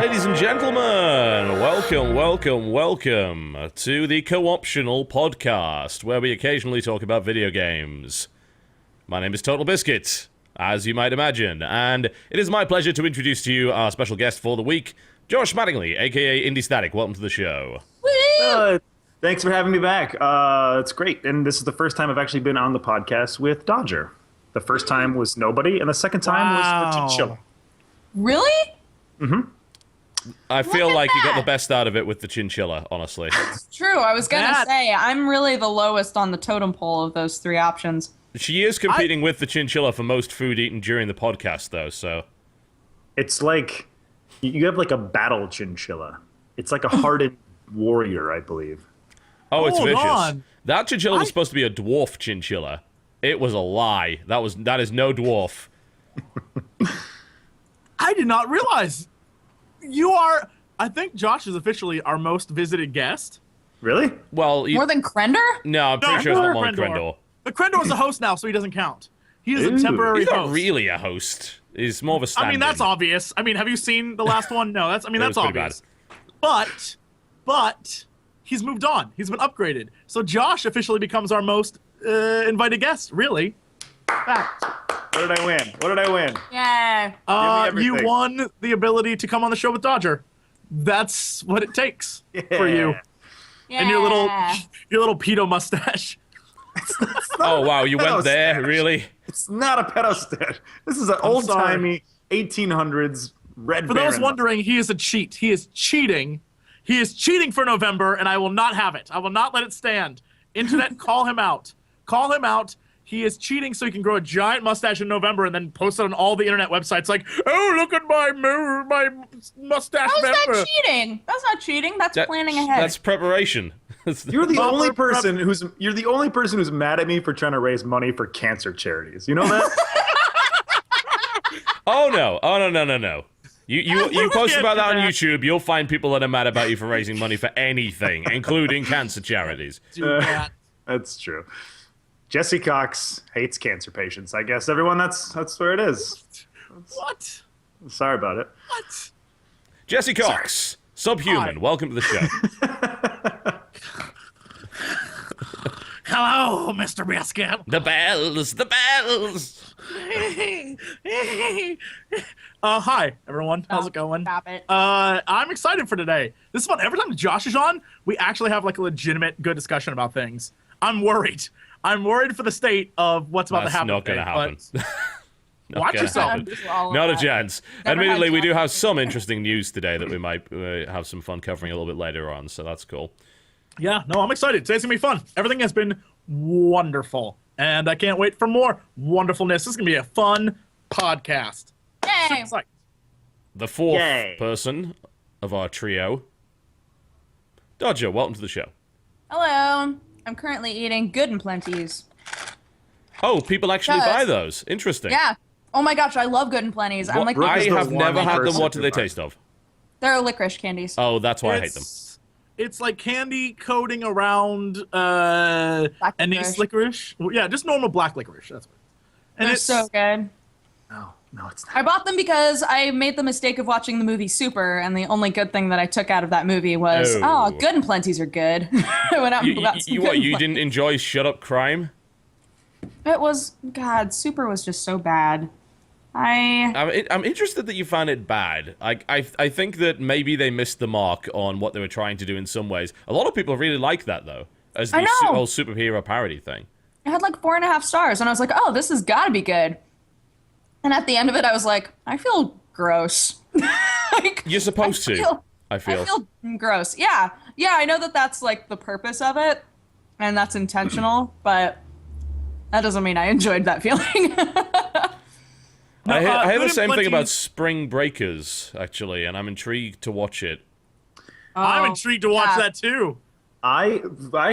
ladies and gentlemen, welcome to the Co-Optional Podcast, where we occasionally talk about video games. My name is TotalBiscuit, as you might imagine, and it is my pleasure to introduce to you our special guest for the week, Josh Mattingly, aka IndieStatik. Welcome to the show. Thanks for having me back. It's great, and this is the first time I've actually been on the podcast with Dodger. The first time was nobody, and the second time was the chinchilla. Really? Mm-hmm. I feel like you got the best out of it with the chinchilla, honestly. It's true. I was going to say, I'm really the lowest on the totem pole of those three options. She is competing with the chinchilla for most food eaten during the podcast, though, so... It's like, you have like a battle chinchilla. It's like a hardened warrior, I believe. Oh, it's Hold vicious. on. That chinchilla was supposed to be a dwarf chinchilla. It was a lie. That is no dwarf. I did not realize you are. I think Josh is officially our most visited guest. Really? Well, More than Krender? no, I'm pretty sure it's not more than Krendor. Krendor. But Krendor is a host now, so he doesn't count. He is Ooh. a temporary He's not host. really a host. He's more of a stand-in. I mean, that's obvious. I mean, have you seen the last one? No, that's. I mean, It that's was pretty obvious. But he's moved on. He's been upgraded. So Josh officially becomes our most invited guest. Really? Fact. What did I win? What did I win? Yeah. You everything. won the ability to come on the show with Dodger. That's what it takes for you. Yeah. And your little pedo mustache. Oh, wow, you went pedo there? stash. Really? It's not a pedo stash. This is an old-timey 1800s Red For those Baron. wondering, he is a cheat. He is cheating. He is cheating for November, and I will not have it. I will not let it stand. Internet, call him out. Call him out. He is cheating so he can grow a giant mustache in November and then post it on all the internet websites like, oh, look at my mustache How's member. that cheating? That's not cheating. That's planning ahead. That's preparation. You're the Well, only we're- person who's mad at me for trying to raise money for cancer charities. You know that? Oh, no. No. You post can't about do that on that. YouTube, you'll find people that are mad about you for raising money for anything, including cancer charities. Do that. That's true. Jesse Cox hates cancer patients. I guess everyone. That's where it is. What? Sorry about it. What? Jesse Cox, Subhuman, Hi. welcome to the show. Hello, Mr. Biscuit. The bells! Hi, everyone. How's it going? Stop it. I'm excited for today. This is fun. Every time Josh is on, we actually have like a legitimate good discussion about things. I'm worried. I'm worried for the state of what's about That's to happen. not going to today, happen. but Not Watch gonna yourself. happen. Just all of Not a that. chance. Never Admittedly, had we do Josh. have some interesting news today that we might have some fun covering a little bit later on, so that's cool. Yeah, no, I'm excited. Today's going to be fun. Everything has been wonderful. And I can't wait for more wonderfulness. This is going to be a fun podcast. Yay. It's like, The fourth Yay. person of our trio, Dodger, welcome to the show. Hello. I'm currently eating Good and Plenty's. Oh, people actually Yes. buy those. Interesting. Yeah. Oh my gosh, I love Good and Plenty's. I'm like, Brooke I is the have one never had them. person What do they who buys taste of? they're licorice candies. Oh, that's why I hate them. It's like candy coating around Black anise licorice. Well, yeah, just normal black licorice. That's what. And They're it's so good. No, it's not. I bought them because I made the mistake of watching the movie Super, and the only good thing that I took out of that movie was, Oh. Good and Plenty's are good. I went out and got some You Good what? and You Plenty's. didn't enjoy Shut Up Crime? It was, God, Super was just so bad. I'm interested that you found it bad. I think that maybe they missed the mark on what they were trying to do in some ways. A lot of people really like that, though, as I the know. whole superhero parody thing. It had like 4.5 stars, and I was like, oh, this has got to be good. And at the end of it, I was like, I feel gross. Like, You're supposed to, I feel. I feel gross. Yeah. Yeah, I know that that's like the purpose of it, and that's intentional, but that doesn't mean I enjoyed that feeling. I hear Good the and same thing Plenty- about Spring Breakers, actually, and I'm intrigued to watch it. I'm Oh, intrigued to watch yeah. that too. I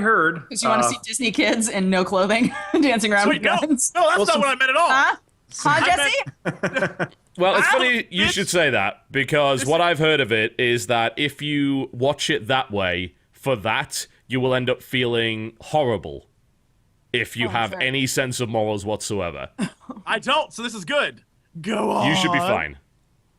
heard. Because you want to see Disney kids in no clothing dancing around Wait, with no, guns. no, that's Well, not some- what I meant at all. Huh? Huh, I Jesse? Well, it's Ow, funny you bitch. should say that, because what I've heard of it is that if you watch it that way, for that, you will end up feeling horrible if you have sure. any sense of morals whatsoever. I don't, so this is good. Go on. You should be fine.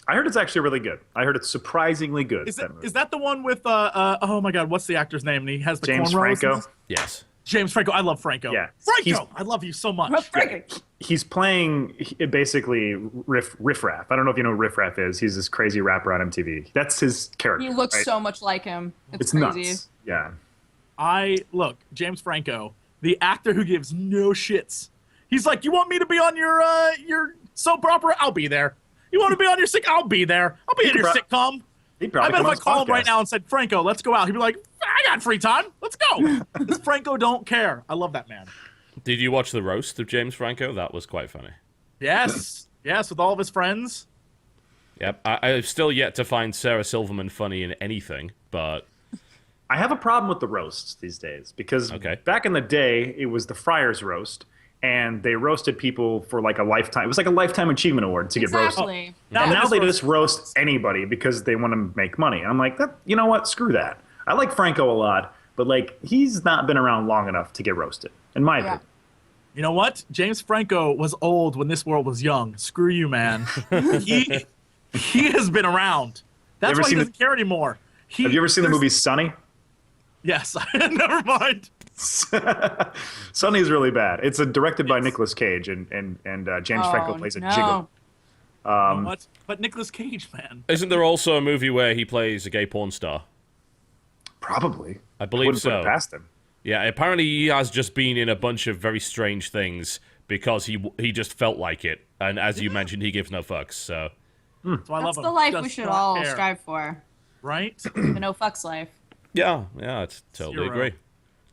I heard it's actually really good. I heard it's surprisingly good. Is that the one with oh my god, what's the actor's name? And he has the James cornrows. Franco? Yes. James Franco. I love Franco. Yeah. Franco, I love you so much. He's playing basically Riff Raff. I don't know if you know who Riff Raff is. He's this crazy rapper on MTV. That's his character. He looks right? so much like him. It's nuts. crazy. Yeah. Look, James Franco, the actor who gives no shits. He's like, you want me to be on your soap opera? I'll be there. You want to be on your I'll be there. I'll be in your sitcom. I bet if I call him right now and said, Franco, let's go out, he'd be like, I got free time. Let's go. This Franco don't care. I love that man. Did you watch the roast of James Franco? That was quite funny. Yes. Yes, with all of his friends. Yep. I've still yet to find Sarah Silverman funny in anything, but... I have a problem with the roasts these days because back in the day, it was the Friars roast, and they roasted people for like a lifetime. It was like a lifetime achievement award to get roasted. Exactly. And now they just roast anybody because they want to make money. And I'm like, you know what? Screw that. I like Franco a lot, but like he's not been around long enough to get roasted, in my opinion. You know what? James Franco was old when this world was young. Screw you, man. he has been around. That's why he doesn't care anymore. Have you ever seen the movie Sunny? Yes. Never mind. Sunny is really bad. It's directed by Nicolas Cage, and James Franco plays a gigolo. What? But Nicolas Cage, man. Isn't there also a movie where he plays a gay porn star? Probably. I believe so. Put it past him. Yeah, apparently he has just been in a bunch of very strange things because he just felt like it. And as you mentioned, he gives no fucks, so... So I love That's the life we should all strive for. Right? The no fucks life. Yeah, I totally agree.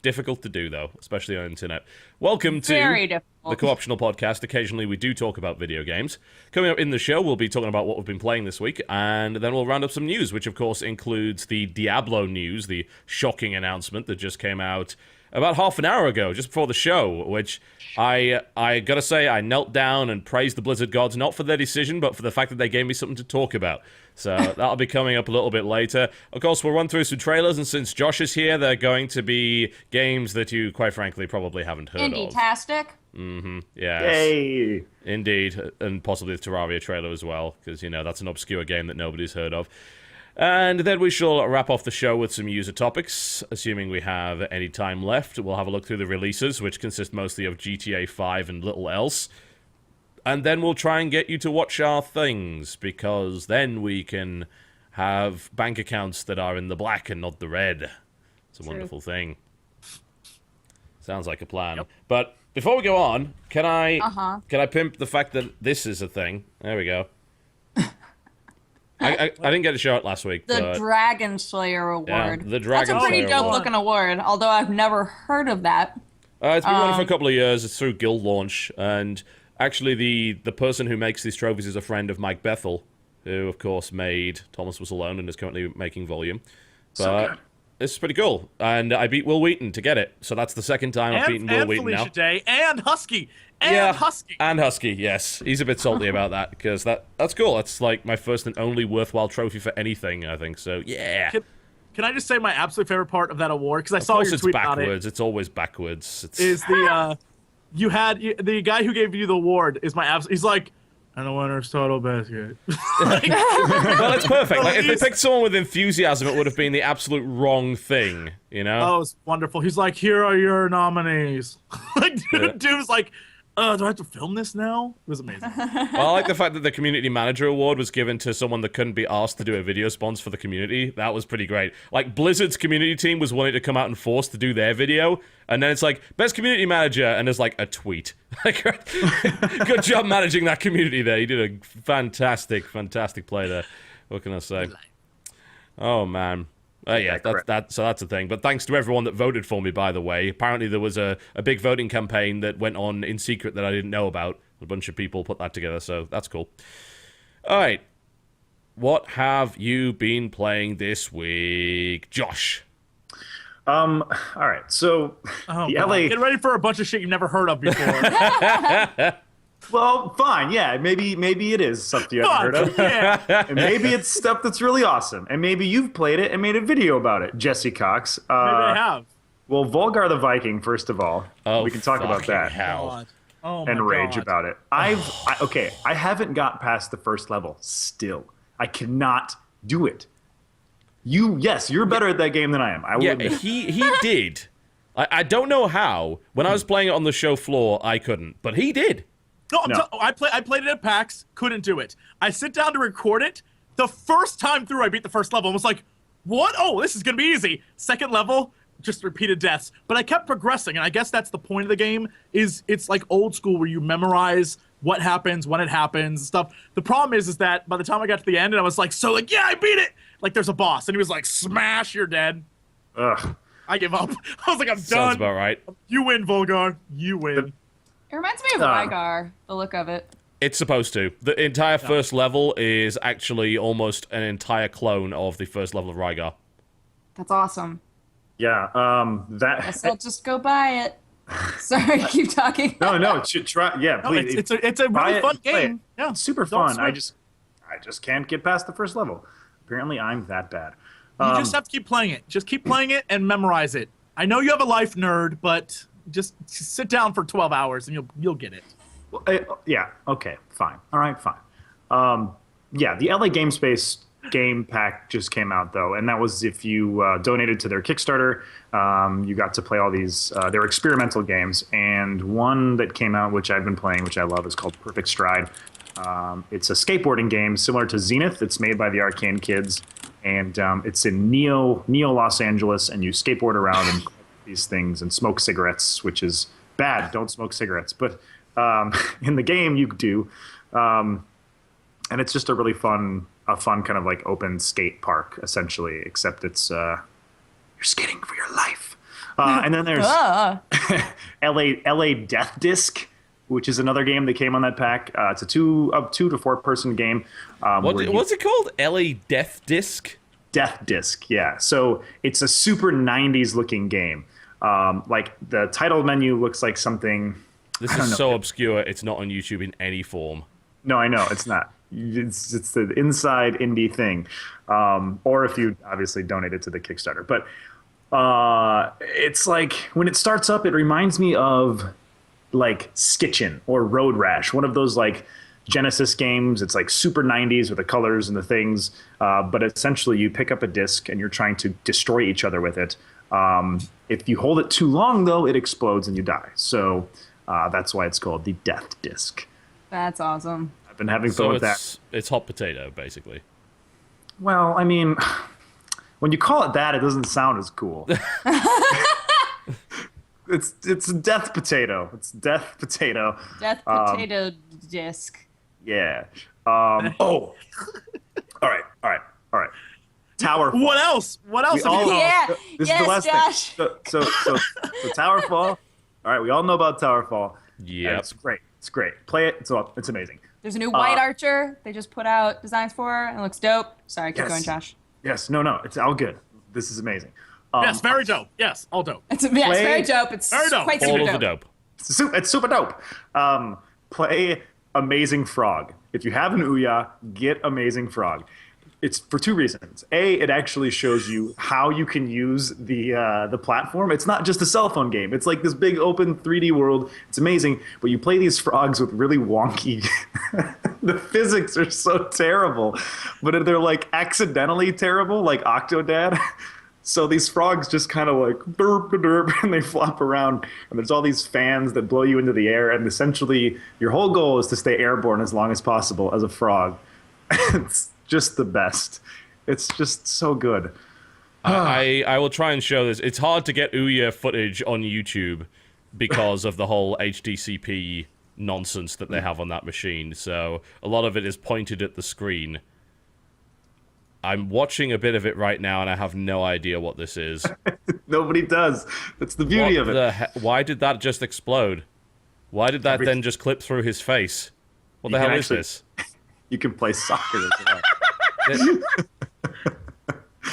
Difficult to do, though, especially on the internet. Welcome to the Co-Optional Podcast. Occasionally, we do talk about video games. Coming up in the show, we'll be talking about what we've been playing this week, and then we'll round up some news, which, of course, includes the Diablo news, the shocking announcement that just came out about half an hour ago, just before the show, which I gotta say, I knelt down and praised the Blizzard gods, not for their decision, but for the fact that they gave me something to talk about. So that'll be coming up a little bit later. Of course, we'll run through some trailers, and since Josh is here, they're going to be games that you, quite frankly, probably haven't heard of. IndieStatik. Mm-hmm, yes. Yay! Indeed, and possibly the Terraria trailer as well, because, you know, that's an obscure game that nobody's heard of. And then we shall wrap off the show with some user topics, assuming we have any time left. We'll have a look through the releases, which consist mostly of GTA 5 and little else. And then we'll try and get you to watch our things, because then we can have bank accounts that are in the black and not the red. It's a wonderful thing. Sounds like a plan. Yep. But before we go on, can I pimp the fact that this is a thing? There we go. I didn't get to show it last week. The Dragon Slayer Award. Yeah, the Dragon Slayer That's a pretty dope-looking award, although I've never heard of that. It's been running for a couple of years. It's through Guild Launch, and actually the person who makes these trophies is a friend of Mike Bethel, who, of course, made Thomas Was Alone and is currently making Volume. But it's pretty cool, and I beat Will Wheaton to get it, so that's the second time I've beaten Will Wheaton now. And Felicia Day, and Husky. And Husky, yes. He's a bit salty about that, because that's cool. That's like my first and only worthwhile trophy for anything, I think, so yeah. Can I just say my absolute favorite part of that award? Because I saw your tweet about it. It's always backwards. Is the, the guy who gave you the award is my absolute, he's like, and the winner is TotalBiscuit. Well, it's perfect. Like, if they picked someone with enthusiasm, it would have been the absolute wrong thing, you know? Oh, it's wonderful. He's like, here are your nominees. Like, dude was like, do I have to film this now? It was amazing. Well, I like the fact that the Community Manager Award was given to someone that couldn't be asked to do a video spons for the community. That was pretty great. Like, Blizzard's community team was wanting to come out and force to do their video, and then it's like, best community manager, and there's like a tweet. Like, good job managing that community there. You did a fantastic play there. What can I say? Oh, man. Yeah, so that's the thing. But thanks to everyone that voted for me, by the way. Apparently there was a big voting campaign that went on in secret that I didn't know about. A bunch of people put that together, so that's cool. All right. What have you been playing this week, Josh? All right, so the LA... Get ready for a bunch of shit you've never heard of before. Well, fine, yeah, maybe it is something you haven't heard of. Yeah. And maybe it's stuff that's really awesome. And maybe you've played it and made a video about it, Jesse Cox. Maybe I have. Well, Volgar the Viking, first of all. We can talk about that. Hell. Oh, and rage about it. I haven't got past the first level still. I cannot do it. You're better at that game than I am. I will Yeah, admit. he did. I don't know how. When I was playing it on the show floor, I couldn't, but he did. No, I played it at PAX, couldn't do it. I sit down to record it. The first time through, I beat the first level and was like, what? Oh, this is going to be easy. Second level, just repeated deaths. But I kept progressing, and I guess that's the point of the game, is it's like old school where you memorize what happens, when it happens, and stuff. The problem is that by the time I got to the end, and I was like, yeah, I beat it! Like, there's a boss, and he was like, smash, you're dead. Ugh. I give up. I was like, I'm done. Sounds about right. You win, Volgar. You win. It reminds me of Rygar, the look of it. It's supposed to. The entire first level is actually almost an entire clone of the first level of Rygar. That's awesome. Yeah, Guess I'll just go buy it. Sorry, keep talking. No, try. Yeah, No, please. it's a Buy really it, fun play it. game. Yeah, It's super Don't fun. I switch. just can't get past the first level. Apparently, I'm that bad. You just have to keep playing it. Just keep playing it and memorize it. I know you have a life, nerd, but just sit down for 12 hours and you'll get it. Yeah. Okay. Fine. All right. Fine. Yeah. The LA Game Space game pack just came out though, and that was if you donated to their Kickstarter, you got to play all these. They're experimental games, and one that came out, which I've been playing, which I love, is called Perfect Stride. It's a skateboarding game similar to Zenith. It's made by the Arcane kids, and it's in Neo Los Angeles, and you skateboard around and these things and smoke cigarettes, which is bad. Don't smoke cigarettes, but in the game you do, and it's just a really fun kind of like open skate park essentially, except it's you're skating for your life. And then there's LA Death Disc, which is another game that came on that pack. It's a 2 to 4 person game. What's it called? LA Death Disc? Death Disc, yeah. So it's a super 90s looking game. Like the title menu looks like something. This is so obscure, it's not on YouTube in any form. No, I know, it's not. It's the inside indie thing. Or if you obviously donated to the Kickstarter. But it's like, when it starts up, it reminds me of like Skitchin or Road Rash, one of those like Genesis games. It's like super 90s with the colors and the things. But essentially you pick up a disc and you're trying to destroy each other with it. If you hold it too long, though, it explodes and you die. So that's why it's called the Death Disc. That's awesome. I've been having fun with that. It's hot potato, basically. Well, I mean, when you call it that, it doesn't sound as cool. It's Death Potato. It's Death Potato. Death potato disc. Yeah. All right. Towerfall. What else? What else? We all know. Yeah. This Yes, is the last Josh. thing. So Towerfall. All right, we all know about Towerfall. Yeah, It's great. It's great. Play it. It's amazing. There's a new White Archer they just put out designs for, and it looks dope. Sorry, keep Yes. going, Josh. Yes. No. It's all good. This is amazing. Yes, very dope. Yes, all dope. It's very dope. It's Very dope. quite all super of dope. the dope. It's super dope. Play Amazing Frog. If you have an Ouya, get Amazing Frog. It's for 2 reasons. A, it actually shows you how you can use the platform. It's not just a cell phone game. It's like this big open 3D world. It's amazing. But you play these frogs with really wonky. The physics are so terrible, but they're like accidentally terrible, like Octodad. So these frogs just kind of like derp, derp, and they flop around, and there's all these fans that blow you into the air, and essentially your whole goal is to stay airborne as long as possible as a frog. It's just the best. It's just so good. I will try and show this. It's hard to get Ouya footage on YouTube because of the whole HDCP nonsense that they have on that machine, so a lot of it is pointed at the screen. I'm watching a bit of it right now, and I have no idea what this is. Nobody does. That's the beauty of it. Why did that just explode? Why did that then just clip through his face? What the You can hell is actually- this? You can play soccer as well.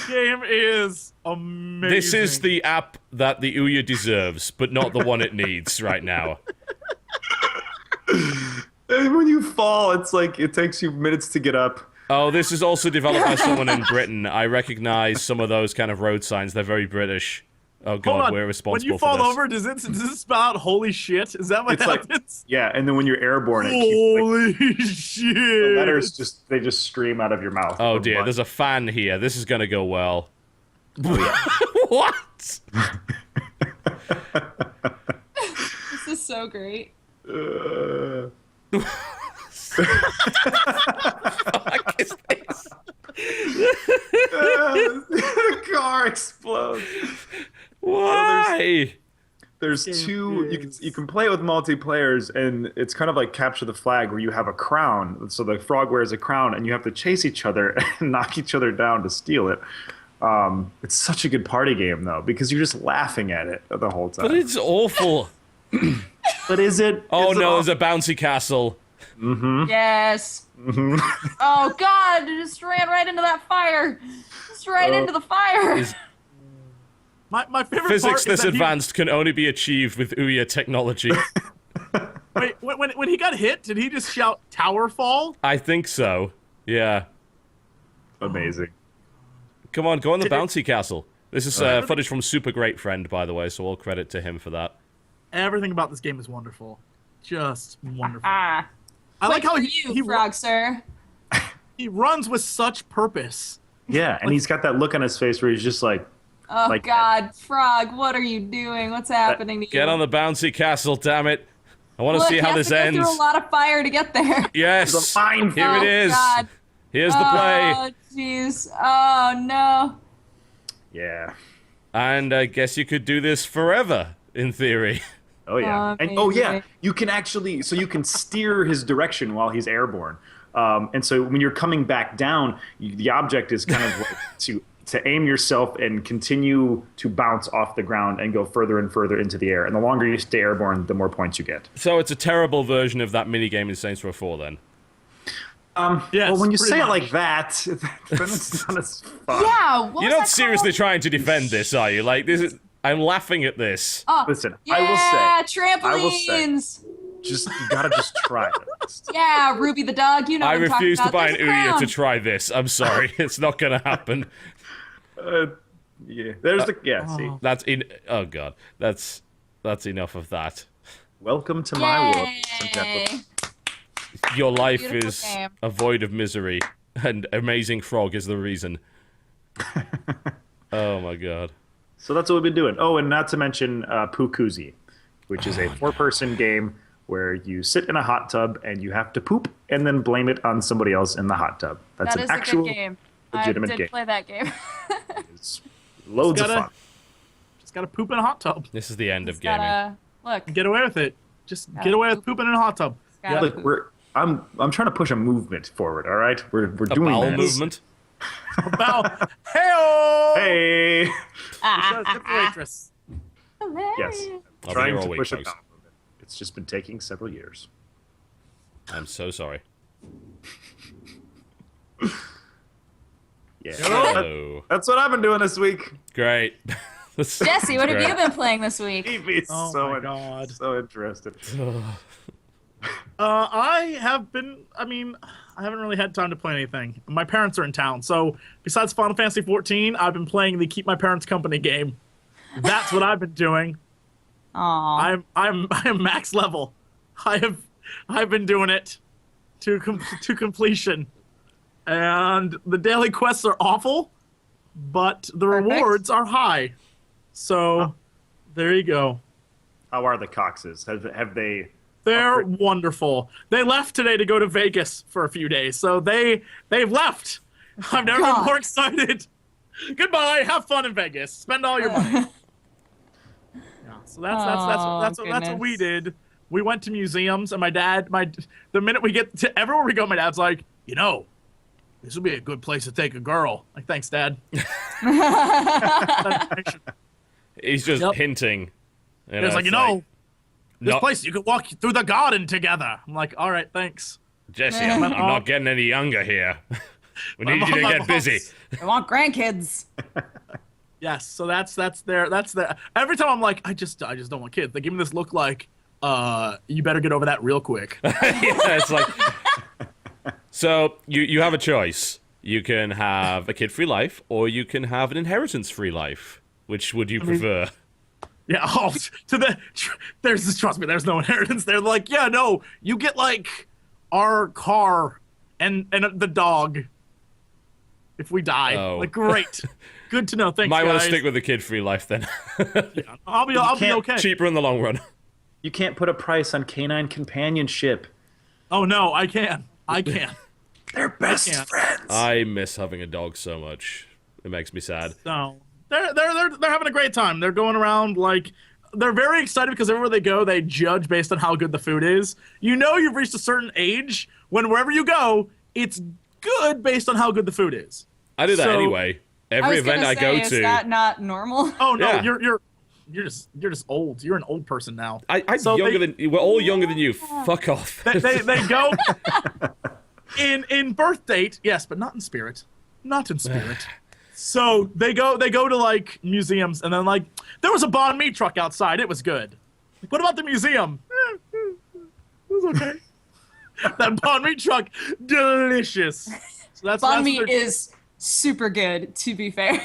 Game is amazing. This is the app that the Ouya deserves, but not the one it needs right now. And when you fall, it's like it takes you minutes to get up. Oh, this is also developed by someone in Britain. I recognize some of those kind of road signs. They're very British. Oh Hold god, on. we're When responsible you fall for this. over, does it spell out "holy shit"? Is that what It's like, happens? yeah, and then when you're airborne, it keeps, Holy the shit! letters just stream out of your mouth. Oh or dear, butt. there's a fan here. This is gonna go well. Oh, What? This is so great. yeah. Fuck is this? The car explodes. Why? There's two. You can play with multiplayers, and it's kind of like capture the flag, where you have a crown. So the frog wears a crown, and you have to chase each other and knock each other down to steal it. It's such a good party game, though, because you're just laughing at it the whole time. But it's awful. But is it? Oh is it no, all- there's a bouncy castle. Yes. Oh God! It just ran right into that fire. Just right into the fire. Is- My favorite Physics part is this that advanced can only be achieved with Ouya technology. Wait, when he got hit, did he just shout "tower fall"? I think so. Yeah. Amazing. Come on, go on the Did it- bouncy castle. This is footage from Super Great Friend, by the way, so all credit to him for that. Everything about this game is wonderful, just wonderful. Ah. I like how For he you, frog sir. he runs with such purpose. Yeah, and he's got that look on his face where he's just like, Oh Like- God, frog! What are you doing? What's happening to you? Get on the bouncy castle, damn it. I want to Look, see he how has this to go ends. through a lot of fire to get there. Yes. "It's a mine." Here it is. God. Here's the play. Oh jeez. Oh no. Yeah. And I guess you could do this forever, in theory. Oh yeah, and Amazing. you can actually, so you can steer his direction while he's airborne, and so when you're coming back down, the object is kind of like to aim yourself and continue to bounce off the ground and go further and further into the air. And the longer you stay airborne, the more points you get. So it's a terrible version of that minigame in Saints Row 4, then. Yes, Well, when you pretty say it much. like that, then it's not as fun. Yeah. What You're was not that seriously called? trying to defend this, are you? Like, this is... I'm laughing at this. Oh, Listen, yeah, I will trampolines. just you gotta just try it. Yeah, Ruby the dog. You know I what I'm talking refuse to about. buy an There's a Ouya crown. to try this. I'm sorry. It's not gonna happen. Yeah, there's the See, That's in... Oh, God. That's enough of that. welcome to my world, ladies and Yay. gentlemen. Your life Beautiful is game. a void of misery, and Amazing Frog is the reason. Oh, my God. So that's what we've been doing. Oh, and not to mention Pukuzi, which is a four-person game where you sit in a hot tub and you have to poop and then blame it on somebody else in the hot tub. That's That an is actual a good game. legitimate I did game. play that game. It's loads of Gotta- fun. Just gotta poop in a hot tub. This is the end of It's gaming. gotta look. Get away with it. Just Gotta get away with poop. pooping in a hot tub. Gotta Look, poop. I'm trying to push a movement forward. All right, we're A doing bowel this. movement. About hey-o! Hey, Tip the waitress. yes, I'll be trying here all to week, push a folks. bowel movement. It's just been taking several years. I'm so sorry. Yeah, Hello. that's what I've been doing this week. Great. Jesse, what have Great. you been playing this week? Keep me Oh so my God. so interested. I haven't really had time to play anything. My parents are in town, so besides Final Fantasy 14, I've been playing the Keep My Parents Company game. That's what I've been doing. Aw. I'm max level. I've been doing it to completion, and the daily quests are awful, but the Perfect. rewards are high. So there you go. How are the Coxes? Have they? They're wonderful. They left today to go to Vegas for a few days, so they've left. I've never been God. more excited. Goodbye. Have fun in Vegas. Spend all your money. Yeah, so that's what we goodness. did. We went to museums, and the minute we get to everywhere we go, my dad's like, this would be a good place to take a girl. Like, thanks, Dad. He's just Yep. hinting. It's like, it's this not- place you could walk through the garden together. I'm like, all right, thanks. Jesse, I'm not getting any younger here. We need you to get busy. I want grandkids. Yes, so that's there. Every time I'm like, I just don't want kids. They give me this look like, you better get over that real quick. Yeah, it's like... So, you have a choice. You can have a kid-free life, or you can have an inheritance-free life. Which would you prefer? Yeah, trust me, there's no inheritance. They're like, yeah, no, you get like our car and the dog if we die. Oh. Like, great. Good to know. Thanks, Might guys. want to stick with the kid-free life then. Yeah, I'll be okay. Cheaper in the long run. You can't put a price on canine companionship. Oh no, I can. They're best friends. I miss having a dog so much. It makes me sad. So they're having a great time. They're going around like they're very excited because everywhere they go, they judge based on how good the food is. You know, you've reached a certain age when wherever you go, it's good based on how good the food is. I do that anyway. Every event I go to. Is that not normal? Oh no, Yeah. you're just old. You're an old person now. We're all younger than you. Fuck off. They go in birth date, yes, but not in spirit. Not in spirit. So they go to like museums, and then like there was a banh mi truck outside. It was good. Like, what about the museum? It was okay. That banh mi truck, delicious. So Banh mi is super good, to be fair.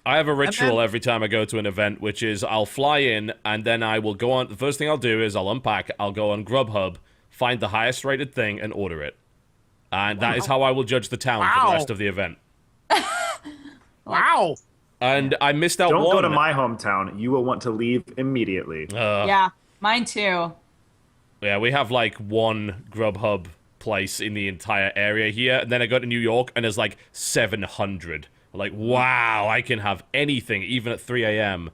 I have a ritual every time I go to an event, which is I'll fly in, and then I will go on. The first thing I'll do is I'll unpack, I'll go on Grubhub, find the highest rated thing, and order it. And that is how I will judge the town for the rest of the event. Wow. And I missed out Don't one. go to my hometown. You will want to leave immediately. Yeah, mine too. Yeah, we have like one Grubhub place in the entire area here, and then I go to New York, and there's like 700. Like, wow, I can have anything, even at 3 a.m.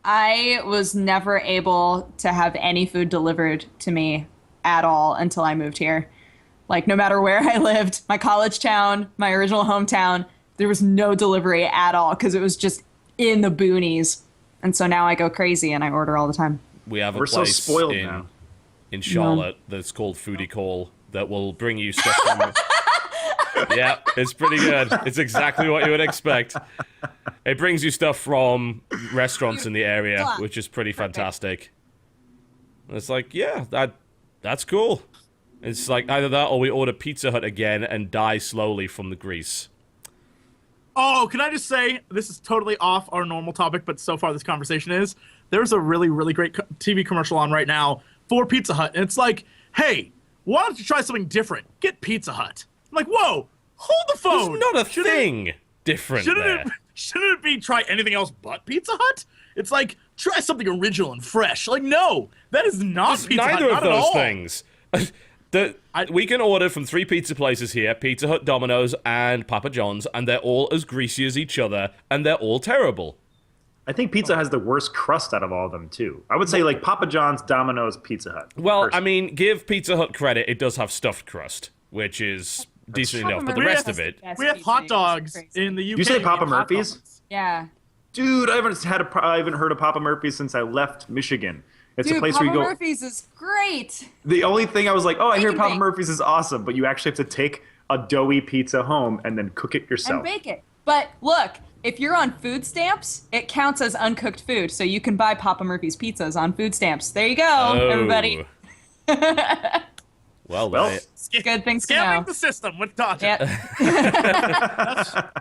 I was never able to have any food delivered to me at all until I moved here. Like, no matter where I lived, my college town, my original hometown, there was no delivery at all because it was just in the boonies. And so now I go crazy and I order all the time. We have a We're so place spoiled now. in Charlotte that's called Foodie Call that will bring you stuff from... Yeah, it's pretty good. It's exactly what you would expect. It brings you stuff from restaurants in the area, which is pretty fantastic. And it's like, yeah, that's cool. It's like either that or we order Pizza Hut again and die slowly from the grease. Oh, can I just say, this is totally off our normal topic, but so far this conversation is, there's a really, really great TV commercial on right now for Pizza Hut. And it's like, hey, why don't you try something different? Get Pizza Hut. I'm like, whoa, hold the phone. There's not a thing different there. Shouldn't it be try anything else but Pizza Hut? It's like, try something original and fresh. Like, no, that is not Pizza Hut. Neither not of at those all. things. We can order from 3 pizza places here, Pizza Hut, Domino's, and Papa John's, and they're all as greasy as each other, and they're all terrible. I think Pizza has the worst crust out of all of them, too. I would say, like, Papa John's, Domino's, Pizza Hut. Well, personally. I mean, give Pizza Hut credit, it does have stuffed crust, which is decent enough, but the rest of it... We have hot dogs in the UK. You say We Papa have hot Murphy's? dogs. Yeah. Dude, I haven't heard of Papa Murphy's since I left Michigan. It's a place Papa where you go... Murphy's is great. The only thing I was like, oh, I hear Bacon Papa bake. Murphy's is awesome, but you actually have to take a doughy pizza home and then cook it yourself. And bake it. But look, if you're on food stamps, it counts as uncooked food. So you can buy Papa Murphy's pizzas on food stamps. There you go, everybody. Well, Good things to Scamming know. the system with Dodger. Yeah.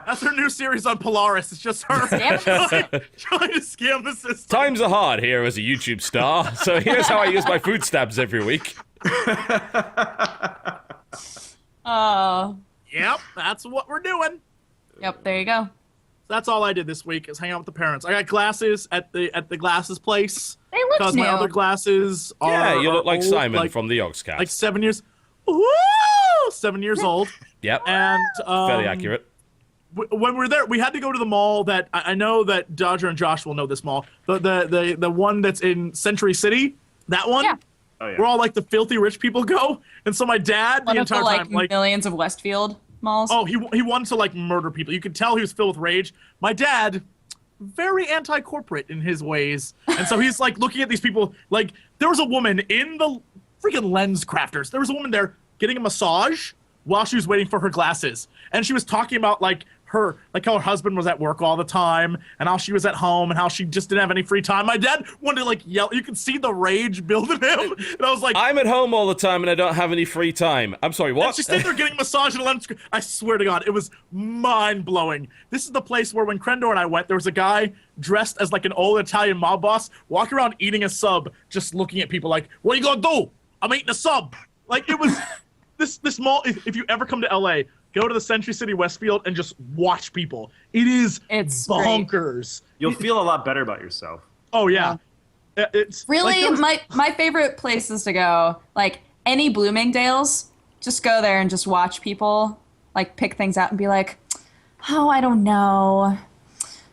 That's her new series on Polaris. It's just her Scamming the trying to scam the system. times are hard here as a YouTube star, so here's how I use my food stamps every week. Oh. Yep, that's what we're doing. Yep, there you go. That's all I did this week is hang out with the parents. I got glasses at the glasses place. They look Because new. my other glasses are Yeah, you look like old, Simon from the Yogscast. like 7 years. Woo! 7 years old. Yep, And fairly accurate. When we were there, we had to go to the mall that I know that Dodger and Josh will know this mall. The one that's in Century City. That one. Yeah. Oh, yeah. Where all like the filthy rich people go. And so my dad One the of the entire like time like millions of Westfield malls. oh he wanted to like murder people. You could tell he was filled with rage. My dad, very anti-corporate in his ways, and so he's like looking at these people. Like there was a woman in the freaking lens crafters. There was a woman there getting a massage while she was waiting for her glasses, and she was talking about like how her husband was at work all the time, and how she was at home, and how she just didn't have any free time. My dad wanted to like yell. You could see the rage build in him, and I was like, I'm at home all the time and I don't have any free time. I'm sorry, what? and she's sitting there getting a massage and a lemon squeeze. I swear to God, it was mind-blowing. This is the place where when Krendor and I went, there was a guy dressed as like an old Italian mob boss walking around eating a sub, just looking at people like, what are you gonna do? I'm eating a sub. Like, it was this mall. If you ever come to LA, go to the Century City Westfield and just watch people. It's bonkers. Great. You'll feel a lot better about yourself. Oh yeah. It's really like, my favorite places to go, like any Bloomingdale's, just go there and just watch people like pick things out and be like, oh, I don't know.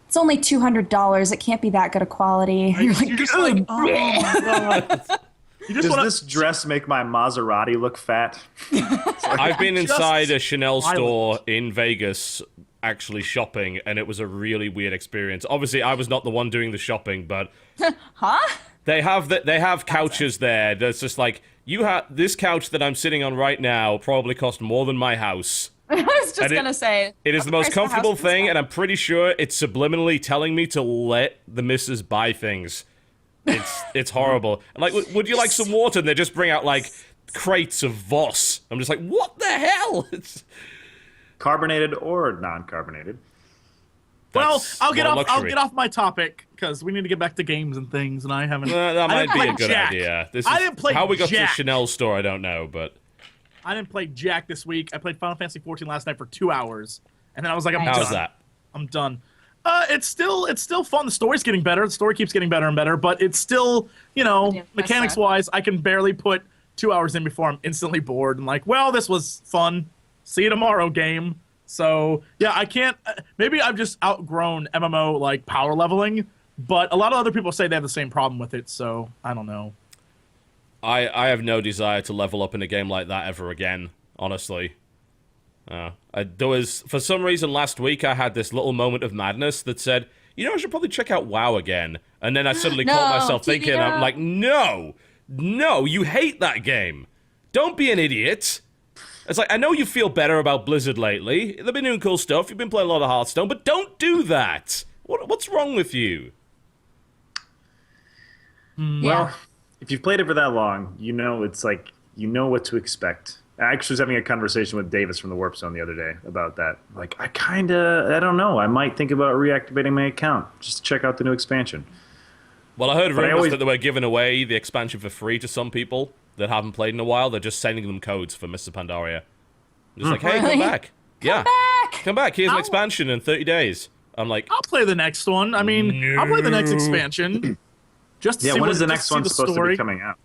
It's only $200. It can't be that good a quality. You're like, oh my God. Does this dress make my Maserati look fat? I've been inside a Chanel store in Vegas actually shopping, and it was a really weird experience. Obviously, I was not the one doing the shopping, but huh? They have couches there. That's just like, this couch that I'm sitting on right now probably cost more than my house. I was just gonna say it is the most comfortable thing, and I'm pretty sure it's subliminally telling me to let the missus buy things. It's horrible. And like, would you like some water? And they just bring out like crates of Voss. I'm just like, what the hell? It's carbonated or non-carbonated. Well, I'll get off my topic because we need to get back to games and things, and I haven't. That might be a good idea. I didn't play how we got Jack. to the Chanel store. I don't know, but I didn't play Jack this week. I played Final Fantasy 14 last night for 2 hours, and then I was like, I'm done. How's that? I'm done. It's still fun. The story's getting better. The story keeps getting better and better, but it's still, mechanics-wise, I can barely put 2 hours in before I'm instantly bored and like, well, this was fun. See you tomorrow, game. So, yeah, I can't... Maybe I've just outgrown MMO, like, power leveling, but a lot of other people say they have the same problem with it, so I don't know. I have no desire to level up in a game like that ever again, honestly. There was, for some reason, last week I had this little moment of madness that said, I should probably check out WoW again. And then I suddenly caught myself thinking, I'm like, no, you hate that game. Don't be an idiot. It's like, I know you feel better about Blizzard lately. They've been doing cool stuff. You've been playing a lot of Hearthstone, but don't do that. What's wrong with you? Well, if you've played it for that long, it's like, what to expect. I actually was having a conversation with Davis from the Warp Zone the other day about that. Like, I don't know. I might think about reactivating my account just to check out the new expansion. Well, I heard rumors that they were giving away the expansion for free to some people that haven't played in a while. They're just sending them codes for Mr. Pandaria. Just like, hey, come back. Come back. Here's an expansion in 30 days. I'm like, I'll play the next one. I mean, I'll play the next expansion. Just to see when is the next one supposed to be coming out?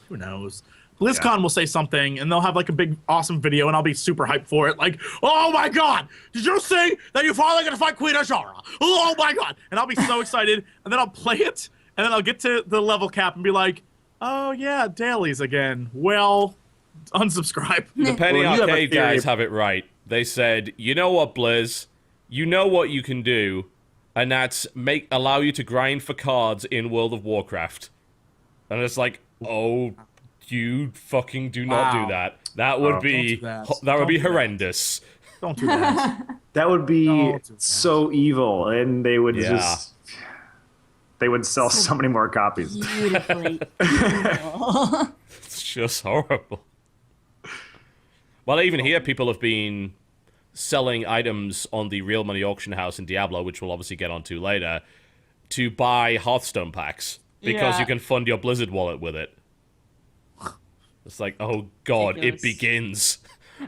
Who knows? BlizzCon will say something, and they'll have like a big, awesome video, and I'll be super hyped for it. Like, oh my God, did you see that you're finally gonna fight Queen Azara? Oh my God, and I'll be so excited, and then I'll play it, and then I'll get to the level cap and be like, oh yeah, dailies again. Well, unsubscribe. The Penny Arcade guys have it right. They said, you know what, Blizz? You know what you can do, and that's allow you to grind for cards in World of Warcraft. And it's like, oh, you fucking do not do that. That would be horrendous. Don't do that. That would be so evil, and they would they would sell so many more copies. Beautifully evil. It's just horrible. Well, even here, people have been selling items on the Real Money Auction House in Diablo, which we'll obviously get onto later, to buy Hearthstone packs because you can fund your Blizzard wallet with it. It's like, oh God, it begins.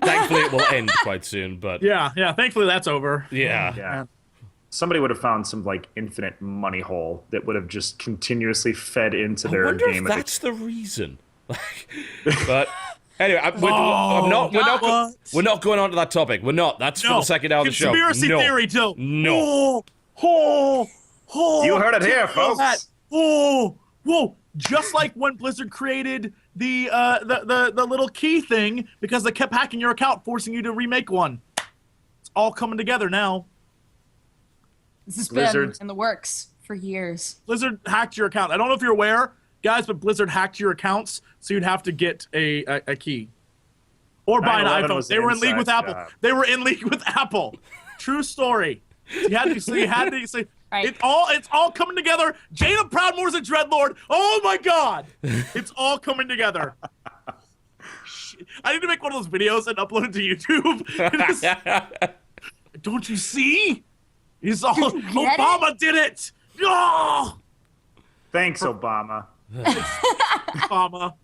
Thankfully, it will end quite soon, but... Yeah, thankfully that's over. Yeah. Somebody would have found some, like, infinite money hole that would have just continuously fed into their I wonder game. if that's the reason. But... Anyway, we're not going on to that topic. We're not. That's for the second hour of the show. Conspiracy theory, too. No. You heard it here, folks. Whoa. Just like when Blizzard created the little key thing because they kept hacking your account, forcing you to remake one. It's all coming together now. This has been in the works for years. Blizzard hacked your account. I don't know if you're aware, guys, but Blizzard hacked your accounts, so you'd have to get a key. Or buy an iPhone. They were in league with Apple. They were in league with Apple. True story. You had to say Right. it's all coming together. Jada Proudmoore's a dreadlord. Oh my god. It's all coming together. I need to make one of those videos and upload it to YouTube. Don't you see? He's all Obama did it. Oh! Thanks, Obama. Obama.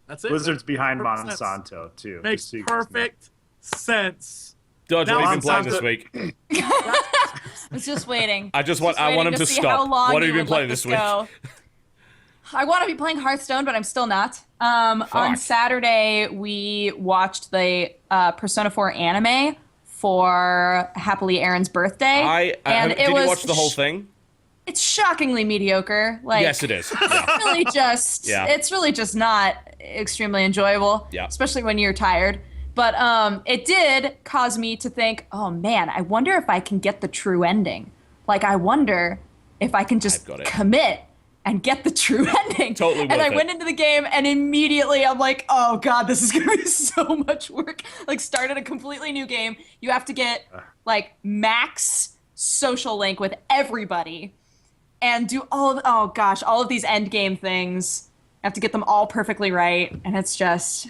That's it. Blizzard's behind 100%. Monsanto too. Makes just so you guys know. perfect sense. Dodge, Now what have you been playing Monsanto- this week? I was just waiting. I want him to see stop. how long What have you you been would let playing this week? go. I want to be playing Hearthstone, but I'm still not. On Saturday, we watched the Persona 4 anime for Happily Aaron's birthday. Did you watch the whole thing? It's shockingly mediocre. Like, Yes, it is. Yeah. It's really just not extremely enjoyable. Yeah. Especially when you're tired. But it did cause me to think, oh man, I wonder if I can get the true ending. Like, I wonder if I can just commit and get the true ending. Totally worth and I it. went into the game and immediately I'm like, oh god, this is gonna be so much work. Like, started a completely new game. You have to get like max social link with everybody and do all of these end game things. I have to get them all perfectly right. And it's just,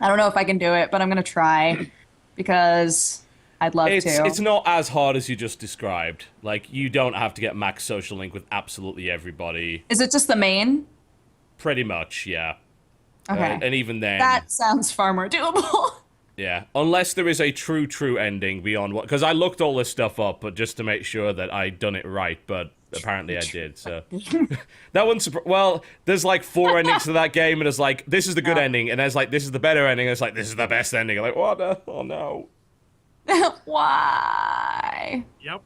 I don't know if I can do it, but I'm gonna try because I'd love to. It's not as hard as you just described. Like, you don't have to get max social link with absolutely everybody. Is it just the main? Pretty much, yeah. Okay. And even then... That sounds far more doable. Yeah. Unless there is a true ending beyond what... Because I looked all this stuff up but just to make sure that I'd done it right, but apparently I did, so... That wouldn't surprise... Well, there's like 4 endings to that game, and it's like, this is the good ending, and there's like, this is the better ending, and it's like, this is the best ending. I'm like, what? Oh, no. Why? Yep.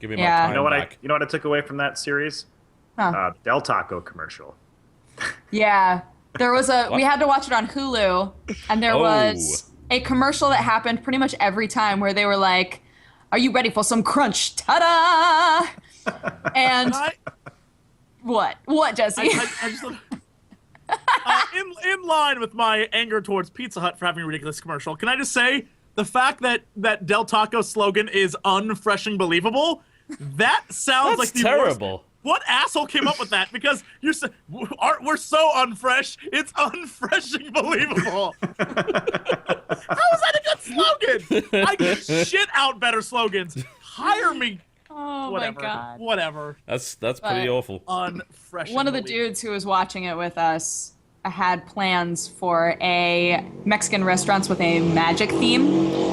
Give me my time You know what back. I took away from that series? Del Taco commercial. Yeah. There was we had to watch it on Hulu, and there was a commercial that happened pretty much every time where they were like, are you ready for some crunch? Ta-da! And what, Jesse? I just in line with my anger towards Pizza Hut for having a ridiculous commercial, can I just say the fact that Del Taco's slogan is unfreshing believable, that sounds like the terrible. Worst. What asshole came up with that? Because we're so unfresh, it's unfreshing believable. How is that a good slogan? I can shit out better slogans. Hire me. Oh Whatever. my god. Whatever. That's pretty awful. Unfresh. One of the dudes who was watching it with us had plans for a Mexican restaurants with a magic theme.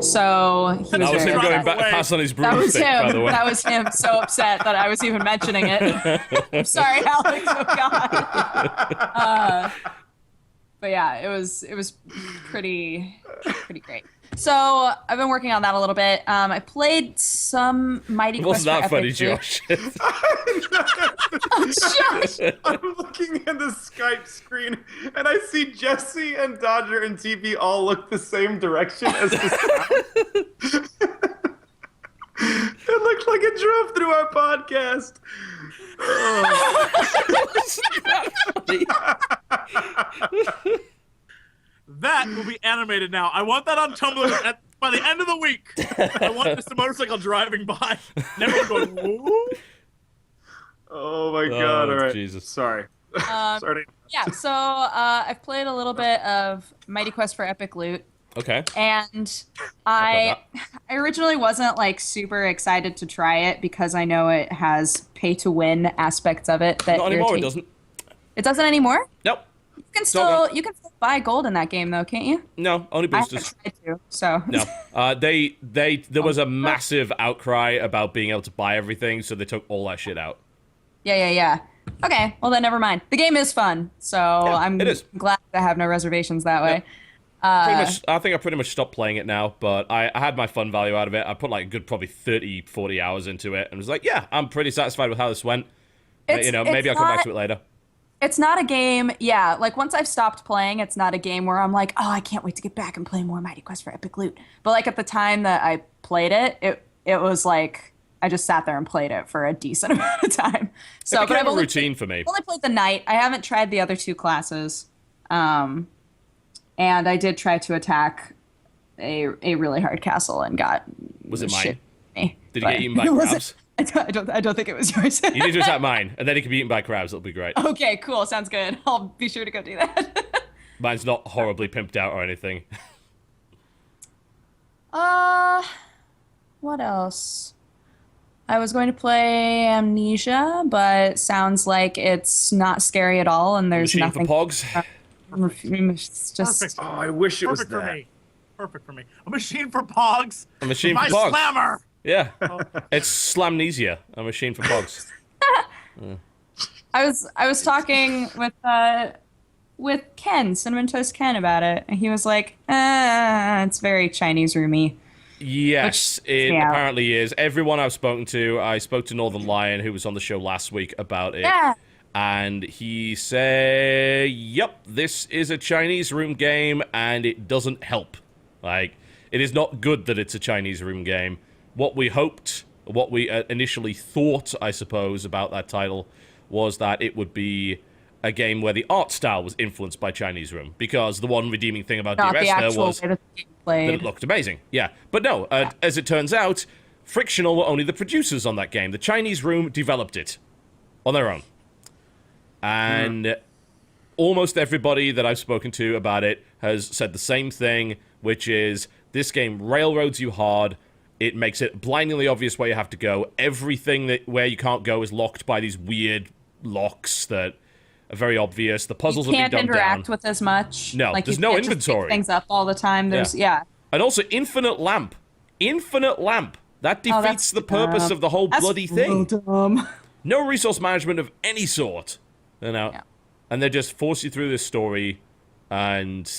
So he That was him going back- past on his That was broomstick, by the him. way. That was him. So upset that I was even mentioning it. I'm sorry, Alex. Oh god. But yeah, it was pretty great. So I've been working on that a little bit. I played some Mighty Quest Wasn't that for funny, Epic Loot. Josh? Oh, shush. I'm looking at the Skype screen and I see Jesse and Dodger and TB all look the same direction as the sound. It looked like it drove through our podcast. That will be animated now. I want that on Tumblr by the end of the week. I want just a motorcycle driving by. Never going, woo. Oh my god! All right, Jesus. Sorry. Sorry. Yeah, so I've played a little bit of Mighty Quest for Epic Loot. Okay. And I originally wasn't like super excited to try it because I know it has pay to win aspects of it that Not anymore, it doesn't. It doesn't anymore? Nope. You can still buy gold in that game though, can't you? No, only I boosters. haven't tried to, so No. There was a massive outcry about being able to buy everything, so they took all that shit out. Yeah. Okay, well then never mind. The game is fun, so I'm it is. glad to have no reservations that way. I think I pretty much stopped playing it now, but I had my fun value out of it. I put like a good probably 30, 40 hours into it, and was like, yeah, I'm pretty satisfied with how this went. Maybe I'll come back to it later. It's not a game, like once I've stopped playing, it's not a game where I'm like, oh, I can't wait to get back and play more Mighty Quest for Epic Loot. But like at the time that I played it, it was like, I just sat there and played it for a decent amount of time. So, it became a routine for me. I've only played the knight. I haven't tried the other two classes. And I did try to attack a really hard castle and got Was it shit mine? me. Did you get But eaten by it wasn't- crabs? I don't think it was yours. You need to attack mine, and then it can be eaten by crabs. It'll be great. Okay, cool. Sounds good. I'll be sure to go do that. Mine's not horribly pimped out or anything. What else? I was going to play Amnesia, but sounds like it's not scary at all, and there's Machine for nothing. Pogs. It's just Perfect. Oh, I wish it was Perfect for that. me. Perfect for me. A machine for Pogs. A machine My for Pogs. slammer. Yeah. It's Slamnesia, a machine for Pogs. I was talking with Ken, Cinnamon Toast Ken, about it, and he was like, it's very Chinese roomy. Yes, it yeah. apparently is. Everyone I've spoken to, I spoke to Northern Lion, who was on the show last week, about it. Yeah. And he said, yep, this is a Chinese room game, and it doesn't help. Like, it is not good that it's a Chinese room game. What we hoped, what we initially thought, I suppose, about that title was that it would be a game where the art style was influenced by Chinese room, because the one redeeming thing about Not the DRS there actual was way that the game that played. it looked amazing. Yeah, but no, as it turns out, Frictional were only the producers on that game. The Chinese room developed it on their own. And almost everybody that I've spoken to about it has said the same thing, which is this game railroads you hard. It makes it blindingly obvious where you have to go. Everything where you can't go is locked by these weird locks that are very obvious. The puzzles You have can't been dumbed interact down. with as much. No, like, there's you no can't just pick inventory. things up all the time. There's yeah. And also, infinite lamp. Infinite lamp. That Oh, defeats that's the purpose of the whole That's bloody real thing. dumb. No resource management of any sort. You know? Yeah. And they just force you through this story, and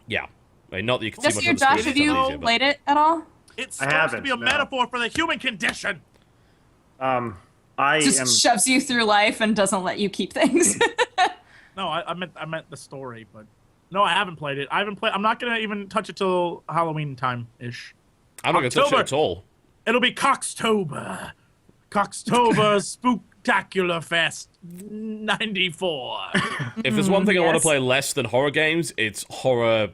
yeah. I mean, not that you can see much Jesse or on the screen, Josh, have it's you not easier, but- played it at all? It's I supposed to haven't, be a no. metaphor for the human condition. I Just am. shoves you through life and doesn't let you keep things. No, I meant the story, but no, I haven't played it. I'm not gonna even touch it till Halloween time ish. I'm not going to touch it October. at all. It'll be Coxtober. Coxtober Spooktacular Fest 94. If there's one thing I want to yes. play less than horror games, it's horror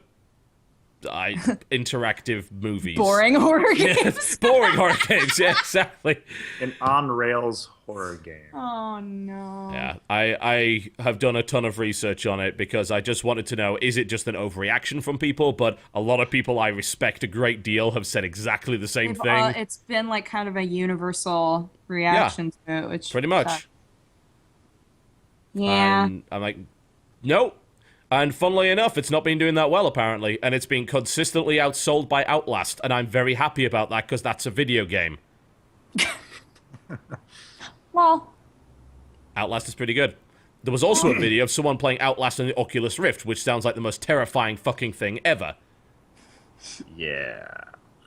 interactive movies. Boring horror games. Boring horror games, yeah, exactly. An on-rails horror game. Oh no. Yeah, I have done a ton of research on it because I just wanted to know, is it just an overreaction from people? But a lot of people I respect a great deal have said exactly the same thing. It's been like kind of a universal reaction to it, which Pretty much. Yeah. And I'm like, no. And funnily enough, it's not been doing that well, apparently. And it's been consistently outsold by Outlast. And I'm very happy about that because that's a video game. Well, Outlast is pretty good. There was also a video of someone playing Outlast on the Oculus Rift, which sounds like the most terrifying fucking thing ever. Yeah,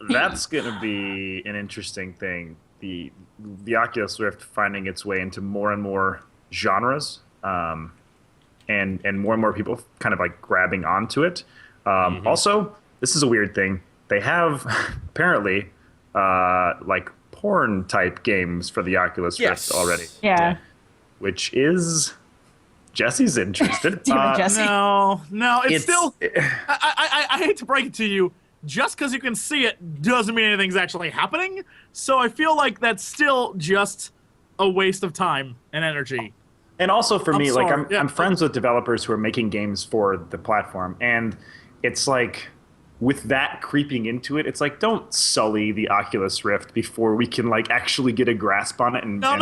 that's gonna be an interesting thing. The Oculus Rift finding its way into more and more genres, and more people kind of like grabbing onto it. Also, this is a weird thing. They have apparently like porn type games for the Oculus Yes. Rift already, yeah. which is Jesse's interested. Damn it, Jesse. No, it's still. it- I hate to break it to you. Just because you can see it doesn't mean anything's actually happening. So I feel like that's still just a waste of time and energy. And also for me, like sorry. Yeah. I'm friends with developers who are making games for the platform, and it's like with that creeping into it, it's like don't sully the Oculus Rift before we can like actually get a grasp on it. And No.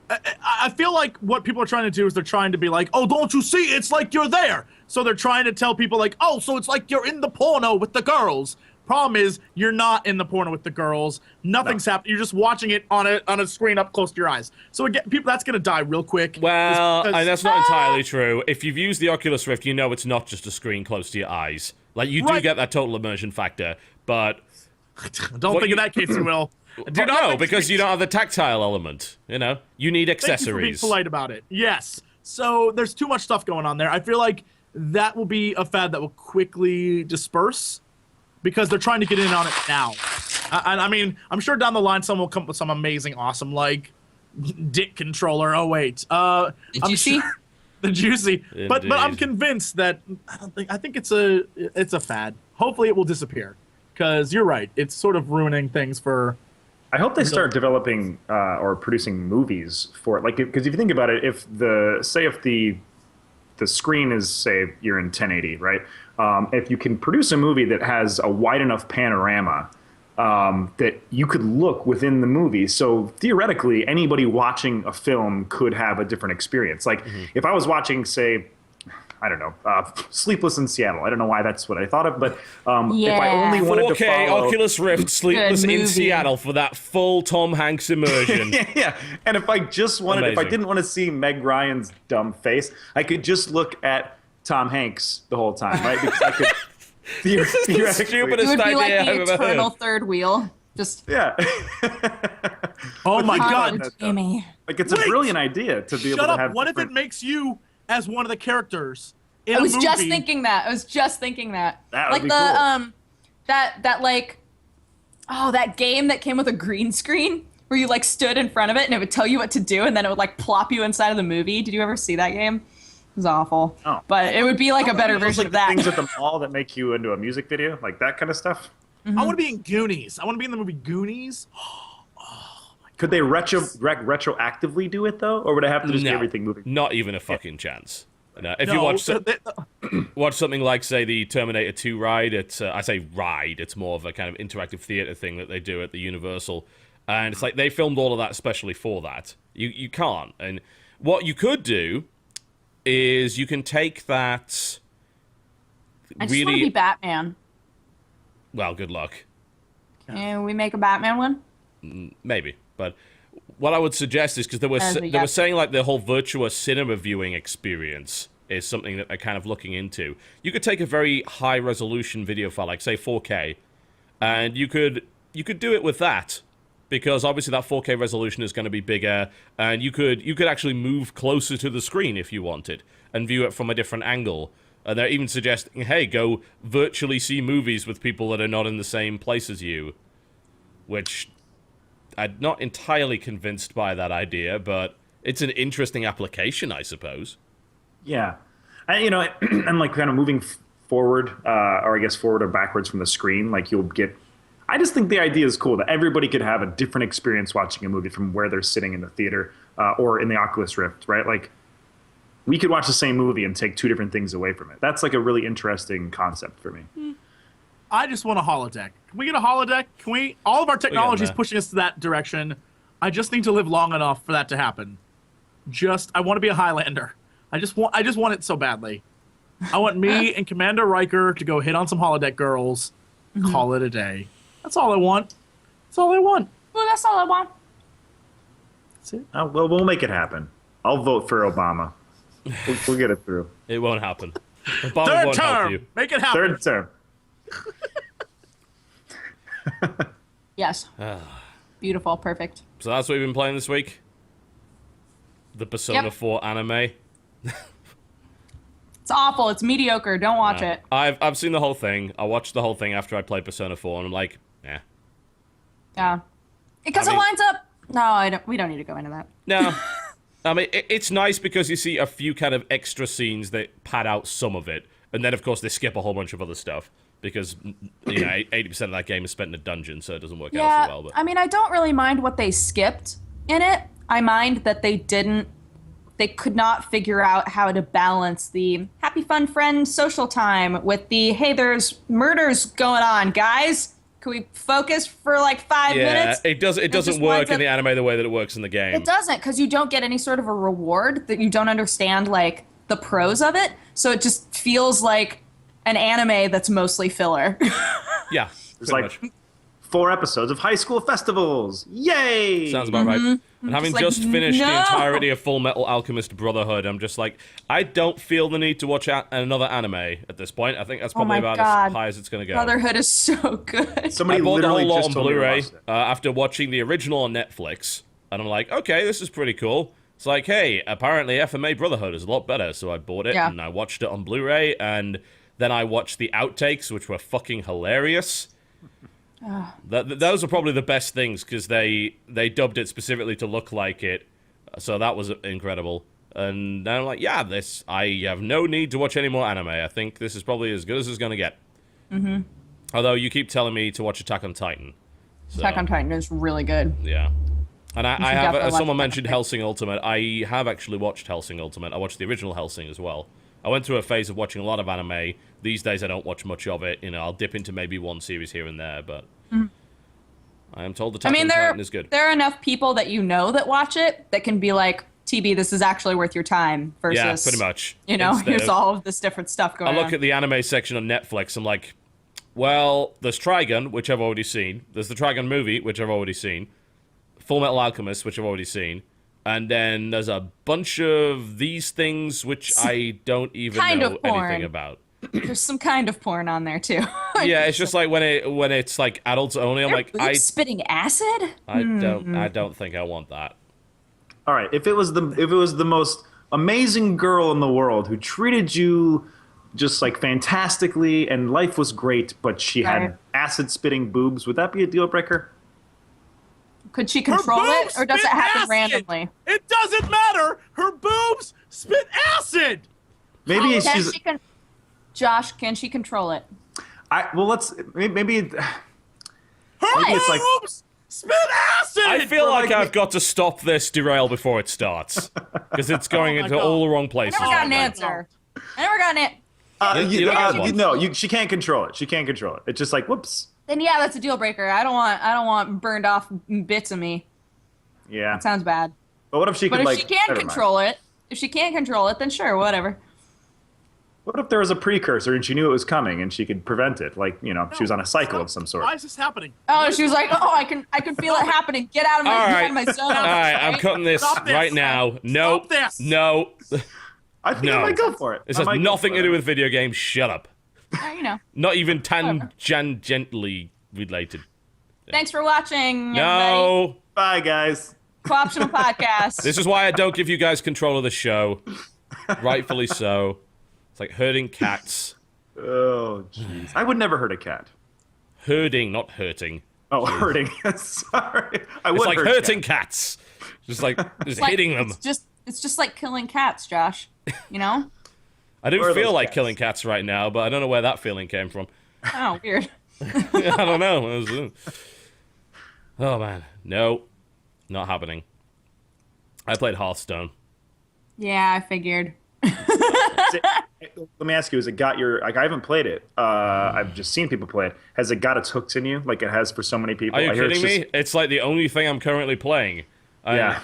I feel like what people are trying to do is they're trying to be like, oh, don't you see? It's like you're there. So they're trying to tell people like, oh, so it's like you're in the porno with the girls. Problem is, you're not in the porno with the girls. Nothing's happening. You're just watching it on a screen up close to your eyes. So again, people, that's gonna die real quick. Well, Just because- that's not entirely true. If you've used the Oculus Rift, you know it's not just a screen close to your eyes. Like, you do Right. get that total immersion factor, but... Don't What think you- in that case you will. Do not no, think- because you don't have the tactile element, you know? You need Thank you for being accessories. polite about it. Yes. So there's too much stuff going on there. I feel like that will be a fad that will quickly disperse because they're trying to get in on it now. And I mean, I'm sure down the line someone will come up with some amazing, awesome, like, dick controller. Oh, wait. Did you see? The juicy. But I'm Indeed. convinced that I think it's a fad. Hopefully it will disappear. Because you're right, it's sort of ruining things for. I hope they start developing or producing movies for it. Like, because if you think about it, if the screen is, say, you're in 1080, right? If you can produce a movie that has a wide enough panorama that you could look within the movie, so theoretically anybody watching a film could have a different experience. Like, if I was watching, say, I don't know, Sleepless in Seattle. I don't know why that's what I thought of, but if I only wanted to 4K follow... Oculus Rift Sleepless Good in movie. Seattle for that full Tom Hanks immersion. Yeah, and if I just wanted, if I Amazing. didn't want to see Meg Ryan's dumb face, I could just look at Tom Hanks the whole time, right? Because I could theoretically... It Stupidest would be idea like I've the ever eternal heard. third wheel. Just Yeah. Oh my Oh, God! that- Jimmy. Like, it's a Wait! brilliant idea to be Shut able to up! have What if it different... makes you as one of the characters in I a was movie? just thinking that. I was just thinking that. That would like be the cool. that like that game that came with a green screen where you like stood in front of it and it would tell you what to do and then it would like plop you inside of the movie. Did you ever see that game? It was awful. Oh. But it would be like a better Those, version like, of that. things at the mall that make you into a music video, like that kind of stuff. I want to be in Goonies. I want to be in the movie Goonies. Could they retroactively do it though, or would it have to just be No, everything moving? not even a fucking chance. No, if No, you watch they- something like, say, the Terminator 2 ride, I say ride, it's more of a kind of interactive theater thing that they do at the Universal, and it's like they filmed all of that especially for that. You can't, and what you could do is you can take that I just want to be Batman. well, good luck. Can we make a Batman one? Maybe, but what I would suggest is because they As a were yes. saying like the whole virtual cinema viewing experience is something that they're kind of looking into. You could take a very high resolution video file, like say 4K, and you could do it with that because obviously that 4K resolution is going to be bigger, and you could actually move closer to the screen if you wanted and view it from a different angle. And they're even suggesting, hey, go virtually see movies with people that are not in the same place as you, which I'm not entirely convinced by that idea, but it's an interesting application, I suppose. Yeah, and like kind of moving forward, or I guess forward or backwards from the screen, like you'll get. I just think the idea is cool that everybody could have a different experience watching a movie from where they're sitting in the theater or in the Oculus Rift, right? Like we could watch the same movie and take two different things away from it. That's like a really interesting concept for me. I just want a holodeck. Can we get a holodeck? Can we? All of our technology is there. pushing us to that direction. I just need to live long enough for that to happen. I want to be a Highlander. I just want it so badly. I want me and Commander Riker to go hit on some holodeck girls. Call it a day. That's all I want. That's all I want. Well, that's all I want. That's it. Well, we'll make it happen. I'll vote for Obama. We'll get it through. It won't happen. Obama Third won't help term. you. Make it happen. Third term. Yes. Beautiful. Perfect. So that's what we've been playing this week? The Persona Yep. 4 anime? It's awful. It's mediocre. Don't watch it. I've seen the whole thing. I watched the whole thing after I played Persona 4, and I'm like, eh. Yeah. Because I mean- it lines up. No, we don't need to go into that. No. I mean, it's nice because you see a few kind of extra scenes that pad out some of it, and then, of course, they skip a whole bunch of other stuff, because, 80% of that game is spent in a dungeon, so it doesn't work out Yeah, so well. But I mean, I don't really mind what they skipped in it. I mind that they could not figure out how to balance the happy, fun, friend social time with the, hey, there's murders going on, guys. Can we focus for like 5 minutes? it doesn't just work winds in up- the anime the way that it works in the game. It doesn't, because you don't get any sort of a reward, that you don't understand, like, the pros of it. So it just feels like an anime that's mostly filler. Yeah, It's pretty like much. 4 episodes of high school festivals. Yay! Sounds about right. And having like, just finished the no! entirety of Full Metal Alchemist Brotherhood, I'm just like, I don't feel the need to watch another anime at this point. I think that's probably my about God. as high as it's going to go. Brotherhood is so good. Somebody I bought the literally whole lot just on told me to Blu-ray watch it. after watching the original on Netflix, and I'm like, okay, this is pretty cool. It's like, hey, apparently FMA Brotherhood is a lot better, so I bought it, Yeah. and I watched it on Blu-ray, and then I watched the outtakes, which were fucking hilarious. Those are probably the best things, because they dubbed it specifically to look like it, so that was incredible. And I'm like, yeah, I have no need to watch any more anime. I think this is probably as good as it's going to get. Mm-hmm. Although you keep telling me to watch Attack on Titan. So, Attack on Titan is really good. Yeah. And I have, definitely as watch someone that. mentioned Hellsing Ultimate, I have actually watched Hellsing Ultimate. I watched the original Hellsing as well. I went through a phase of watching a lot of anime. These days I don't watch much of it. I'll dip into maybe one series here and there, but I am told Attack on Titan is good. There are enough people that you know that watch it that can be like, TB, this is actually worth your time versus, Yeah, pretty much. Here's all of this different stuff going on. I look at the anime section on Netflix, I'm like, well, there's Trigun, which I've already seen. There's the Trigun movie, which I've already seen. Full Metal Alchemist, which I've already seen. And then there's a bunch of these things which I don't even know anything about. There's some kind of porn on there too. Yeah, it's just like when it's like adults only. I'm like, spitting acid. I don't think I want that. All right, if it was the most amazing girl in the world who treated you just like fantastically and life was great, but she had acid spitting boobs, would that be a deal breaker? Could she control it, or does it happen acid. Randomly? It doesn't matter. Her boobs spit acid. Maybe she's. Josh, can she control it? Maybe. Her it's like- boobs spit acid. I feel like I've got to stop this derail before it starts. Because it's going into all the wrong places. I never got an answer. She can't control it. She can't control it. It's just like, whoops. Then yeah, that's a deal breaker. I don't want burned off bits of me. Yeah. That sounds bad. But what if she could, But if she can't control it, then sure, whatever. What if there was a precursor and she knew it was coming and she could prevent it? Like, she was on a cycle of some sort. Why is this happening? Oh, she was like, I can feel it happening. Get out of my zone. All right, I'm cutting this right now. No. Stop this. No. I think I might go for it. This has nothing to do with video games. Shut up. Not even tangentially related. Thanks for watching, No. everybody. Bye, guys. Co-optional podcast. This is why I don't give you guys control of the show. Rightfully so. It's like herding cats. Oh, jeez. I would never hurt a cat. Herding, not hurting. Oh, hurting. Sorry. It's like hurting cats. Just like hitting them. It's just like killing cats, Josh. I do feel like killing cats right now, but I don't know where that feeling came from. Oh, weird. I don't know. Oh, man. No. Not happening. I played Hearthstone. Yeah, I figured. Let me ask you, has it got your... Like, I haven't played it. I've just seen people play it. Has it got its hooks in you like it has for so many people? Are you kidding me? It's like the only thing I'm currently playing. Yeah.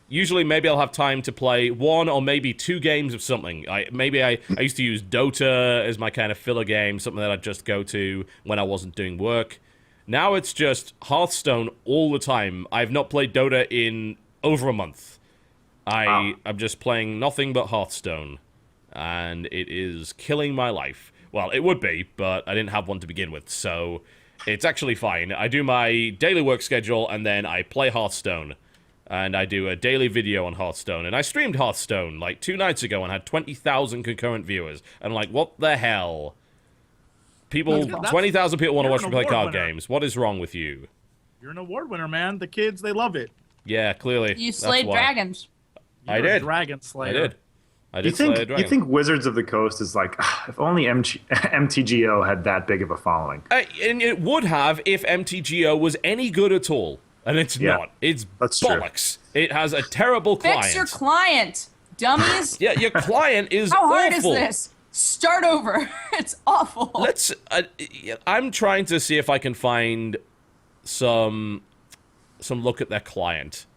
Usually, maybe I'll have time to play one or maybe two games of something. I used to use Dota as my kind of filler game, something that I'd just go to when I wasn't doing work. Now it's just Hearthstone all the time. I've not played Dota in over a month. I'm just playing nothing but Hearthstone, and it is killing my life. Well, it would be, but I didn't have one to begin with, so it's actually fine. I do my daily work schedule, and then I play Hearthstone. And I do a daily video on Hearthstone. And I streamed Hearthstone like 2 nights ago and had 20,000 concurrent viewers. And I'm like, what the hell? 20,000 people want to watch me play card games. What is wrong with you? You're an award winner, man. The kids, they love it. Yeah, clearly. You slayed dragons. I did. Dragon Slayer. I did slay a dragon. You think Wizards of the Coast is like, if only MTGO had that big of a following? And it would have if MTGO was any good at all. And it's not. It's bollocks. True. It has a terrible client. Fix your client, dummies. Yeah, your client is How hard awful. is this? Start over. It's awful. I'm trying to see if I can find some look at their client.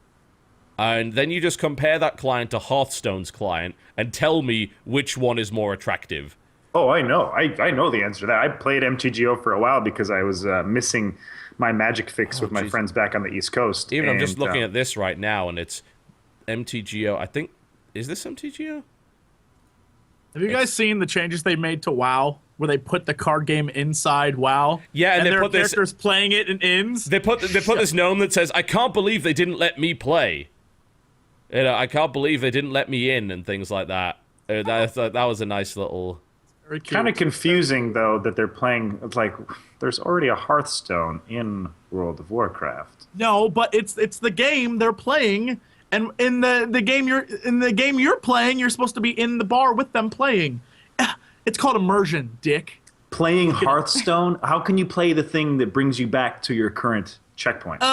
And then you just compare that client to Hearthstone's client and tell me which one is more attractive. Oh, I know. I know the answer to that. I played MTGO for a while because I was missing my magic fix with my friends back on the East Coast. I'm just looking at this right now, and it's MTGO. I think, is this MTGO? Have you guys seen the changes they made to WoW, where they put the card game inside WoW? Yeah, and they there put are characters playing it in inns. They put this gnome that says, "I can't believe they didn't let me play." I can't believe they didn't let me in, and things like that. That was a nice little. Kind of confusing though that they're playing. It's like there's already a Hearthstone in World of Warcraft. No, but it's the game they're playing, And in the game you're playing, you're supposed to be in the bar with them playing. It's called immersion, dick. Playing Hearthstone? How can you play the thing that brings you back to your current checkpoint? You're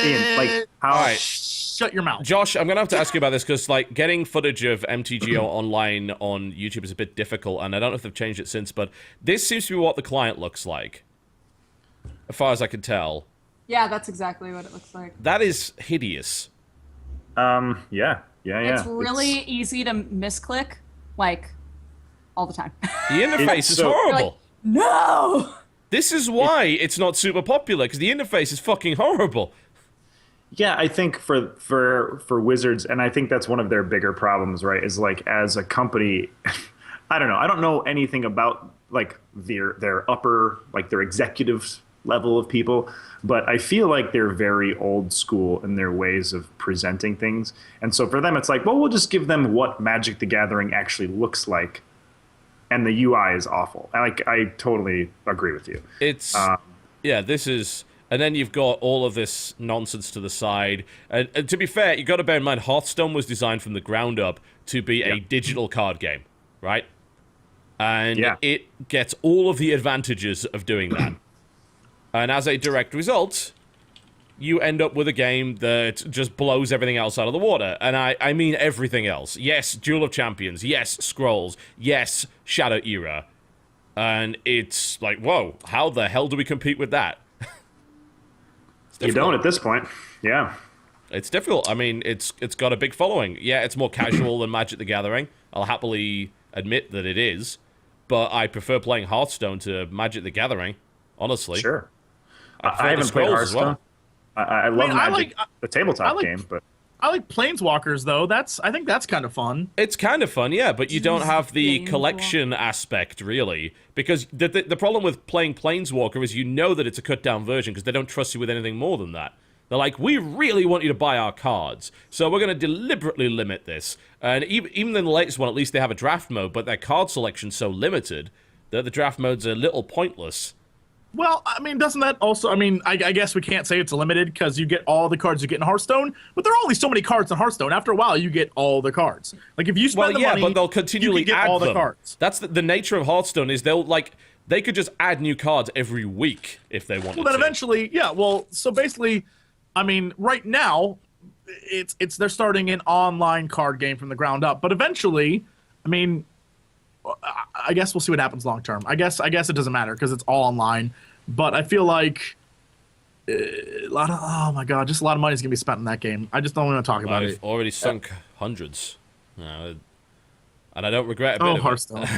in. Like, how? All right. Shut your mouth. Josh, I'm going to have to ask you about this because, like, getting footage of MTGO online on YouTube is a bit difficult, and I don't know if they've changed it since, but this seems to be what the client looks like, as far as I can tell. Yeah, that's exactly what it looks like. That is hideous. Yeah. It's really easy to misclick, like, all the time. The interface is so- horrible. Like, no! This is why it's not super popular, because the interface is fucking horrible. Yeah, I think for Wizards, and I think that's one of their bigger problems, right? Is like as a company, I don't know. I don't know anything about like their upper, like their executive level of people, but I feel like they're very old school in their ways of presenting things. And so for them, it's like, well, we'll just give them what Magic the Gathering actually looks like, and the UI is awful. I totally agree with you. It's yeah, this is. And then you've got all of this nonsense to the side. And to be fair, you've got to bear in mind, Hearthstone was designed from the ground up to be a digital card game, right? And it gets all of the advantages of doing that. And as a direct result, you end up with a game that just blows everything else out of the water. And I mean everything else. Yes, Duel of Champions. Yes, Scrolls. Yes, Shadow Era. And it's like, whoa, how the hell do we compete with that? You don't at this point. Yeah. It's difficult. I mean, it's got a big following. Yeah, it's more casual than Magic the Gathering. I'll happily admit that it is. But I prefer playing Hearthstone to Magic the Gathering, honestly. Sure. I I haven't played Hearthstone. I love Magic, the tabletop game, but I like Planeswalkers though. I think that's kind of fun. It's kind of fun, yeah, but you don't have the collection aspect, really. Because the problem with playing Planeswalker is you know that it's a cut-down version because they don't trust you with anything more than that. They're like, we really want you to buy our cards, so we're going to deliberately limit this. And even in the latest one, at least they have a draft mode, but their card selection's so limited that the draft mode's a little pointless. Well, I mean, doesn't that also... I mean, I guess we can't say it's limited because you get all the cards you get in Hearthstone, but there are only so many cards in Hearthstone. After a while, you get all the cards. Like, if you spend the money, but they'll continually you can get add all them. the cards. That's the nature of Hearthstone is they could just add new cards every week if they wanted to. Well, then eventually, yeah, well, so basically, I mean, right now, they're starting an online card game from the ground up, but eventually, I mean... I guess we'll see what happens long term. I guess it doesn't matter because it's all online. But I feel like a lot of just a lot of money is gonna be spent in that game. I just don't want to talk about it. I've already sunk hundreds, and I don't regret a bit. Oh, of Hearthstone!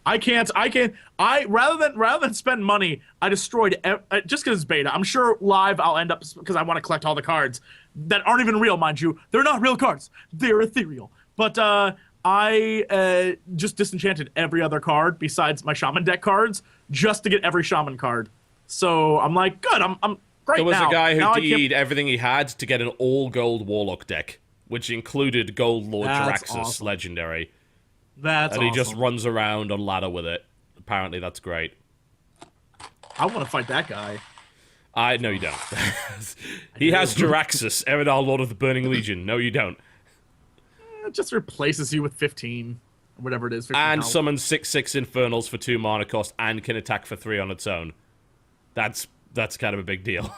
I rather than spend money, I destroyed just because it's beta. I'm sure live I'll end up because I want to collect all the cards that aren't even real, mind you. They're not real cards. They're ethereal. But I just disenchanted every other card besides my Shaman deck cards just to get every Shaman card. So I'm like, good, I'm great now. There was a guy who did everything he had to get an all-gold Warlock deck, which included Gold Lord Jaraxxus, legendary. And he just runs around on ladder with it. Apparently that's great. I want to fight that guy. No, you don't. He has Jaraxxus, Eredar, Lord of the Burning Legion. No, you don't. It just replaces you with 15, or whatever it is. 15 and health. summons 6/6 Infernals for 2 mana cost and can attack for 3 on its own. That's kind of a big deal.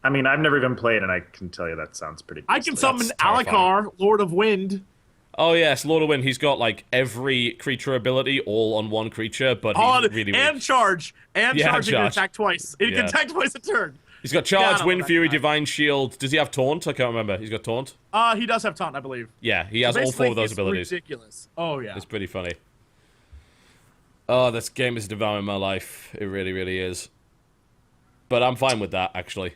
I mean, I've never even played, and I can tell you that sounds pretty good. I can summon terrifying. Alakar, Lord of Wind. Oh yes, Lord of Wind. He's got like every creature ability all on one creature, but he's really and weak. Charge. And charge. He can attack twice. He can attack twice a turn. He's got Charge, Wind Fury, Divine Shield. Does he have Taunt? I can't remember. He's got Taunt? He does have Taunt, I believe. Yeah, he has all 4 of those abilities. Ridiculous. Oh, yeah. It's pretty funny. Oh, this game is devouring my life. It really, really is. But I'm fine with that, actually.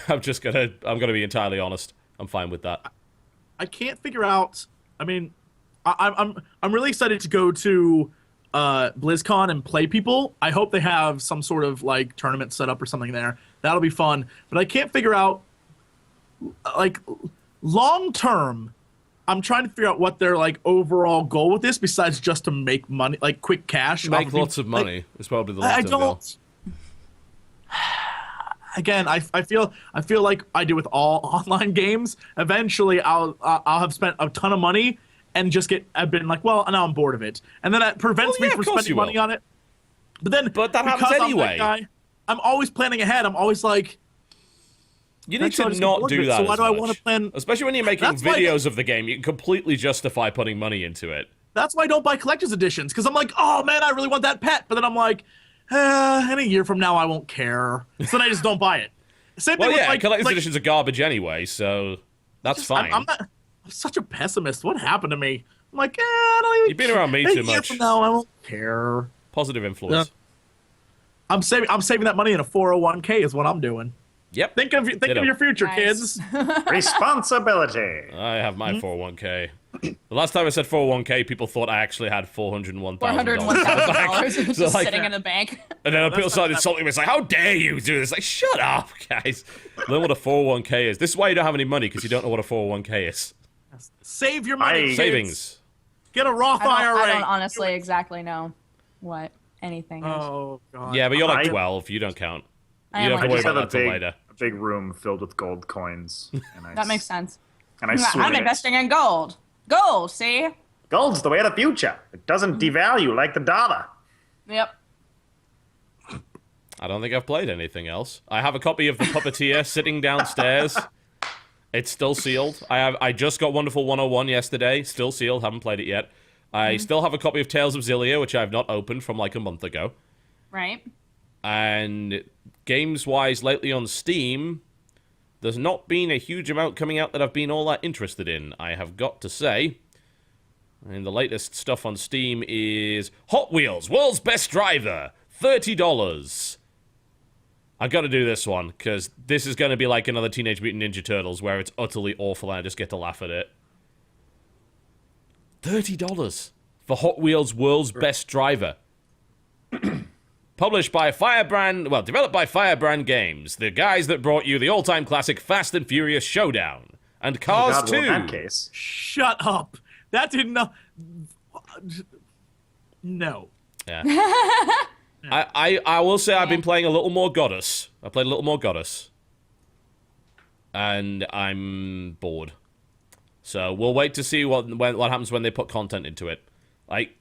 I'm gonna be entirely honest. I'm fine with that. I can't figure out... I mean, I'm really excited to go to BlizzCon and play people. I hope they have some sort of, like, tournament set up or something there. That'll be fun. But I can't figure out, like, long term, I'm trying to figure out what their, like, overall goal with this besides just to make money, like, quick cash. Make lots of money is probably the long-term goal. again, I feel like I do with all online games. Eventually, I'll have spent a ton of money and I've been like, well, now I'm bored of it, and then that prevents me from spending money on it. But that happens anyway. I'm always planning ahead. I'm always like, you need to not do that. So why do I want to plan? Especially when you're making videos of the game, you can completely justify putting money into it. That's why I don't buy collector's editions, because I'm like, oh man, I really want that pet, but then I'm like, in a year from now, I won't care. So then I just don't buy it. Same thing with collector's editions are garbage anyway, so that's fine. I'm such a pessimist. What happened to me? I'm like, I don't even. You've been around me too much. A year from now, I won't care. Positive influence. Yeah. I'm saving that money in a 401k is what I'm doing. Yep. Think of your future, kids. Responsibility. I have my 401k. The last time I said 401k, people thought I actually had $401,000. $401,000 just sitting in the bank. And then people started insulting me. It's like, how dare you do this? Like, shut up, guys. Learn what a 401k is. This is why you don't have any money, because you don't know what a 401k is. Save your money, kids. Savings. Get a Roth IRA. I don't honestly exactly know what anything is. Oh, God. Yeah, but you're like 12. You don't count. You don't have to worry about that till later. A big room filled with gold coins. And that makes sense. And I'm investing in gold. Gold, see? Gold's the way of the future. It doesn't devalue like the dollar. Yep. I don't think I've played anything else. I have a copy of The Puppeteer sitting downstairs. It's still sealed. I just got Wonderful 101 yesterday. Still sealed. Haven't played it yet. I still have a copy of Tales of Xillia, which I have not opened from like a month ago. Right. And games-wise, lately on Steam, there's not been a huge amount coming out that I've been all that interested in, I have got to say. And the latest stuff on Steam is Hot Wheels, World's Best Driver, $30. I gotta do this one, because this is gonna be like another Teenage Mutant Ninja Turtles, where it's utterly awful and I just get to laugh at it. $30 for Hot Wheels World's Best Driver. Developed by Firebrand Games, the guys that brought you the all-time classic Fast and Furious Showdown, and Cars 2. Well, in that case. Shut up. That didn't know. No. Yeah. I will say I've been playing a little more Goddess. I played a little more Goddess. And I'm bored. So we'll wait to see what happens when they put content into it. Like,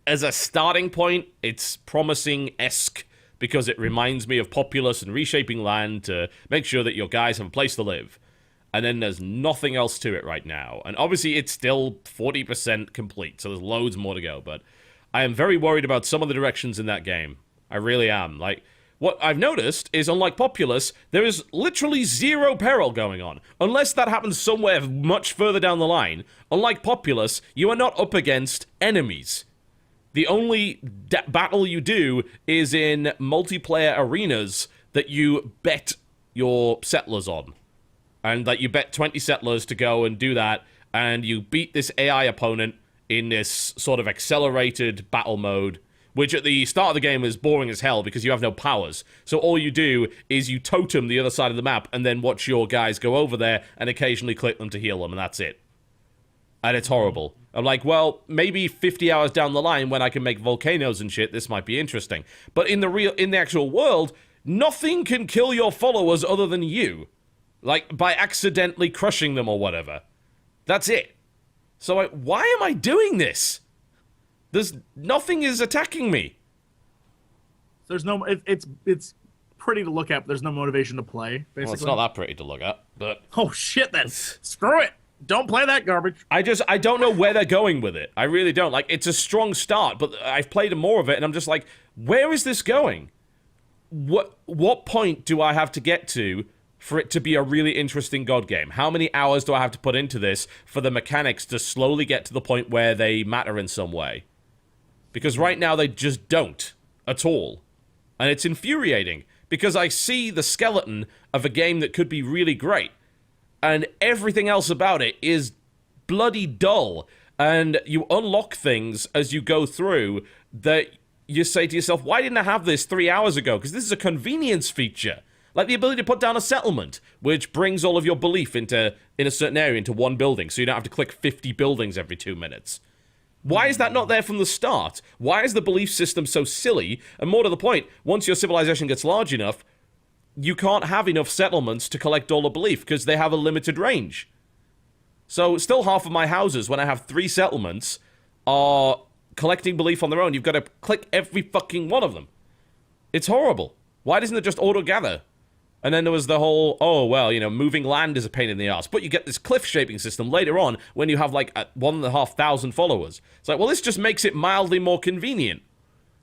as a starting point, it's promising-esque because it reminds me of Populous and Reshaping Land to make sure that your guys have a place to live. And then there's nothing else to it right now. And obviously it's still 40% complete, so there's loads more to go. But I am very worried about some of the directions in that game. I really am. Like, what I've noticed is, unlike Populous, there is literally zero peril going on. Unless that happens somewhere much further down the line. Unlike Populous, you are not up against enemies. The only battle you do is in multiplayer arenas that you bet your settlers on. And that you bet 20 settlers to go and do that, and you beat this AI opponent in this sort of accelerated battle mode, which at the start of the game is boring as hell because you have no powers. So all you do is you totem the other side of the map and then watch your guys go over there and occasionally click them to heal them, and that's it. And it's horrible. I'm like, well, maybe 50 hours down the line when I can make volcanoes and shit, this might be interesting. But in the actual world, nothing can kill your followers other than you. Like, by accidentally crushing them or whatever. That's it. So, like, why am I doing this? Nothing is attacking me. There's no... It's pretty to look at, but there's no motivation to play, basically. Well, it's not that pretty to look at, but... Oh, shit, then. Screw it. Don't play that garbage. I don't know where they're going with it. I really don't. Like, it's a strong start, but I've played more of it, and I'm just like, where is this going? What point do I have to get to for it to be a really interesting God game? How many hours do I have to put into this for the mechanics to slowly get to the point where they matter in some way? Because right now they just don't at all. And it's infuriating, because I see the skeleton of a game that could be really great, and everything else about it is bloody dull. And you unlock things as you go through that you say to yourself, why didn't I have this 3 hours ago? Because this is a convenience feature. Like the ability to put down a settlement, which brings all of your belief in a certain area into one building, so you don't have to click 50 buildings every 2 minutes. Why is that not there from the start? Why is the belief system so silly? And more to the point, once your civilization gets large enough, you can't have enough settlements to collect all the belief because they have a limited range. So still half of my houses, when I have 3 settlements, are collecting belief on their own. You've got to click every fucking one of them. It's horrible. Why doesn't it just auto-gather? And then there was the whole, oh, well, you know, moving land is a pain in the ass. But you get this cliff shaping system later on when you have, like, 1,500 followers. It's like, well, this just makes it mildly more convenient.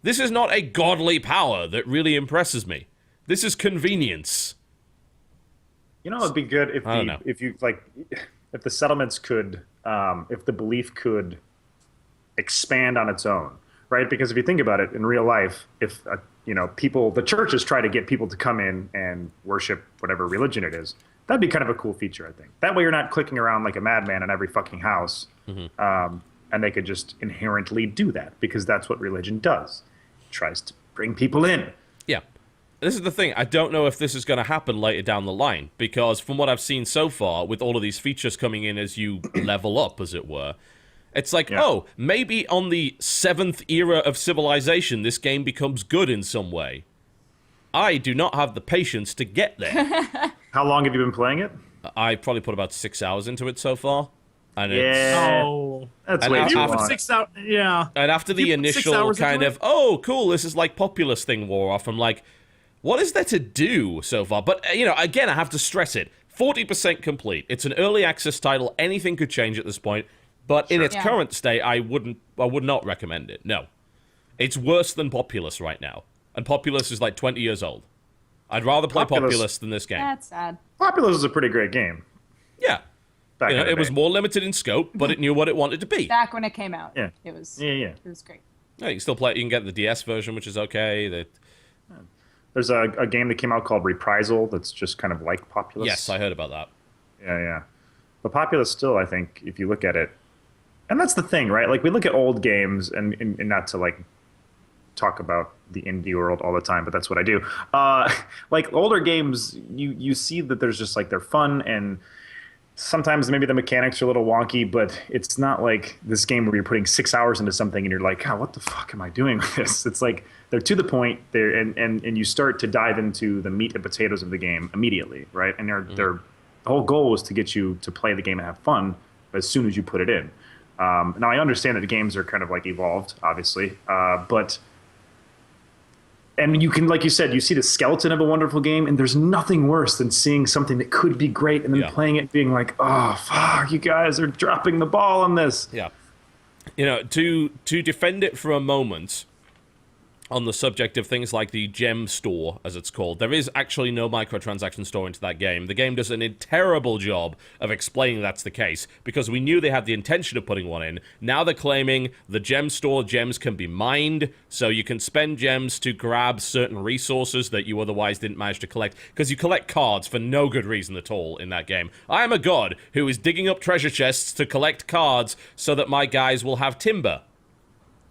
This is not a godly power that really impresses me. This is convenience. You know, it'd be good if if the settlements could, if the belief could expand on its own, right? Because if you think about it in real life, if the churches try to get people to come in and worship whatever religion it is, that'd be kind of a cool feature, I think. That way, you're not clicking around like a madman in every fucking house, and they could just inherently do that because that's what religion does. It tries to bring people in. Yeah. This is the thing, I don't know if this is going to happen later down the line, because from what I've seen so far, with all of these features coming in as you level up, as it were, it's like, oh, maybe on the 7th era of civilization, this game becomes good in some way. I do not have the patience to get there. How long have you been playing it? I probably put about 6 hours into it so far. And that's way too long. 6 hours, yeah. And after the initial kind of, oh, cool, this is like Populous thing wore off, I'm like, what is there to do so far? But, again, I have to stress it. 40% complete. It's an early access title. Anything could change at this point. But in its current state, I would not recommend it. No. It's worse than Populous right now. And Populous is like 20 years old. I'd rather play Populous than this game. That's sad. Populous is a pretty great game. Yeah. It was more limited in scope, but it knew what it wanted to be. Back when it came out. Yeah. It was It was great. Yeah, you can still play it. You can get the DS version, which is okay. There's a game that came out called Reprisal that's just kind of like Populous. Yes, I heard about that. Yeah. But Populous still, I think, if you look at it, and that's the thing, right? Like, we look at old games, and not to, like, talk about the indie world all the time, but that's what I do. Like, older games, you see that there's just, like, they're fun, and sometimes maybe the mechanics are a little wonky, but it's not like this game where you're putting 6 hours into something, and you're like, God, what the fuck am I doing with this? It's like, they're to the point, and you start to dive into the meat and potatoes of the game immediately, right? And the whole goal is to get you to play the game and have fun as soon as you put it in. Now, I understand that the games are kind of like evolved, obviously, and you can, like you said, you see the skeleton of a wonderful game, and there's nothing worse than seeing something that could be great and then playing it being like, oh, fuck, you guys are dropping the ball on this. Yeah. To defend it for a moment, on the subject of things like the gem store, as it's called, there is actually no microtransaction store into that game. The game does a terrible job of explaining that's the case, because we knew they had the intention of putting one in. Now they're claiming the gem store gems can be mined, so you can spend gems to grab certain resources that you otherwise didn't manage to collect, because you collect cards for no good reason at all in that game. I am a god who is digging up treasure chests to collect cards so that my guys will have timber.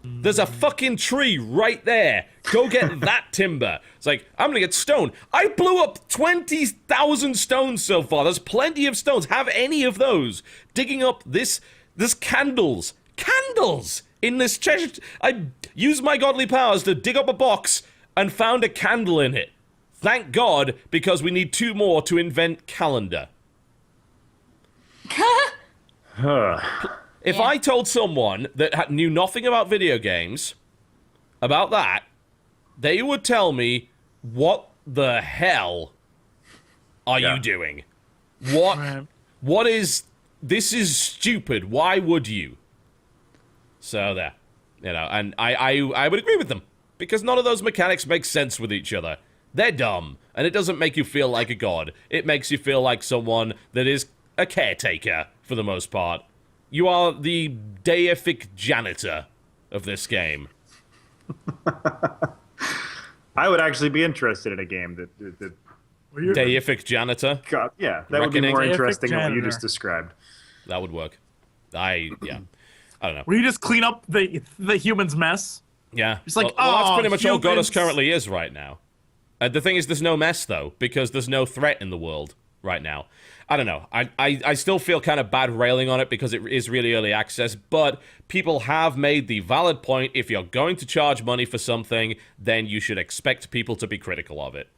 There's a fucking tree right there. Go get that timber. It's like, I'm gonna get stone. I blew up 20,000 stones so far. There's plenty of stones. Have any of those. Digging up this candles. Candles! In this treasure. I used my godly powers to dig up a box and found a candle in it. Thank God, because we need 2 more to invent calendar. If I told someone that knew nothing about video games about that, they would tell me, what the hell are you doing? What is... This is stupid. Why would you? So there. And I would agree with them. Because none of those mechanics make sense with each other. They're dumb. And it doesn't make you feel like a god. It makes you feel like someone that is a caretaker, for the most part. You are the deific janitor of this game. I would actually be interested in a game that deific janitor? God, yeah, that would be more interesting than what you just described. That would work. I don't know. Where you just clean up the human's mess? Yeah. It's like, well, that's pretty much all humans. Goddess currently is right now. The thing is, there's no mess, though, because there's no threat in the world right now. I don't know. I still feel kind of bad railing on it because it is really early access, but people have made the valid point, if you're going to charge money for something, then you should expect people to be critical of it.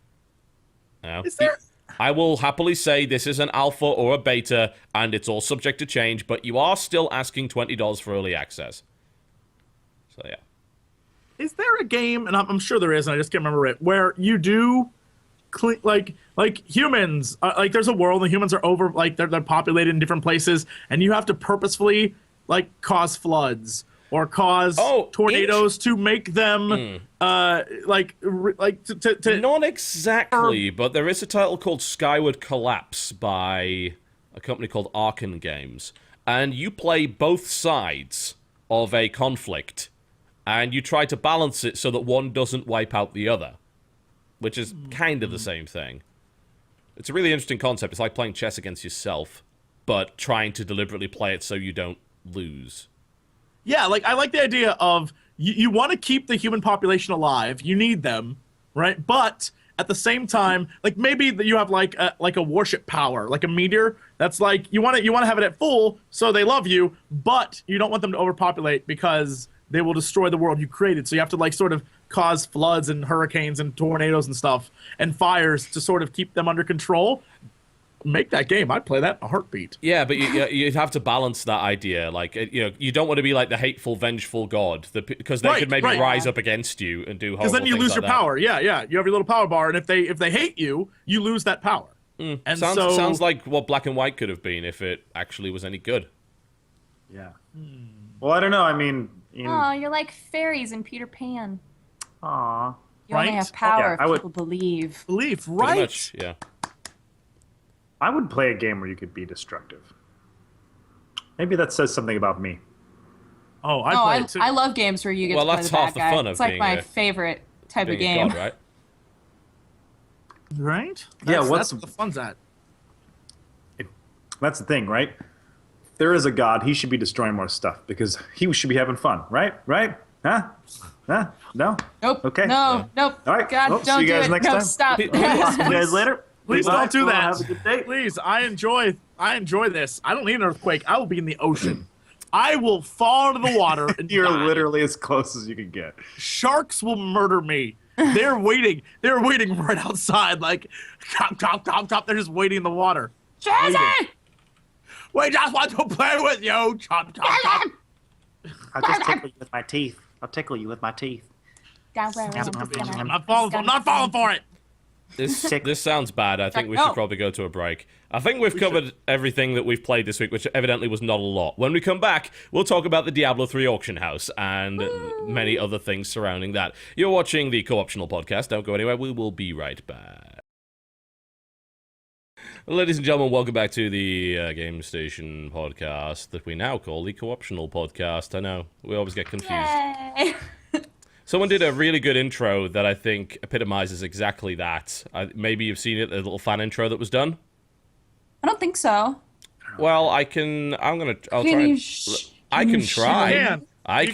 Now, Is there? I will happily say this is an alpha or a beta, and it's all subject to change, but you are still asking $20 for early access. So, yeah. Is there a game, and I'm sure there is, and I just can't remember it, where you do, like humans, like there's a world and humans are over, like they're populated in different places, and you have to purposefully like cause floods or cause tornadoes to make them to Not exactly, but there is a title called Skyward Collapse by a company called Arkan Games, and you play both sides of a conflict, and you try to balance it so that one doesn't wipe out the other, which is kind of the same thing. It's a really interesting concept. It's like playing chess against yourself, but trying to deliberately play it so you don't lose. Yeah, like I like the idea of you want to keep the human population alive. You need them, right? But at the same time, like maybe that you have like a warship power, like a meteor. That's like you want to have it at full, so they love you, but you don't want them to overpopulate because they will destroy the world you created. So you have to like sort of cause floods and hurricanes and tornadoes and stuff and fires to sort of keep them under control. Make that game. I'd play that in a heartbeat. Yeah, but you'd have to balance that idea. Like, you don't want to be like the hateful, vengeful god, because they could maybe rise up against you and do horrible things. Because then you lose like your that. power. Yeah. You have your little power bar, and if they hate you, you lose that power. And sounds like what Black and White could have been if it actually was any good. Yeah. Well, I don't know. I mean, Oh, you're like fairies in Peter Pan. aw. You only Right? have power Yeah, if people believe. Belief, Pretty right? much, yeah. I would play a game where you could be destructive. Maybe that says something about me. Oh, I No, play it too. I love games where you get Well, to play that's the bad half the guy. fun of It's like being my a- favorite type of Being a game. god, right? Right? Yeah, That's what the fun's at. That's the thing, right? If there is a god, he should be destroying more stuff because he should be having fun, right? Right? Huh? Huh? No? Nope. Okay. No. Nope. All right. God, Well, don't see you guys do it. next No, time. stop. See you guys later. Please Bye. don't do Well, that. have a good day. Please, I enjoy this. I don't need an earthquake. I will be in the ocean. I will fall into the water and You're die. literally as close as you can get. Sharks will murder me. They're waiting. They're waiting right outside. Like, chop, chop, chop, chop. They're just waiting in the water. Jesse! We just want to play with you. Chop, chop, chop. I'll just tickle you with my teeth. I'll tickle you with my teeth. Don't worry, I'm not falling for it. This sounds bad. I think we should probably go to a break. I think we've covered everything that we've played this week, which evidently was not a lot. When we come back, we'll talk about the Diablo 3 auction house and many other things surrounding that. You're watching the Co-Optional Podcast. Don't go anywhere. We will be right back. Ladies and gentlemen, welcome back to the Game Station podcast that we now call the Co-Optional Podcast. I know, we always get confused. Yay! Someone did a really good intro that I think epitomizes exactly that. Maybe you've seen it, the little fan intro that was done? I don't think so. Well, I'll try. I can try. I You can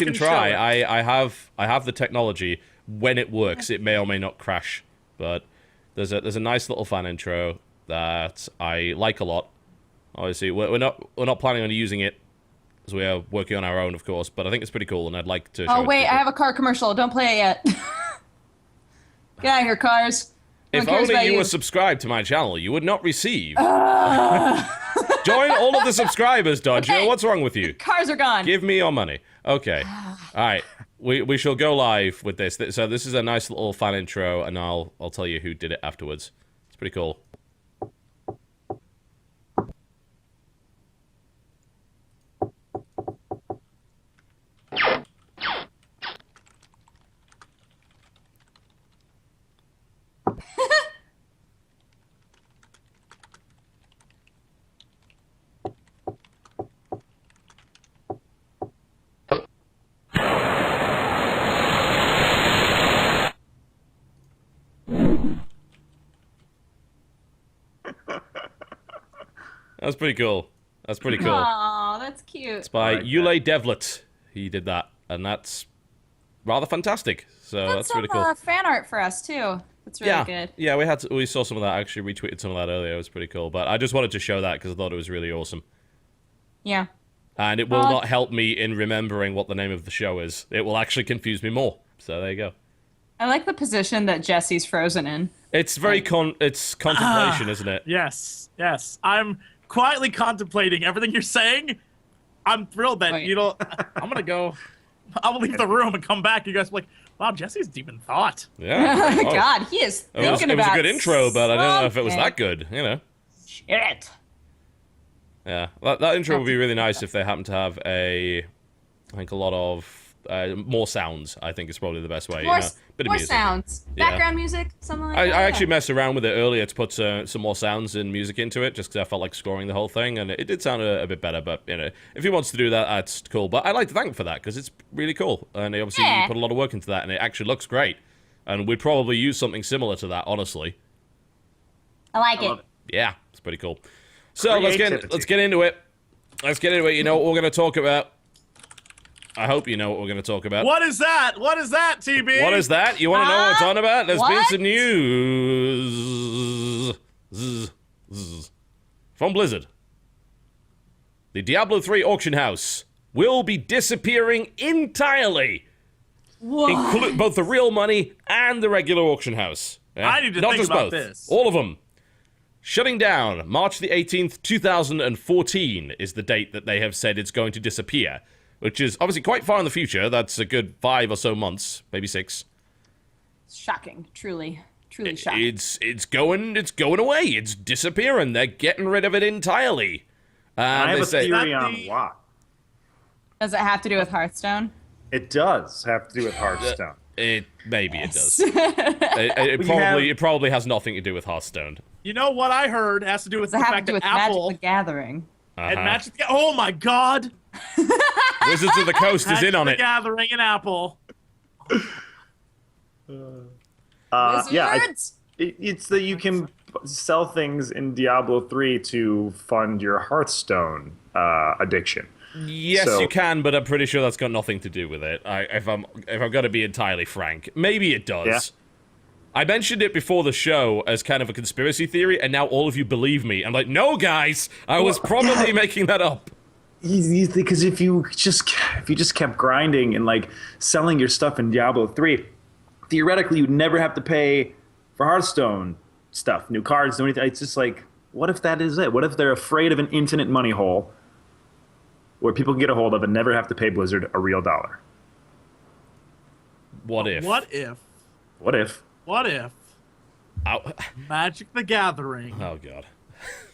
can try. show it. I have the technology. When it works, it may or may not crash. But there's a nice little fan intro that I like a lot. Obviously, we're not planning on using it, as we are working on our own, of course. But I think it's pretty cool, and I'd like to. Oh, wait, I have a car commercial. Don't play it yet. Get out of here, cars. No If one cares only about you were subscribed to my channel, you would not receive. Join all of the subscribers, Dodger. Okay. What's wrong with you? Cars are gone. Give me your money. Okay. All right. We shall go live with this. So this is a nice little fan intro, and I'll tell you who did it afterwards. It's pretty cool. That's pretty cool. That's pretty cool. Aw, that's cute. It's by Alright, Yule Devlet. He did that, and that's rather fantastic. So that's really cool. Fan art for us, too. That's really Yeah, good. yeah, we saw some of that. Actually, retweeted some of that earlier. It was pretty cool. But I just wanted to show that because I thought it was really awesome. Yeah. And it will not help me in remembering what the name of the show is. It will actually confuse me more. So there you go. I like the position that Jesse's frozen in. It's very it's contemplation, isn't it? Yes. I'm quietly contemplating everything you're saying. I'm thrilled that I'm gonna go. I will leave the room and come back. You guys will be like, wow, Jesse's deep in thought. Yeah. Oh. God, he is thinking It was a about good intro, but I don't know if it was something. that good, you know. Shit. Yeah, that intro would be really nice if they happen to have a lot of more sounds. I think is probably the best way. More, bit of more music. sounds. Yeah. Background music, something like I that. actually messed around with it earlier to put some more sounds and music into it, just because I felt like scoring the whole thing, and it did sound a bit better. But if he wants to do that, that's cool. But I'd like to thank him for that because it's really cool, and he obviously put a lot of work into that, and it actually looks great. And we'd probably use something similar to that, honestly. I like it. Yeah, it's pretty cool. So let's get into it. Let's get into it. You know what we're going to talk about? I hope you know what we're going to talk about. What is that? What is that, TB? What is that? You want to know what I'm talking about? There's been What? some news from Blizzard. The Diablo 3 auction house will be disappearing entirely. What? Both the real money and the regular auction house. Yeah? I need to Not think just about both. this. All of them. Shutting down March the 18th, 2014 is the date that they have said it's going to disappear, which is obviously quite far in the future. That's a good 5 or so months, maybe 6. Shocking. Truly shocking. It's going away. It's disappearing. They're getting rid of it entirely. I have they a say, theory on why. Does it have to do with Hearthstone? It does have to do with Hearthstone. Maybe it does. It probably has nothing to do with Hearthstone. You know what I heard has to do with Does the it have to fact do that with Apple Magic the Gathering? and Magic. Oh my God! Wizards of the Coast is in on Magic it. the Gathering and Apple. Wizards? It's that you can sell things in Diablo 3 to fund your Hearthstone addiction. Yes, So- you can, but I'm pretty sure that's got nothing to do with it. If I'm going to be entirely frank, maybe it does. Yeah. I mentioned it before the show as kind of a conspiracy theory, and now all of you believe me. I'm like, no, guys, I was probably making that up. Because if you just kept grinding and like selling your stuff in Diablo 3, theoretically you'd never have to pay for Hearthstone stuff, new cards, no anything. It's just like, what if that is it? What if they're afraid of an infinite money hole where people can get a hold of and never have to pay Blizzard a real dollar? What if? What if? What if? What if Ow. Magic the Gathering Oh, God.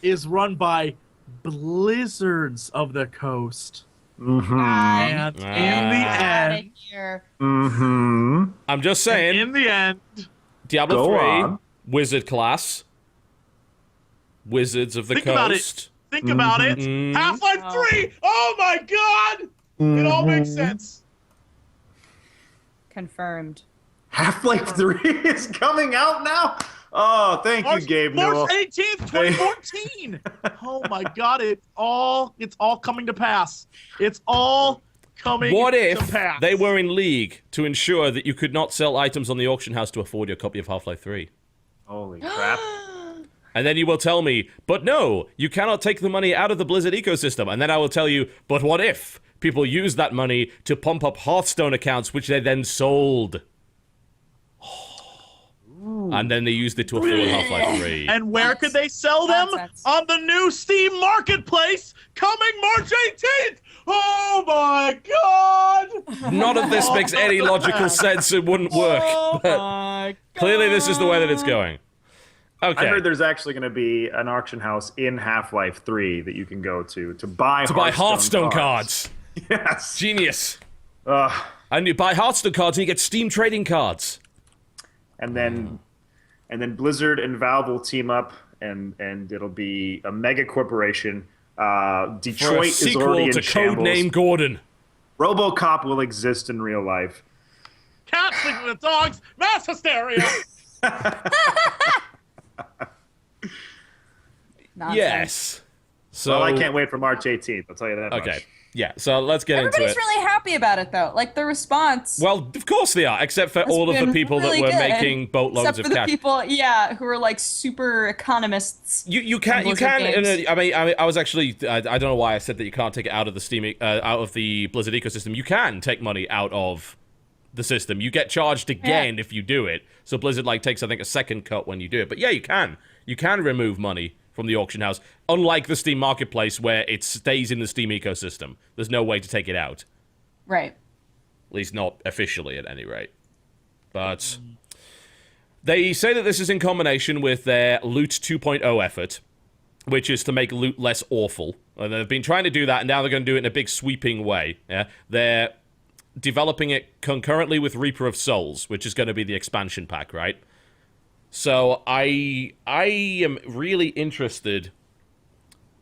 is run by Blizzards of the Coast? Mm-hmm. And in the Outta end, here. Mm-hmm. I'm just saying, in the end, Diablo Go 3, on. Wizard class, Wizards of the Think about it. Coast. think about it. Mhm. Half-Life 3! Oh my God! It all makes sense. Confirmed. Half-Life 3 is coming out now? Oh, thank you, Gabe Newell. March 18th, 2014. Oh my God! It's all coming to pass. It's all coming. What to if pass. they were in league to ensure that you could not sell items on the auction house to afford your copy of Half-Life 3? Holy crap. And then you will tell me, but no, you cannot take the money out of the Blizzard ecosystem. And then I will tell you, but what if people use that money to pump up Hearthstone accounts, which they then sold? And then they used it to afford Half-Life 3. And where could they sell them? Nonsense. On the new Steam Marketplace coming March 18th. Oh my God! None of this makes any logical sense. It wouldn't work. Oh But my God. clearly, this is the way that it's going. Okay. I heard there's actually going to be an auction house in Half-Life 3 that you can go to buy Hearthstone cards. Yes. Genius. Ugh. And you buy Hearthstone cards and you get Steam trading cards. And then Blizzard and Valve will team up, and it'll be a mega corporation. For Detroit a is sequel already to in shambles. Codename Gordon. RoboCop will exist in real life. Cats sleeping with dogs. Mass hysteria. Nonsense. Yes. So Well, I can't wait for March 18th. I'll tell you that much. Okay. Yeah. So let's get into Everybody's it. really happy about it, though. Like, the response. Well, of course they are, except for has all of the been people really that were good, making boatloads except of for the cash. people, who are like super economists. You can Blizzard games. I mean I was actually I don't know why I said that you can't take it out of the Steam out of the Blizzard ecosystem. You can take money out of the system. You get charged again if you do it. So Blizzard like takes, I think, a second cut when you do it. But yeah, you can. You can remove money from the auction house, unlike the Steam Marketplace where it stays in the Steam ecosystem. There's no way to take it out. Right. At least not officially, at any rate. But they say that this is in combination with their Loot 2.0 effort, which is to make loot less awful. And they've been trying to do that, and now they're going to do it in a big sweeping way. Yeah? They're developing it concurrently with Reaper of Souls, which is going to be the expansion pack, right? So I am really interested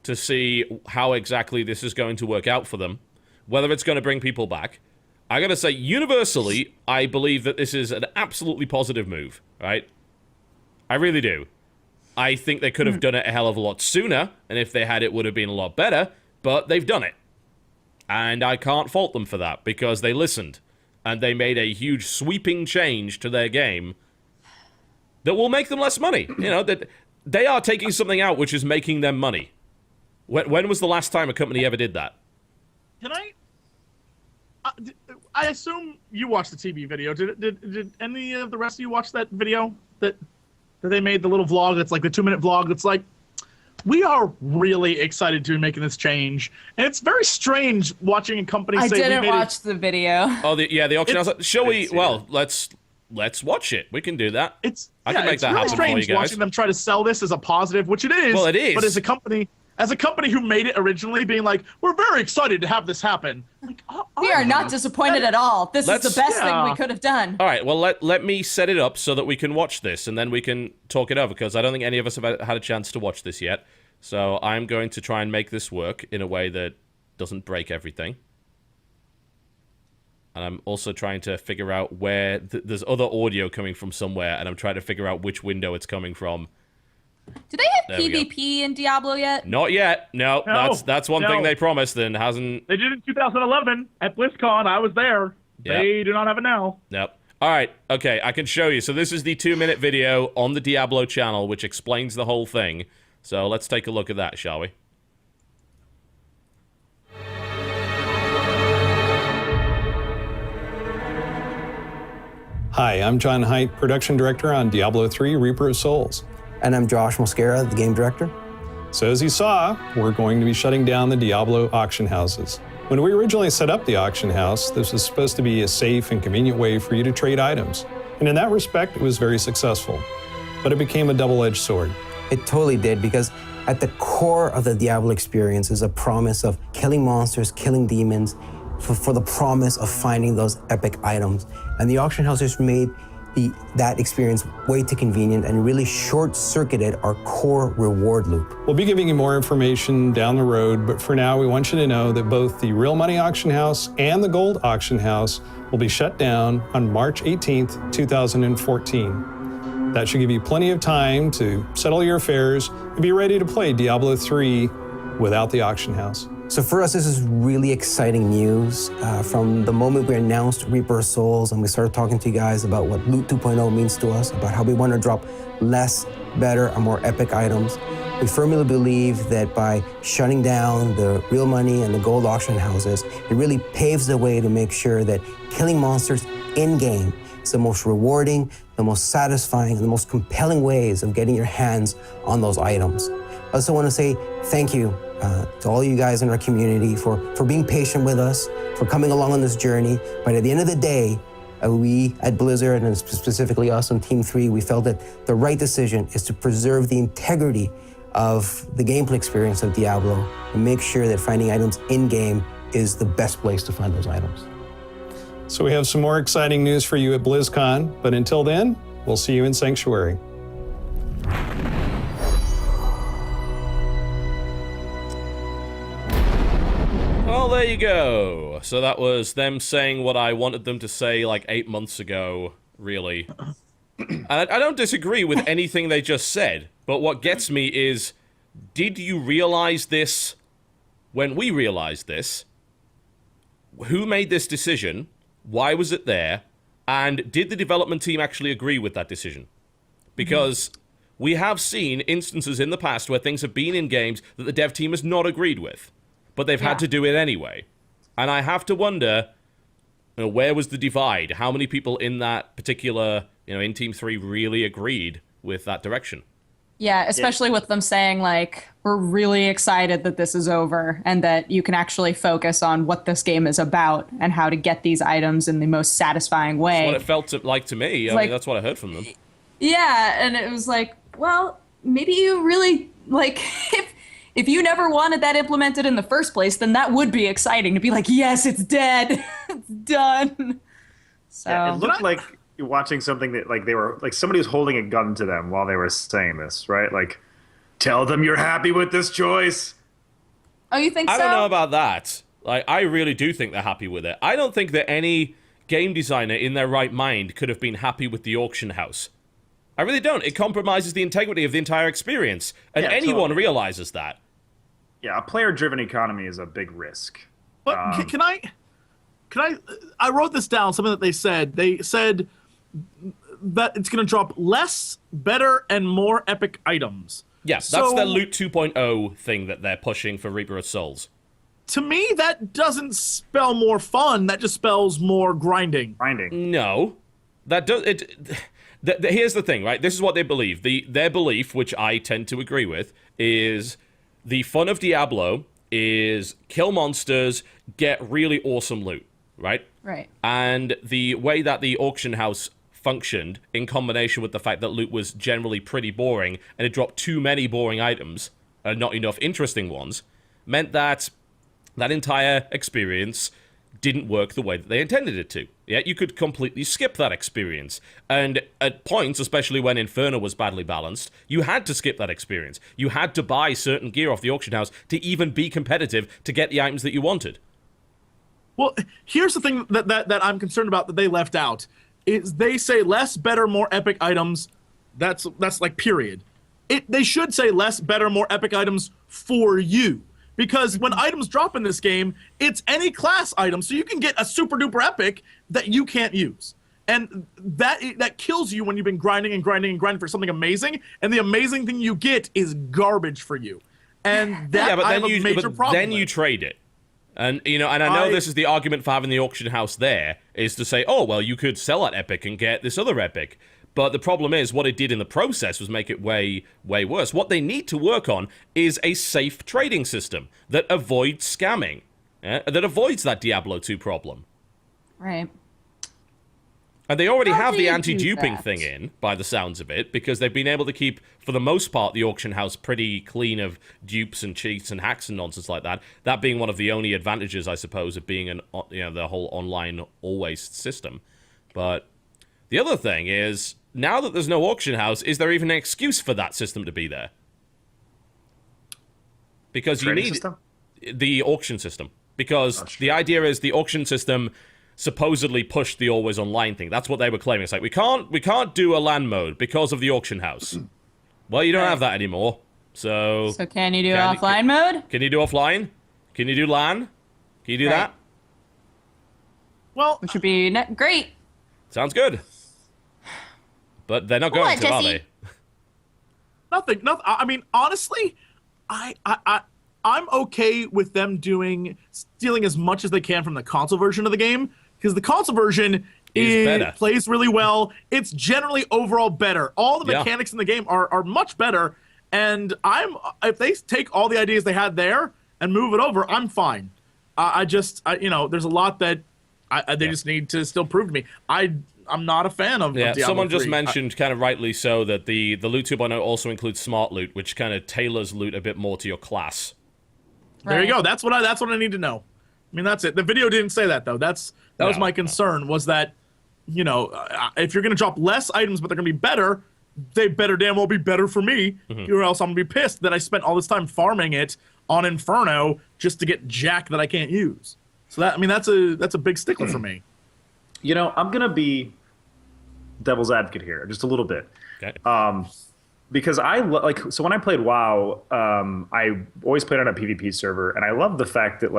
to see how exactly this is going to work out for them, whether it's going to bring people back. I gotta say, universally, I believe that this is an absolutely positive move, right? I really do. I think they could have done it a hell of a lot sooner, and if they had, it would have been a lot better, but they've done it. And I can't fault them for that, because they listened, and they made a huge sweeping change to their game that will make them less money. You know, that they are taking something out which is making them money. When was the last time a company ever did that? Can I assume you watched the TV video. Did any of the rest of you watch that video that they made, the little vlog that's like the 2-minute vlog that's like, we are really excited to be making this change. And it's very strange watching a company say... I didn't watch the video. Oh, the auction house. Shall we... Well, let's watch it. We can do that. I can make that really happen for you strange guys. Watching them try to sell this as a positive, which it is. Well, it is. But as a company who made it originally, being like, we're very excited to have this happen. Like, we are not disappointed at all. This is the best thing we could have done. All right, well, let me set it up so that we can watch this, and then we can talk it over, because I don't think any of us have had a chance to watch this yet. So I'm going to try and make this work in a way that doesn't break everything. And I'm also trying to figure out where... there's other audio coming from somewhere, and I'm trying to figure out which window it's coming from. Do they have PvP in Diablo yet? Not yet. No, that's one thing they promised and hasn't... They did it in 2011 at BlizzCon. I was there. Yep. They do not have it now. Yep. All right, okay, I can show you. So this is the 2-minute video on the Diablo channel, which explains the whole thing. So let's take a look at that, shall we? Hi, I'm John Haidt, Production Director on Diablo 3 Reaper of Souls. And I'm Josh Mosquera, the Game Director. So as you saw, we're going to be shutting down the Diablo auction houses. When we originally set up the auction house, this was supposed to be a safe and convenient way for you to trade items. And in that respect, it was very successful. But it became a double-edged sword. It totally did, because at the core of the Diablo experience is a promise of killing monsters, killing demons, for the promise of finding those epic items. And the auction houses made that experience way too convenient and really short-circuited our core reward loop. We'll be giving you more information down the road, but for now we want you to know that both the Real Money Auction House and the Gold Auction House will be shut down on March 18th, 2014. That should give you plenty of time to settle your affairs and be ready to play Diablo 3 without the auction house. So for us, this is really exciting news. From the moment we announced Reaper of Souls and we started talking to you guys about what Loot 2.0 means to us, about how we want to drop less, better, and more epic items, we firmly believe that by shutting down the Real Money and the Gold auction houses, it really paves the way to make sure that killing monsters in-game is the most rewarding, the most satisfying, and the most compelling ways of getting your hands on those items. I also want to say thank you to all you guys in our community for being patient with us, for coming along on this journey. But at the end of the day, we at Blizzard, and specifically us on Team 3, we felt that the right decision is to preserve the integrity of the gameplay experience of Diablo and make sure that finding items in-game is the best place to find those items. So we have some more exciting news for you at BlizzCon, but until then, we'll see you in Sanctuary. Well, there you go. So that was them saying what I wanted them to say like 8 months ago, really. And I don't disagree with anything they just said, but what gets me is, did you realize this when we realized this? Who made this decision? Why was it there? And did the development team actually agree with that decision? Because we have seen instances in the past where things have been in games that the dev team has not agreed with, but they've had to do it anyway. And I have to wonder, where was the divide? How many people in that particular, in Team 3 really agreed with that direction? Yeah, especially with them saying, like, we're really excited that this is over and that you can actually focus on what this game is about and how to get these items in the most satisfying way. That's what it felt like to me. I mean, that's what I heard from them. Yeah, and it was like, well, maybe you really, like, if you never wanted that implemented in the first place, then that would be exciting to be like, yes, it's dead. It's done. So Yeah, it looked like you're watching something that like they were like somebody was holding a gun to them while they were saying this, right? Like, tell them you're happy with this choice. Oh, you think so? I don't know about that. Like, I really do think they're happy with it. I don't think that any game designer in their right mind could have been happy with the auction house. I really don't. It compromises the integrity of the entire experience, and anyone realizes that. Yeah, a player-driven economy is a big risk. But can I? I wrote this down. Something that they said. They said that it's going to drop less, better, and more epic items. Yes, that's the Loot 2.0 thing that they're pushing for Reaper of Souls. To me, that doesn't spell more fun. That just spells more grinding. No, that does it. Here's the thing, right? This is what they believe. Their belief, which I tend to agree with, is the fun of Diablo is kill monsters, get really awesome loot, right? Right. And the way that the auction house functioned, in combination with the fact that loot was generally pretty boring, and it dropped too many boring items, and not enough interesting ones, meant that that entire experience didn't work the way that they intended it to. Yeah, you could completely skip that experience. And at points, especially when Inferno was badly balanced, you had to skip that experience. You had to buy certain gear off the auction house to even be competitive to get the items that you wanted. Well, here's the thing that I'm concerned about that they left out. Is they say less, better, more epic items. That's like period. They should say less, better, more epic items for you. Because when items drop in this game, it's any class item, so you can get a super duper epic that you can't use. And that kills you when you've been grinding and grinding and grinding for something amazing, and the amazing thing you get is garbage for you. And that I have a major problem then with. you trade it. And I know this is the argument for having the auction house there, is to say, oh, well, you could sell that epic and get this other epic. But the problem is, what it did in the process was make it way, way worse. What they need to work on is a safe trading system that avoids scamming, that avoids that Diablo 2 problem. Right. And they already How have do the you do anti-duping that? thing in, by the sounds of it, because they've been able to keep, for the most part, the auction house pretty clean of dupes and cheats and hacks and nonsense like that. That being one of the only advantages, I suppose, of being the whole online always system. But the other thing is, now that there's no auction house, is there even an excuse for that system to be there? Because you need the auction system. Because the idea is the auction system supposedly pushed the always online thing. That's what they were claiming. It's like, we can't do a LAN mode because of the auction house. Well, you don't have that anymore. So can you do offline mode? Can you do offline? Can you do LAN? Can you do that? Well, Which would be great. Sounds good. But they're not going to, are they? Nothing. I mean, honestly, I'm okay with them stealing as much as they can from the console version of the game, because the console version plays really well. It's generally overall better. All the mechanics in the game are much better, and if they take all the ideas they had there and move it over, I'm fine. There's a lot that they just need to still prove to me. I'm not a fan of Diablo someone 3. just mentioned, kind of rightly so, that the Loot 2.0 also includes smart loot, which kind of tailors loot a bit more to your class. There you go. That's what I need to know. I mean, that's it. The video didn't say that, though. That was my concern, was that, if you're going to drop less items but they're going to be better, they better damn well be better for me, or else I'm going to be pissed that I spent all this time farming it on Inferno just to get jack that I can't use. So that's a big stickler for me. I'm going to be devil's advocate here just a little bit. Okay. Because so when I played WoW, I always played on a PvP server, and I love the fact that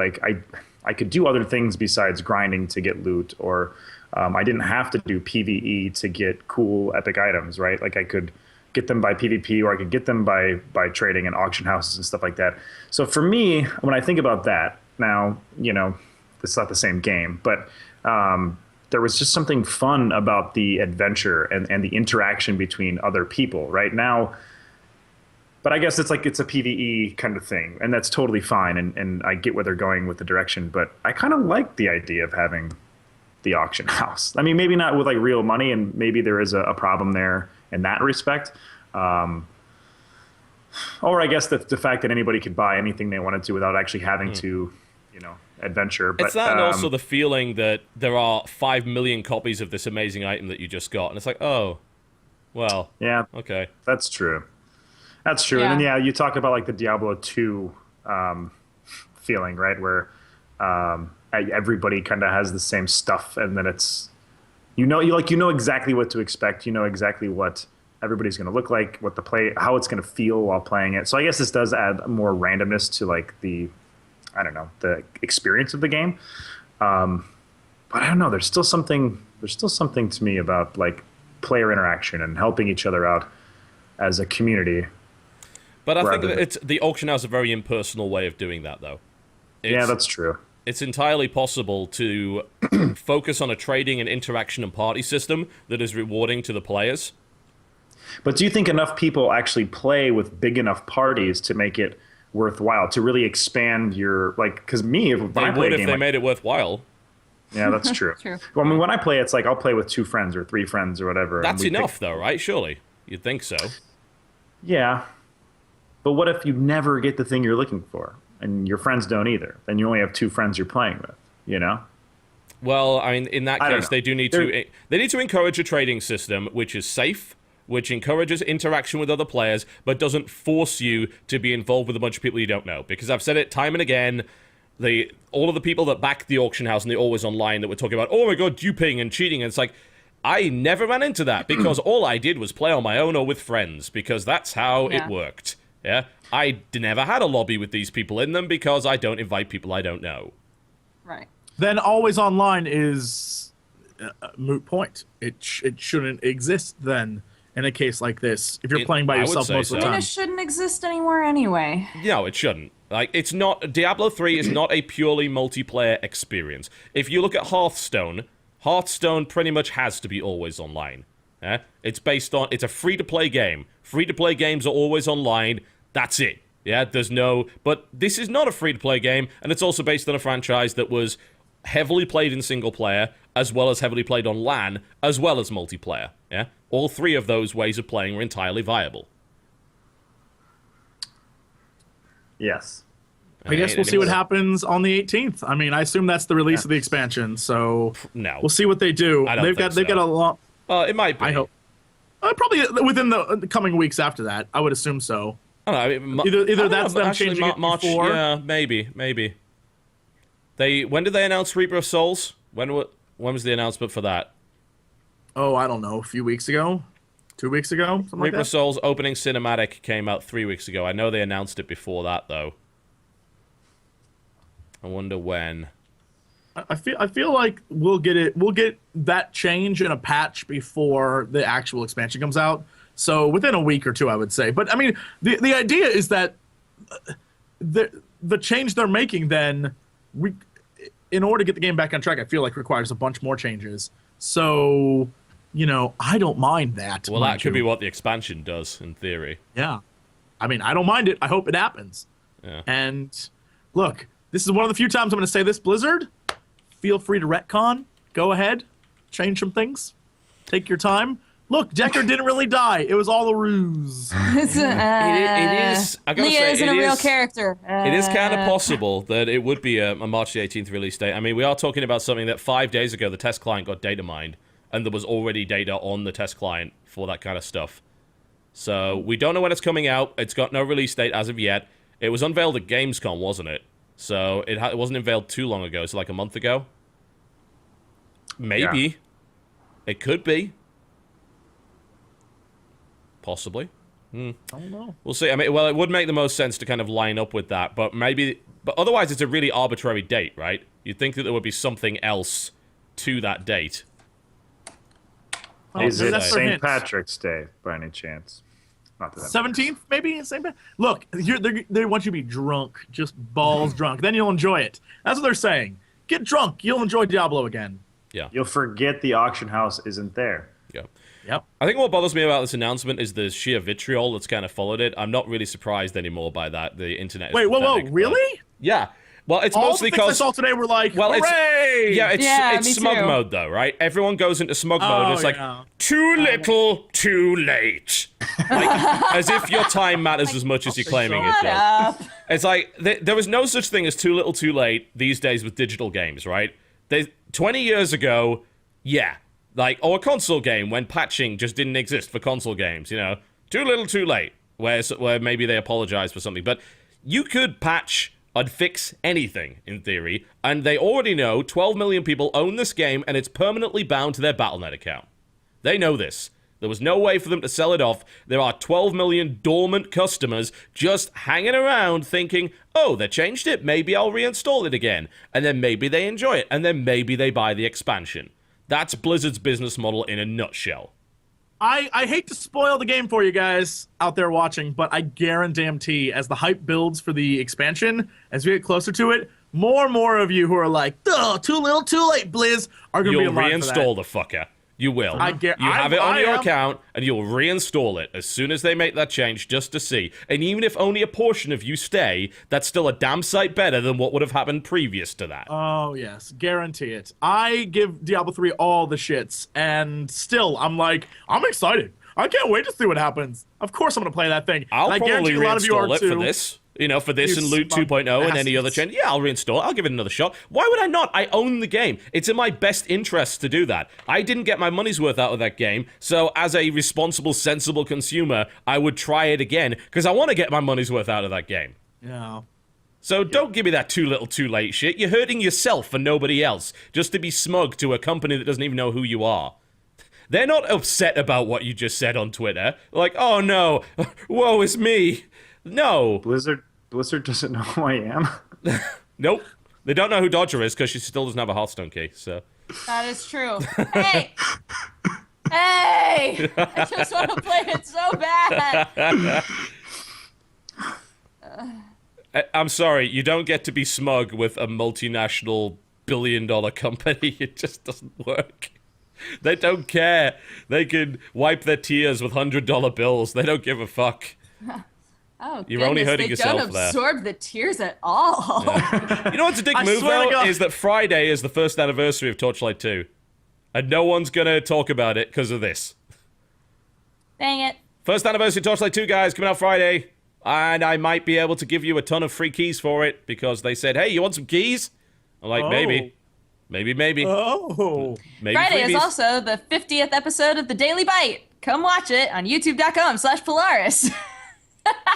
I could do other things besides grinding to get loot, or I didn't have to do PvE to get cool epic items, right? Like I could get them by PvP, or I could get them by trading in auction houses and stuff like that. So for me, when I think about that, now, it's not the same game, but there was just something fun about the adventure and the interaction between other people. Right now, but I guess it's a PvE kind of thing, and that's totally fine. And I get where they're going with the direction, but I kind of like the idea of having the auction house. I mean, maybe not with like real money, and maybe there is a problem there in that respect. Or I guess the fact that anybody could buy anything they wanted to without actually having to, adventure. But, it's that, and also the feeling that there are 5 million copies of this amazing item that you just got, and it's like, oh, well, yeah, okay, that's true. That's true. Yeah. And then you talk about like the Diablo 2 feeling, right, where everybody kind of has the same stuff, and then it's you know exactly what to expect. You know exactly what everybody's going to look like, how it's going to feel while playing it. So I guess this does add more randomness to like the experience of the game. But I don't know. There's still something to me about like player interaction and helping each other out as a community. But I think that the auction house is a very impersonal way of doing that, though. Yeah, that's true. It's entirely possible to focus on a trading and interaction and party system that is rewarding to the players. But do you think enough people actually play with big enough parties to make it worthwhile, to really expand your, like, because me, when I play a game, if they made it worthwhile. Yeah, that's true. True. Well, I mean, when I play, it's like I'll play with 2 friends or 3 friends or whatever. That's enough, though, right? Surely. You'd think so. Yeah. But what if you never get the thing you're looking for, and your friends don't either? Then you only have 2 friends you're playing with, you know? Well, I mean, in that case, they do need to encourage a trading system which is safe, which encourages interaction with other players, but doesn't force you to be involved with a bunch of people you don't know. Because I've said it time and again, all of the people that back the auction house and the always online that were talking about, oh my god, duping and cheating, and it's like, I never ran into that, because all I did was play on my own or with friends, because that's how it worked. Yeah, I never had a lobby with these people in them, because I don't invite people I don't know. Right. Then always online is a moot point. It shouldn't exist then. In a case like this, if you're playing by yourself most of the time. It shouldn't exist anymore anyway. No, it shouldn't. Like, it's not. Diablo 3 is not a purely multiplayer experience. If you look at Hearthstone pretty much has to be always online. Yeah? It's a free-to-play game. Free-to-play games are always online. That's it. Yeah, but this is not a free-to-play game, and it's also based on a franchise that was heavily played in single player, as well as heavily played on LAN, as well as multiplayer. Yeah, all 3 of those ways of playing are entirely viable. Yes. I guess we'll see what happens on the 18th. I mean, I assume that's the release of the expansion, so no, we'll see what they do. They've got a lot. It might be. I hope. Probably within the coming weeks after that. I would assume so. I don't know. Either that's them changing it March. Before. Yeah, maybe. When did they announce Reaper of Souls? When was the announcement for that? Oh, I don't know. A few weeks ago? 2 weeks ago? Something Reaper like of that? Souls opening cinematic came out 3 weeks ago. I know they announced it before that, though. I wonder when. I feel like we'll get that change in a patch before the actual expansion comes out. So within a week or 2, I would say. But I mean, the idea is that the change they're making then, in order to get the game back on track, I feel like requires a bunch more changes. So, I don't mind that. Well, that could be what the expansion does, in theory. Yeah. I mean, I don't mind it. I hope it happens. Yeah. And look, this is one of the few times I'm going to say this, Blizzard. Feel free to retcon. Go ahead. Change some things. Take your time. Look, Deckard didn't really die. It was all a ruse. It is. I gotta Leah say, isn't a real character. It is kind of possible that it would be a March the 18th release date. I mean, we are talking about something that 5 days ago the test client got data mined, and there was already data on the test client for that kind of stuff. So we don't know when it's coming out. It's got no release date as of yet. It was unveiled at Gamescom, wasn't it? So it wasn't unveiled too long ago. So like a month ago. Maybe. Yeah. It could be. Possibly. I don't know. We'll see. I mean, well, it would make the most sense to kind of line up with that, but otherwise it's a really arbitrary date, right? You'd think that there would be something else to that date. Is it that's for St. hints. Patrick's Day by any chance? Not that 17th, maybe? Look, they want you to be drunk, just balls drunk. Then you'll enjoy it. That's what they're saying. Get drunk. You'll enjoy Diablo again. Yeah. You'll forget the auction house isn't there. Yeah. Yep. I think what bothers me about this announcement is the sheer vitriol that's kind of followed it. I'm not really surprised anymore by that. The internet is Wait, whoa, pathetic, but- really? Yeah. Well, it's All mostly the things I because... saw today were like, Well, hooray! Yeah, it's me smug too. mode, though, right? Everyone goes into smug mode. It's like, yeah. too little, too late. Like, as if your time matters as much as you're claiming it Shut does. up. It's like, there was no such thing as too little, too late these days with digital games, right? 20 years ago, yeah. Like, or a console game when patching just didn't exist for console games, you know? Too little, too late. Where maybe they apologize for something. But you could patch and fix anything, in theory, and they already know 12 million people own this game, and it's permanently bound to their Battle.net account. They know this. There was no way for them to sell it off. There are 12 million dormant customers just hanging around thinking, oh, they changed it, maybe I'll reinstall it again. And then maybe they enjoy it, and then maybe they buy the expansion. That's Blizzard's business model in a nutshell. I hate to spoil the game for you guys out there watching, but I guarantee as the hype builds for the expansion, as we get closer to it, more and more of you who are like, oh, too little, too late, Blizz, are going to be You'll in line for that. reinstall the fucker. You will. You have it on I your am. account, and you'll reinstall it as soon as they make that change, just to see. And even if only a portion of you stay, that's still a damn sight better than what would have happened previous to that. Oh, yes. Guarantee it. I give Diablo 3 all the shits, and still, I'm like, I'm excited. I can't wait to see what happens. Of course I'm going to play that thing. I'll and I probably guarantee a lot of you are reinstall it too. for this. You know, for this You and Loot smug 2.0 and any other bastards. change. Yeah, I'll reinstall it. I'll give it another shot. Why would I not? I own the game. It's in my best interest to do that. I didn't get my money's worth out of that game, so as a responsible, sensible consumer, I would try it again, because I want to get my money's worth out of that game. Yeah. So don't give me that too little, too late shit. You're hurting yourself and nobody else, just to be smug to a company that doesn't even know who you are. They're not upset about what you just said on Twitter. Like, oh no, woe is me. No. Blizzard doesn't know who I am. Nope. They don't know who Dodger is because she still doesn't have a Hearthstone key, so. That is true. Hey! Hey! I just want to play it so bad. I'm sorry, you don't get to be smug with a multinational billion-dollar company. It just doesn't work. They don't care. They can wipe their tears with $100 bills. They don't give a fuck. Oh, You're only hurting they yourself don't there. absorb the tears at all. You know what's a dick I move, swear to though? God. Is that Friday is the first anniversary of Torchlight 2. And no one's gonna talk about it because of this. Dang it. First anniversary of Torchlight 2, guys, coming out Friday. And I might be able to give you a ton of free keys for it because they said, hey, you want some keys? I'm like, maybe. Maybe. Oh. Maybe Friday is freebies. also the 50th episode of The Daily Bite. Come watch it on youtube.com/Polaris.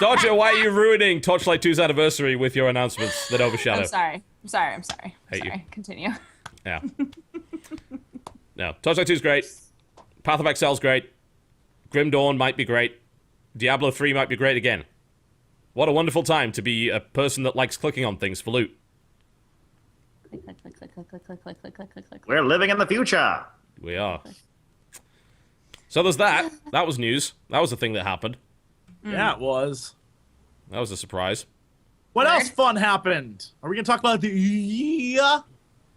Dodger, why are you ruining Torchlight 2's anniversary with your announcements that overshadow? I'm sorry. Hate you. Continue. Yeah. No, Torchlight 2's great. Path of Exile great. Grim Dawn might be great. Diablo 3 might be great again. What a wonderful time to be a person that likes clicking on things for loot. Click. We're living in the future. We are. So there's that. That was news. That was the thing that happened. Yeah, it was. That was a surprise. What Word. else fun happened? Are we going to talk about the Ouya?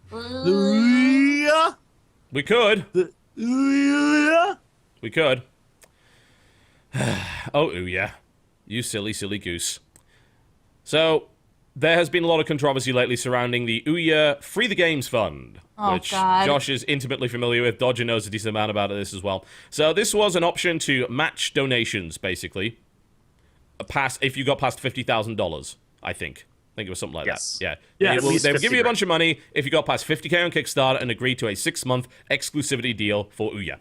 The Ouya? We could. The Ouya? We could. Oh, yeah. You silly, silly goose. So, there has been a lot of controversy lately surrounding the Ouya Free the Games Fund, Oh, which God. Josh is intimately familiar with. Dodger knows a decent amount about this as well. So, this was an option to match donations, basically, if you got past $50,000, I think. I think it was something like Yes. that. Yeah. Yeah, They at will least give you a 50 bunch of money if you got past 50k on Kickstarter and agreed to a 6-month exclusivity deal for Ouya.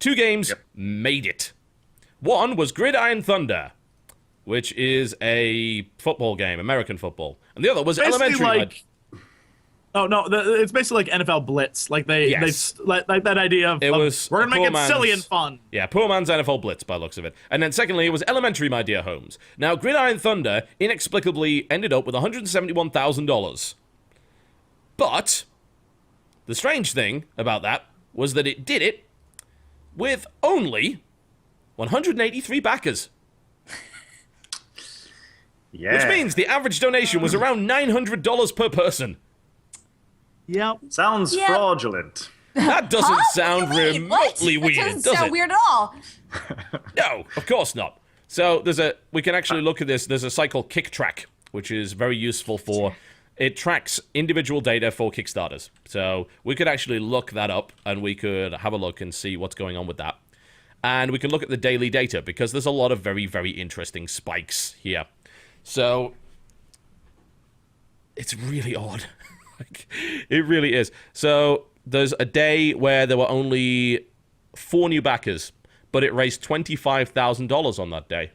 2 games made it. One was Gridiron Thunder, which is a football game, American football. And the other was Basically Elementary. like... Oh, no, it's basically like NFL Blitz. Like, Yes. like that idea of, It was we're going to a make poor it silly man's- and fun. Yeah, poor man's NFL Blitz by the looks of it. And then secondly, it was Elementary, My Dear Holmes. Now, Gridiron Thunder inexplicably ended up with $171,000. But the strange thing about that was that it did it with only 183 backers. Yeah. Which means the average donation was around $900 per person. Yep. Sounds Yep. fraudulent. That doesn't sound What do you mean? What? remotely That weird, doesn't does sound it? weird at all. No, of course not. So we can actually look at this. There's a site called KickTrack, which is very useful for, it tracks individual data for Kickstarters. So we could actually look that up and we could have a look and see what's going on with that. And we can look at the daily data because there's a lot of very, very interesting spikes here. So it's really odd. Like, it really is. So there's a day where there were only 4 new backers, but it raised $25,000 on that day.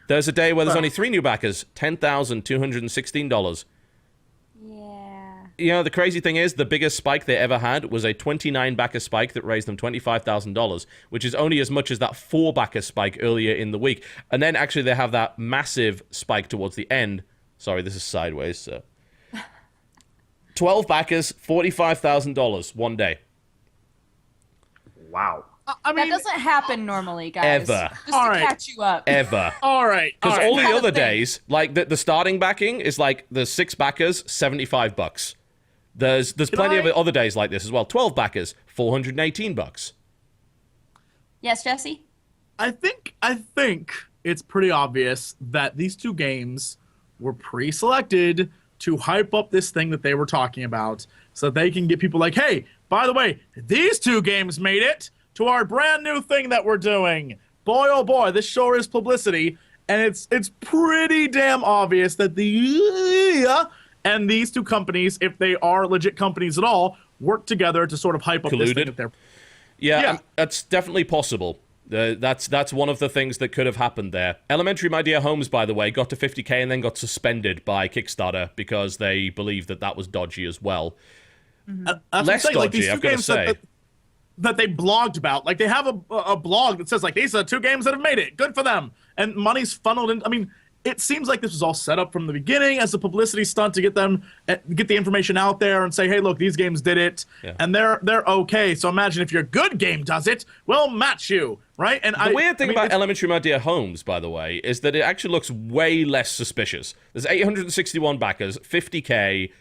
There's a day where there's only 3 new backers, $10,216. Yeah. You know, the crazy thing is, the biggest spike they ever had was a 29-backer spike that raised them $25,000, which is only as much as that 4-backer spike earlier in the week. And then actually they have that massive spike towards the end. Sorry, this is sideways, so... 12 backers, $45,000 one day. Wow. I mean, That doesn't happen normally, guys. Ever. Just to All right. catch you up. Ever. all right. Because all the Have a other thing. days, like the starting backing is like the 6 backers, $75. There's plenty of other days like this as well. 12 backers, $418. Yes, Jesse? I think it's pretty obvious that these 2 games were pre-selected to hype up this thing that they were talking about so that they can get people like, hey, by the way, these 2 games made it to our brand new thing that we're doing. Boy, oh boy, this sure is publicity. And it's pretty damn obvious that and these 2 companies, if they are legit companies at all, work together to sort of hype up this thing that they're... Yeah. That's definitely possible. That's one of the things that could have happened there. Elementary My Dear Homes, by the way, got to 50k and then got suspended by Kickstarter because they believed that was dodgy as well. That's Less what I'm saying. Like, dodgy, these 2 I've got to games say. that they blogged about. Like, they have a blog that says, like, these are 2 games that have made it. Good for them. And money's funneled in. I mean, it seems like this was all set up from the beginning as a publicity stunt to get the information out there and say, hey, look, these games did it. Yeah. And they're okay. So imagine if your good game does it, we'll match you, right? And The weird thing about Elementary My Dear Homes, by the way, is that it actually looks way less suspicious. There's 861 backers, 50k.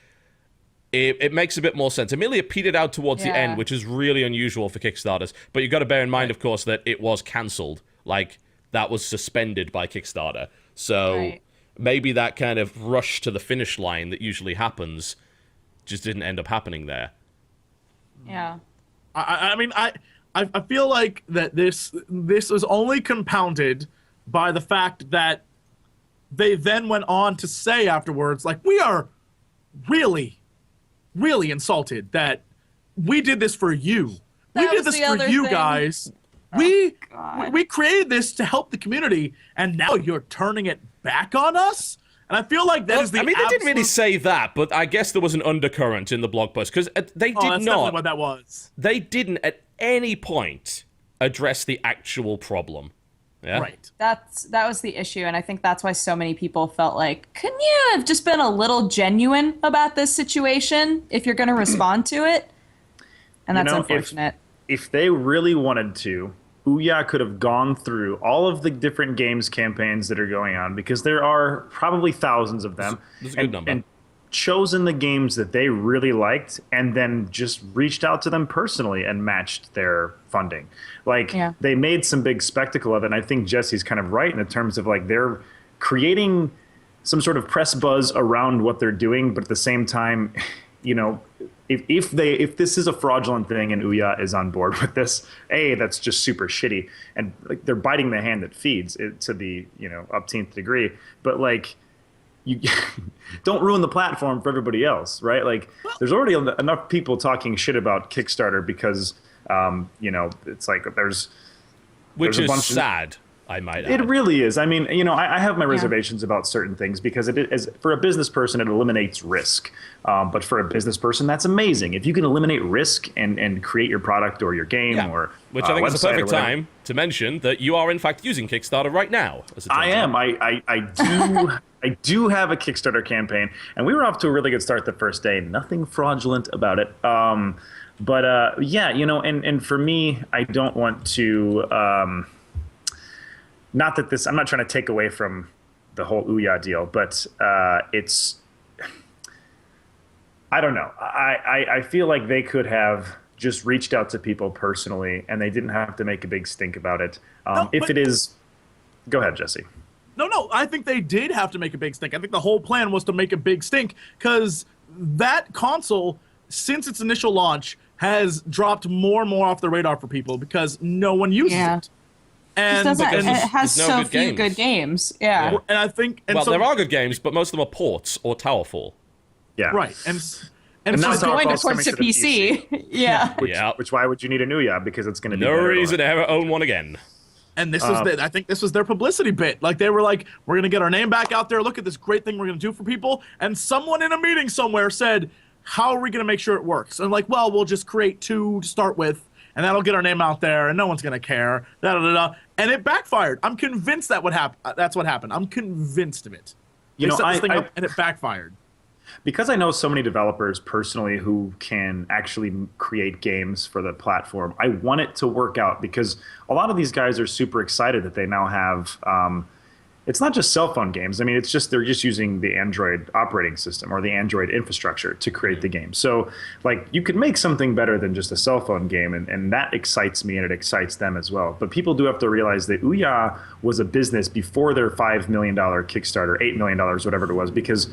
It makes a bit more sense. Amelia petered out towards the end, which is really unusual for Kickstarters. But you've got to bear in mind, of course, that it was cancelled. Like, that was suspended by Kickstarter. So maybe that kind of rush to the finish line that usually happens just didn't end up happening there. Yeah. I mean, I feel like that this was only compounded by the fact that they then went on to say afterwards, like, we are really, really insulted that we did this for you. We did this for you guys. We created this to help the community, and now you're turning it back on us? And I feel like that is the I mean, they didn't really say that, but I guess there was an undercurrent in the blog post, because they did that's not... definitely what that was. They didn't at any point address the actual problem. Yeah? Right. That was the issue, and I think that's why so many people felt like, couldn't you have just been a little genuine about this situation if you're going to respond to it? And that's unfortunate. If they really wanted to, Ouya could have gone through all of the different games campaigns that are going on, because there are probably thousands of them. That's a good number. And chosen the games that they really liked and then just reached out to them personally and matched their funding. Like, they made some big spectacle of it, and I think Jesse's kind of right in terms of, like, they're creating some sort of press buzz around what they're doing, but at the same time, you know, if this is a fraudulent thing and Ouya is on board with this, that's just super shitty, and like they're biting the hand that feeds it to the upteenth degree. But like, you don't ruin the platform for everybody else, right? Like, there's already enough people talking shit about Kickstarter because it's like there's a bunch sad. I might add. It really is. I mean, I have my reservations about certain things because for a business person, it eliminates risk. But for a business person, that's amazing. If you can eliminate risk and create your product or your game or which I think is the website perfect time to mention that you are in fact using Kickstarter right now. I am. I do have a Kickstarter campaign, and we were off to a really good start the first day. Nothing fraudulent about it. And for me, I don't want to. Not that I'm not trying to take away from the whole Ouya deal, but I don't know. I feel like they could have just reached out to people personally, and they didn't have to make a big stink about it. If it is, go ahead, Jesse. No, I think they did have to make a big stink. I think the whole plan was to make a big stink because that console, since its initial launch, has dropped more and more off the radar for people because no one uses it. And it has no so good few games. good games. Yeah. And I think, Well, there are good games, but most of them are ports or Towerfall. Yeah. right, and And so now It's going Towerfall's towards the coming to the PC. Yeah. Which why would you need a Ouya? Because it's going to be No better reason to to ever own one again. And this was I think this was their publicity bit. Like they were like, we're gonna get our name back out there. Look at this great thing we're gonna do for people. And someone in a meeting somewhere said, how are we gonna make sure it works? And I'm like, well, we'll just create 2 to start with, and that'll get our name out there, and no one's gonna care. Da da da da. And it backfired. I'm convinced that would happen. That's what happened. I'm convinced of it. You know, set this thing up and it backfired. Because I know so many developers personally who can actually create games for the platform, I want it to work out because a lot of these guys are super excited that they now have it's not just cell phone games. I mean, it's just they're just using the Android operating system or the Android infrastructure to create the game. So, like, you could make something better than just a cell phone game, and that excites me and it excites them as well. But people do have to realize that Ouya was a business before their $5 million Kickstarter, $8 million, whatever it was, because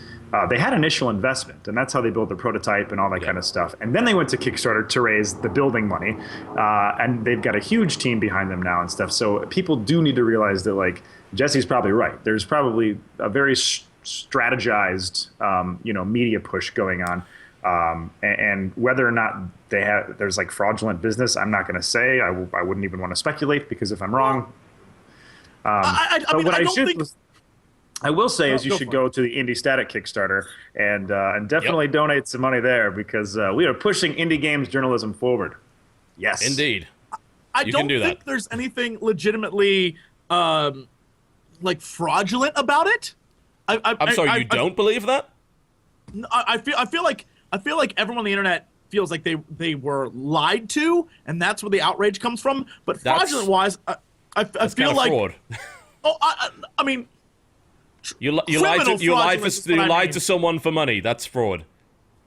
they had initial investment, and that's how they built the prototype and all that kind of stuff. And then they went to Kickstarter to raise the building money, and they've got a huge team behind them now and stuff. So people do need to realize that, like, Jesse's probably right. There's probably a very strategized, media push going on, and whether or not there's like fraudulent business, I'm not going to say. I wouldn't even want to speculate because if I'm wrong, I will say is you should go to the IndieStatik Kickstarter and definitely donate some money there because we are pushing indie games journalism forward. Yes, Indeed. I You don't can do think that. there's anything legitimately like fraudulent about it. I'm sorry, you don't believe that? I feel like everyone on the internet feels like they were lied to, and that's where the outrage comes from. But fraudulent wise, I feel like fraud. I mean, You lied fraudulence is what I mean. to someone for money. That's fraud,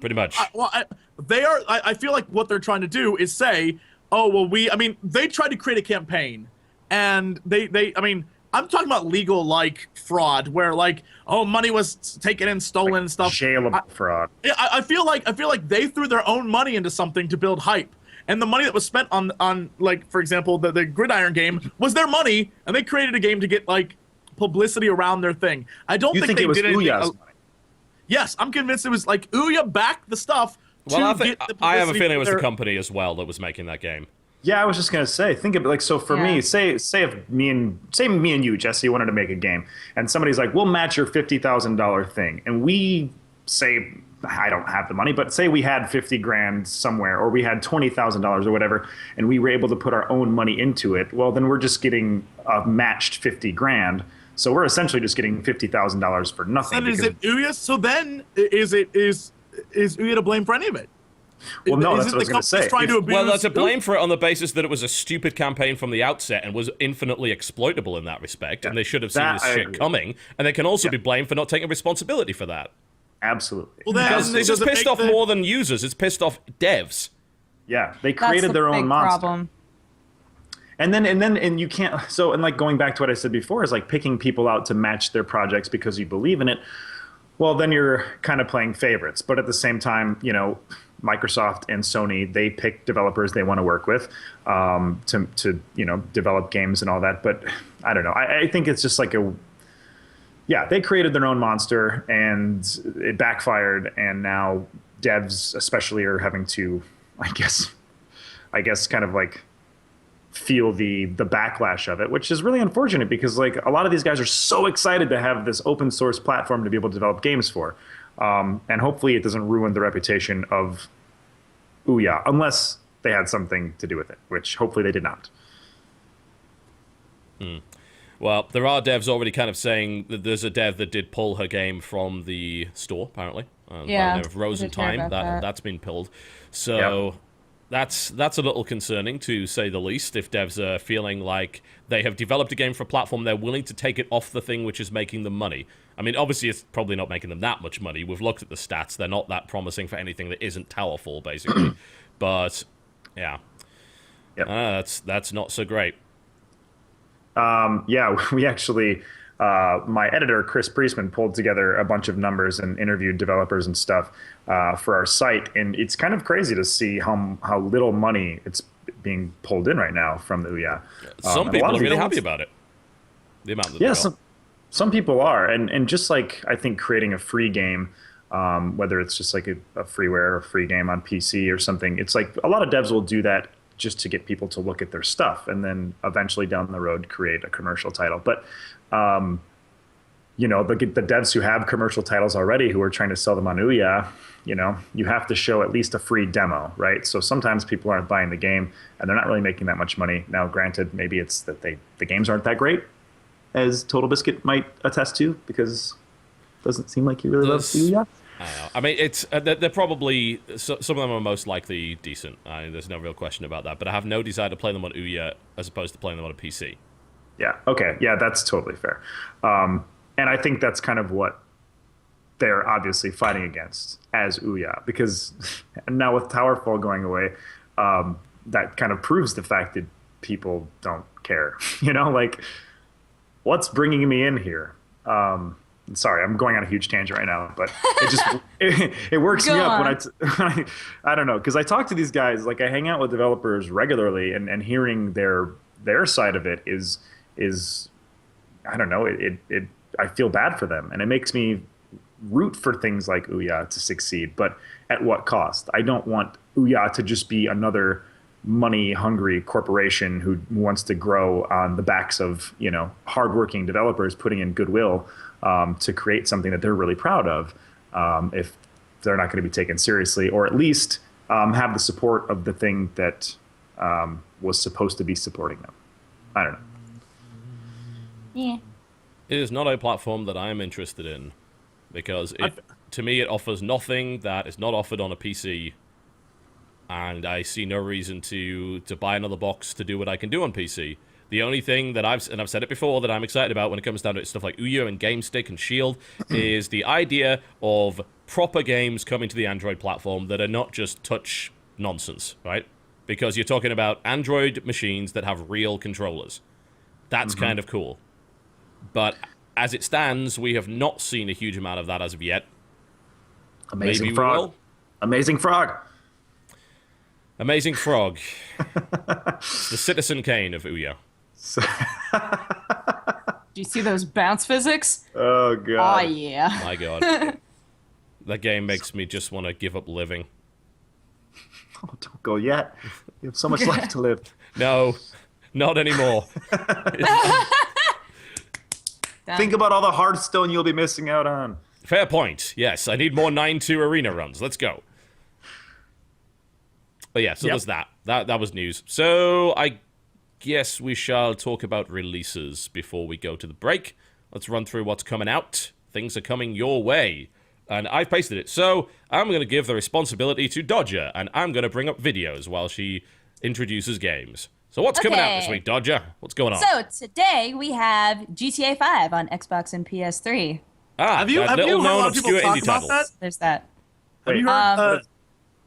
pretty much. I feel like what they're trying to do is say, oh well, they tried to create a campaign, and I'm talking about legal like fraud, where like, oh, money was taken and stolen and stuff. Jailable fraud. I feel like they threw their own money into something to build hype, and the money that was spent on like, for example, the Gridiron game was their money, and they created a game to get like publicity around their thing. I don't think they it was did anything. Ouya's money? Yes, I'm convinced it was like Ouya backed the stuff. Well, to get the I have a publicity feeling it was for the their- company as well that was making that game. Yeah, I was just gonna say, think of it like, so for Yeah. me, say if me and you, Jesse, wanted to make a game, and somebody's like, we'll match your $50,000 thing, and we say, I don't have the money, but say we had 50 grand somewhere, or we had $20,000 or whatever, and we were able to put our own money into it. Well, then we're just getting matched 50 grand. So we're essentially just getting $50,000 for nothing. And is because- it Ouya? So then is Ouya to blame for any of it? Well, no, Is that's it what I was the gonna say. company's trying to abuse? Well, that's a blame for it on the basis that it was a stupid campaign from the outset and was infinitely exploitable in that respect, and they should have seen That this I shit agree. coming. And they can also be blamed for not taking responsibility for that. Absolutely. Well, then Because this does is it pissed make off the- more than users, it's pissed off devs. Yeah, they That's created the their own big monster. problem. And you can't, so, and like going back to what I said before, is like picking people out to match their projects because you believe in it. Well, then you're kind of playing favorites. But at the same time, Microsoft and Sony, they pick developers they want to work with to develop games and all that. But I don't know. I think it's just like they created their own monster and it backfired. And now devs especially are having to, I guess kind of like feel the backlash of it, which is really unfortunate because like a lot of these guys are so excited to have this open source platform to be able to develop games for. And hopefully it doesn't ruin the reputation of Ouya, unless they had something to do with it, which hopefully they did not. Well, there are devs already kind of saying that there's a dev that did pull her game from the store, apparently. Yeah, By the name of Rose I and did hear Time. about that. That's been pulled. So That's a little concerning, to say the least, if devs are feeling like they have developed a game for a platform, they're willing to take it off the thing which is making them money. I mean, obviously, it's probably not making them that much money. We've looked at the stats. They're not that promising for anything that isn't Towerfall, basically. But, yeah. Yep. That's not so great. Yeah, we actually... my editor, Chris Priestman, pulled together a bunch of numbers and interviewed developers and stuff for our site. And it's kind of crazy to see how little money it's being pulled in right now from the Ouya. Some people are really happy about it. The amount that yeah, some people are. And just like, I think, creating a free game, whether it's just like a freeware or a free game on PC or something, it's like a lot of devs will do that just to get people to look at their stuff and then eventually down the road create a commercial title. But you know, the devs who have commercial titles already who are trying to sell them on Ouya, you know, you have to show at least a free demo, right? So sometimes people aren't buying the game and they're not really making that much money. Now, granted, maybe it's that the games aren't that great, as TotalBiscuit might attest to, because it doesn't seem like he really loves Ouya. I don't know. I mean, it's they're probably, some of them are most likely decent. There's no real question about that. But I have no desire to play them on Ouya as opposed to playing them on a PC. Yeah. Okay. Yeah, that's totally fair. And I think that's kind of what they're obviously fighting against as Ouya, because now with Towerfall going away, that kind of proves the fact that people don't care. You know, like, what's bringing me in here? Sorry, I'm going on a huge tangent right now, but it just it works me up when I don't know, because I talk to these guys, like I hang out with developers regularly, and hearing their side of it is I don't know, it I feel bad for them, and it makes me root for things like Ouya to succeed, but at what cost? I don't want Ouya to just be another money-hungry corporation who wants to grow on the backs of, you know, hardworking developers putting in goodwill to create something that they're really proud of, if they're not going to be taken seriously, or at least have the support of the thing that was supposed to be supporting them. I don't know. Yeah. It is not a platform that I am interested in, because to me it offers nothing that is not offered on a PC, and I see no reason to buy another box to do what I can do on PC. The only thing that I've said it before, that I'm excited about when it comes down to stuff like Ouya and GameStick and Shield is the idea of proper games coming to the Android platform that are not just touch nonsense, right? Because you're talking about Android machines that have real controllers. That's kind of cool. But as it stands, we have not seen a huge amount of that as of yet. Amazing Maybe Frog. we will. Amazing Frog. Amazing Frog. It's the Citizen Kane of Ouya. Do you see those bounce physics? Oh, God. Oh, yeah. My God. That game makes me just want to give up living. Oh, don't go yet. You have so much life to live. No, not anymore. Think about all the Hearthstone you'll be missing out on. Fair point. Yes, I need more 9-2 arena runs. Let's go. But yeah, so there's that. That was news. So I guess we shall talk about releases before we go to the break. Let's run through what's coming out. Things are coming your way. And I've pasted it. So I'm going to give the responsibility to Dodger, and I'm going to bring up videos while she introduces games. So what's coming out this week, Dodger? What's going on? So today we have GTA 5 on Xbox and PS3. Have you heard a lot of people talk about that? There's that. Have you heard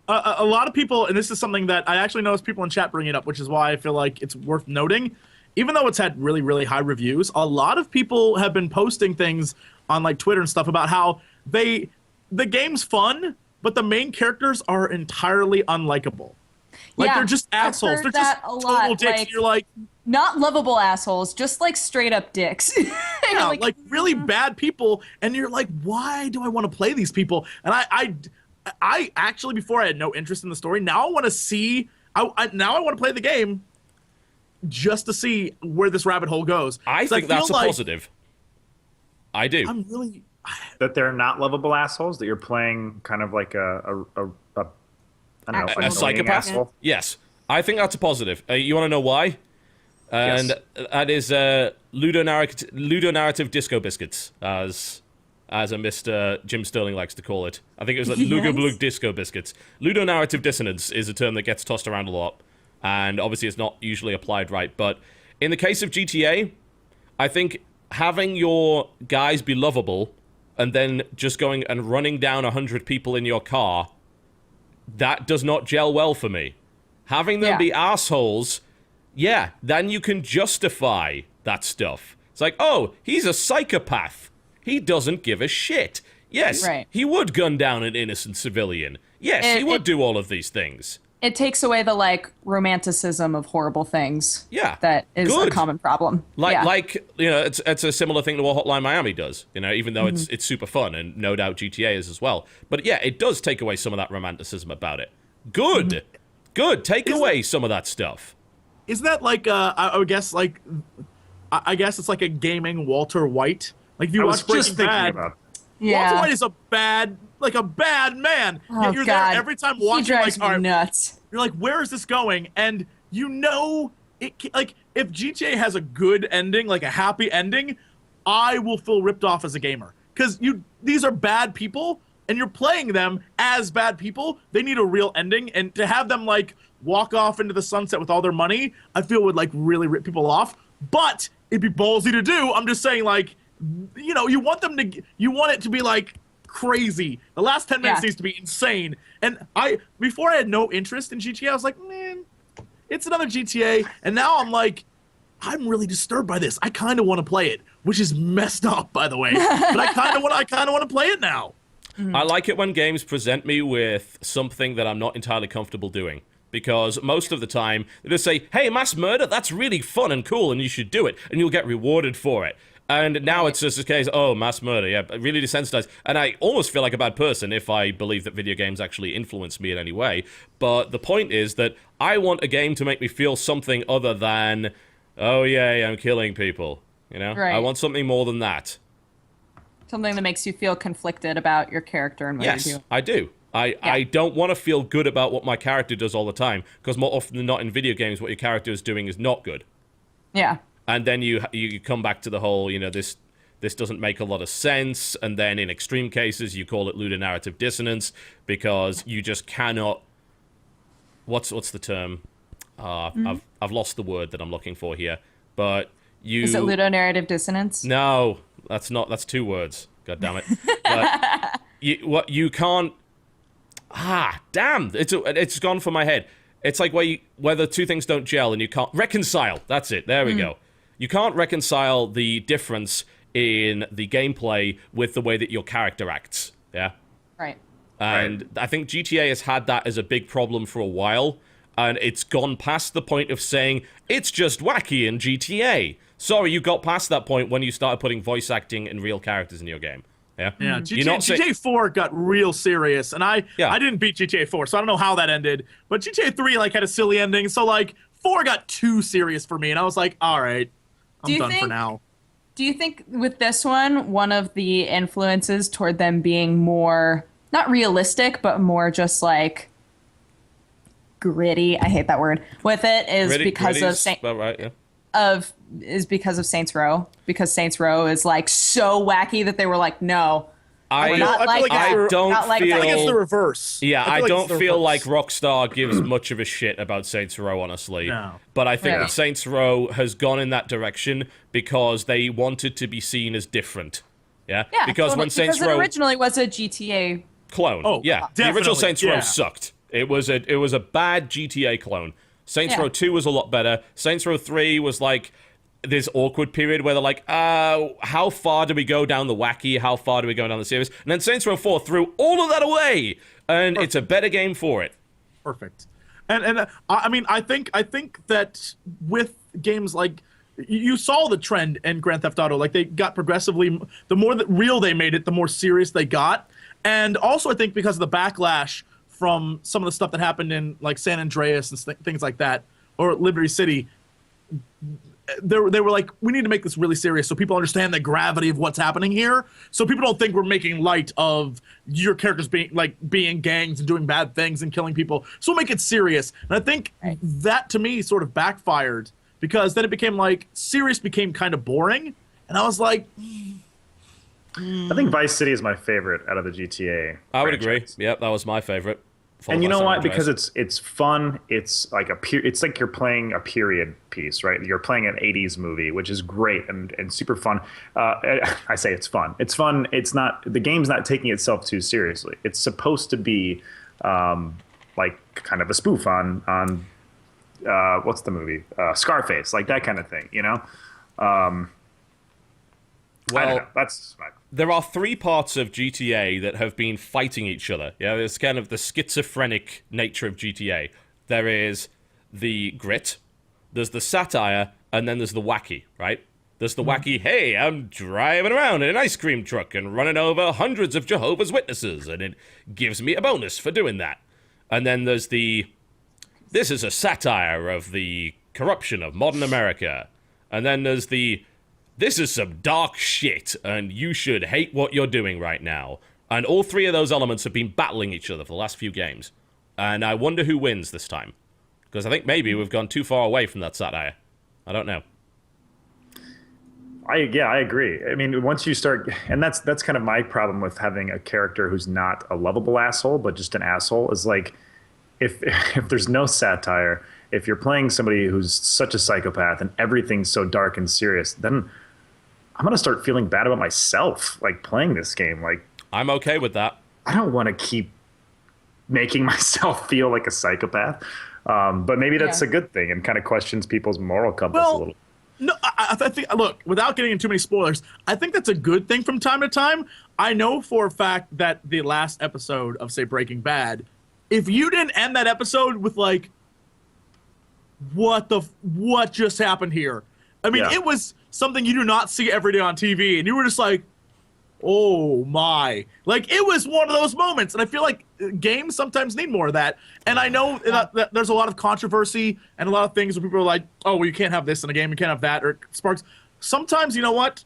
a lot of people, and this is something that I actually noticed people in chat bringing it up, which is why I feel like it's worth noting. Even though it's had really, really high reviews, a lot of people have been posting things on like Twitter and stuff about how the game's fun, but the main characters are entirely unlikable. Like, they're just assholes. They're just total dicks. Like, you're like, not lovable assholes, just like straight up dicks. Yeah, like really bad people, and you're like, why do I want to play these people? And I actually, before I had no interest in the story. Now I want to see. Now I want to play the game just to see where this rabbit hole goes. I think that's a positive. I do. I'm really that they're not lovable assholes. That you're playing kind of like a psychopath. Asshole. Yes, I think that's a positive. You want to know why? And yes. That is ludonarrative disco biscuits, as as a Mr. Jim Sterling likes to call it. I think it was like Yes. Lugo Disco Biscuits. Ludonarrative dissonance is a term that gets tossed around a lot, and obviously it's not usually applied right. But in the case of GTA, I think having your guys be lovable and then just going and running down 100 people in your car, that does not gel well for me. Having them be assholes, then you can justify that stuff. It's like, oh, he's a psychopath. He doesn't give a shit. Yes, he would gun down an innocent civilian. Yes, he would do all of these things. It takes away the, like, romanticism of horrible things. Yeah. That is Good. a common problem. Like you know, it's a similar thing to what Hotline Miami does, you know, even though it's super fun, and no doubt GTA is as well. But yeah, it does take away some of that romanticism about it. Good. Good. Take away some of that stuff. Isn't that like, I would guess, like, I guess it's like a gaming Walter White. Like, if you watch Breaking Bad, Walter White is a bad man. Oh, Yet you're God. there every time He watching, drives like, me nuts. You're like, where is this going? And you know, like, if GTA has a good ending, like a happy ending, I will feel ripped off as a gamer. Because these are bad people, and you're playing them as bad people. They need a real ending, and to have them, like, walk off into the sunset with all their money, I feel would, like, really rip people off. But it'd be ballsy to do. I'm just saying, like, you know, you want it to be, like, crazy. The last 10 minutes needs to be insane. And before I had no interest in GTA, I was like, man, it's another GTA. And now I'm like, I'm really disturbed by this. I kind of want to play it, which is messed up, by the way. But I kind of want to play it now. I like it when games present me with something that I'm not entirely comfortable doing. Because most of the time, they just say, hey, mass murder, that's really fun and cool, and you should do it, and you'll get rewarded for it. And now it's just a case, oh, mass murder, yeah, really desensitized. And I almost feel like a bad person if I believe that video games actually influence me in any way. But the point is that I want a game to make me feel something other than, oh, yay, I'm killing people. You know? Right. I want something more than that. Something that makes you feel conflicted about your character and what you're doing. I do. I don't want to feel good about what my character does all the time, because more often than not in video games, what your character is doing is not good. Yeah. And then you come back to the whole, you know, this doesn't make a lot of sense, and then in extreme cases you call it ludonarrative dissonance, because you just cannot. What's the term? I've lost the word that I'm looking for here, but you. Is it ludonarrative dissonance? No, that's not. That's two words. God damn it! But you can't. Damn! It's gone from my head. It's like where the two things don't gel and you can't reconcile. That's it. There we go. You can't reconcile the difference in the gameplay with the way that your character acts. Yeah? Right. And I think GTA has had that as a big problem for a while, and it's gone past the point of saying, it's just wacky in GTA. Sorry, you got past that point when you started putting voice acting and real characters in your game. Yeah. GTA 4 got real serious, and I didn't beat GTA 4, so I don't know how that ended. But GTA 3 like had a silly ending, so like 4 got too serious for me, and I was like, all right, I'm done for now. Do you think with this one of the influences toward them being more not realistic, but more just like gritty? I hate that word. With it is because of Saints Row, because Saints Row is like so wacky that they were like, no. I don't feel like it's the reverse. Yeah, I don't feel like Rockstar gives much of a shit about Saints Row, honestly. No. But I think that Saints Row has gone in that direction because they wanted to be seen as different. Yeah? Because totally. when Saints Because Row it originally was a GTA clone. Oh, yeah. definitely. The original Saints Row sucked. It was a bad GTA clone. Saints Row 2 was a lot better. Saints Row 3 was like this awkward period where they're like, how far do we go down the wacky? How far do we go down the serious? And then Saints Row 4 threw all of that away, and it's a better game for it. Perfect. And I mean, I think that with games like, you saw the trend in Grand Theft Auto. Like, they got progressively, the more real they made it, the more serious they got. And also, I think because of the backlash from some of the stuff that happened in like San Andreas and things like that, or Liberty City, they were like, we need to make this really serious so people understand the gravity of what's happening here, so people don't think we're making light of your characters being gangs and doing bad things and killing people. So we'll make it serious. And I think that to me sort of backfired, because then it became like serious became kind of boring, and I was like, I think Vice City is my favorite out of the GTA. I would franchise. agree. Yep, that was my favorite. And you know what? Because it's fun. It's like it's like you're playing a period piece, right? You're playing an '80s movie, which is great and super fun. I say it's fun. It's fun. It's not, the game's not taking itself too seriously. It's supposed to be like kind of a spoof on what's the movie? Scarface, like that kind of thing, you know? I don't know. That's my... There are three parts of GTA that have been fighting each other. Yeah, it's kind of the schizophrenic nature of GTA. There is the grit, there's the satire, and then there's the wacky, right? There's the wacky, hey, I'm driving around in an ice cream truck and running over hundreds of Jehovah's Witnesses, and it gives me a bonus for doing that. And then there's the, this is a satire of the corruption of modern America. And then there's the, this is some dark shit, and you should hate what you're doing right now. And all three of those elements have been battling each other for the last few games. And I wonder who wins this time. Because I think maybe we've gone too far away from that satire. I don't know. I agree. I mean, once you start, and that's kind of my problem with having a character who's not a lovable asshole, but just an asshole, is like, if there's no satire, if you're playing somebody who's such a psychopath and everything's so dark and serious, then I'm going to start feeling bad about myself, like, playing this game. Like, I'm okay with that. I don't want to keep making myself feel like a psychopath. But maybe that's a good thing and kind of questions people's moral compass a little. No, I think, look, without getting into too many spoilers, I think that's a good thing from time to time. I know for a fact that the last episode of, say, Breaking Bad, if you didn't end that episode with, like, what just happened here? I mean, it was something you do not see every day on TV, and you were just like, oh my. Like, it was one of those moments, and I feel like games sometimes need more of that. And I know that there's a lot of controversy and a lot of things where people are like, oh, well, you can't have this in a game, you can't have that, or it sparks. Sometimes, you know what?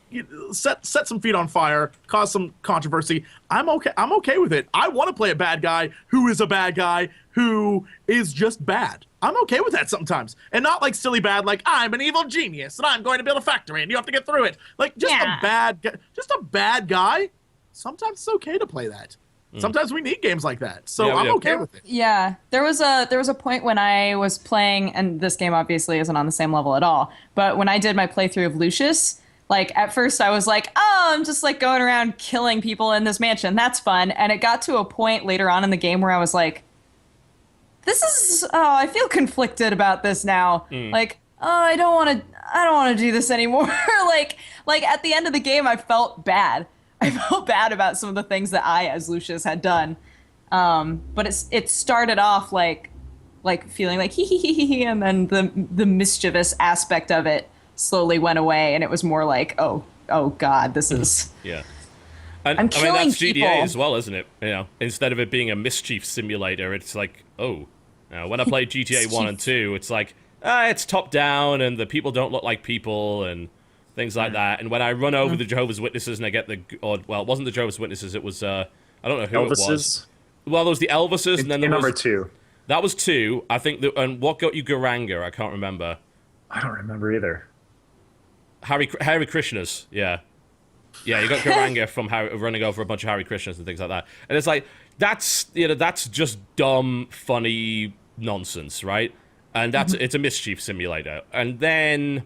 You set some feet on fire, cause some controversy. I'm okay with it. I want to play a bad guy who is a bad guy who is just bad. I'm okay with that sometimes. And not like silly bad, like, I'm an evil genius and I'm going to build a factory and you have to get through it. Like, just a bad guy. Sometimes it's okay to play that. Sometimes we need games like that. So I'm okay with it. Yeah. There was a point when I was playing, and this game obviously isn't on the same level at all, but when I did my playthrough of Lucius, like, at first I was like, oh, I'm just, like, going around killing people in this mansion. That's fun. And it got to a point later on in the game where I was like, I feel conflicted about this now. Like, oh, I don't want to do this anymore. like at the end of the game, I felt bad. I felt bad about some of the things that I, as Lucius, had done. But it started off like feeling like hee, and then the mischievous aspect of it slowly went away, and it was more like, oh God, this is And, I'm killing that's people. GTA as well, isn't it? You know, instead of it being a mischief simulator, it's like, when I played GTA 1 and 2, it's like, it's top down and the people don't look like people and things like that. And when I run over the Jehovah's Witnesses and I get it wasn't the Jehovah's Witnesses, it was, I don't know who it was. Well, there was the Elvises, and then there was number 2. That was 2. I think, and what got you Garanga? I can't remember. I don't remember either. Hare Krishnas, yeah. Yeah, you got Garanga from running over a bunch of Hare Krishnas and things like that. And it's like, that's just dumb, funny nonsense, right? And it's a mischief simulator. And then,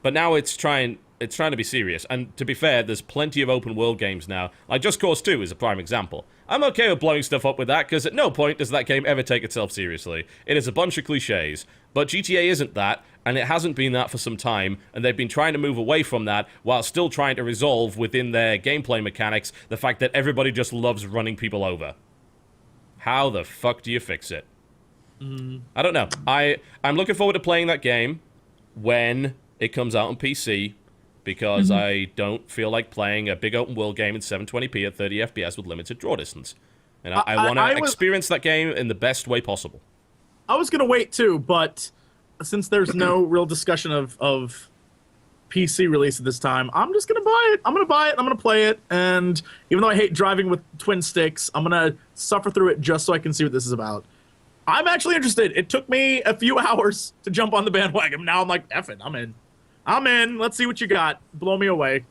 but now it's trying to be serious. And to be fair, there's plenty of open world games now. Like Just Cause 2 is a prime example. I'm okay with blowing stuff up with that, because at no point does that game ever take itself seriously. It is a bunch of cliches. But GTA isn't that, and it hasn't been that for some time, and they've been trying to move away from that while still trying to resolve within their gameplay mechanics the fact that everybody just loves running people over. How the fuck do you fix it? I don't know. I'm looking forward to playing that game when it comes out on PC, because I don't feel like playing a big open world game in 720p at 30 FPS with limited draw distance. And I want to experience that game in the best way possible. I was going to wait too, but since there's no real discussion of PC release at this time, I'm just going to buy it. I'm going to buy it. I'm going to play it. And even though I hate driving with twin sticks, I'm going to suffer through it just so I can see what this is about. I'm actually interested. It took me a few hours to jump on the bandwagon. Now I'm like, F it, I'm in. Let's see what you got. Blow me away.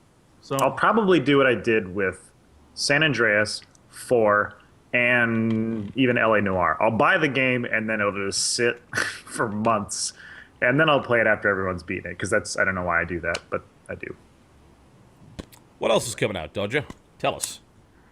So I'll probably do what I did with San Andreas 4 and even LA Noire. I'll buy the game and then it'll just sit for months, and then I'll play it after everyone's beaten it, because I don't know why I do that, but I do. What else is coming out, Dodger? Tell us.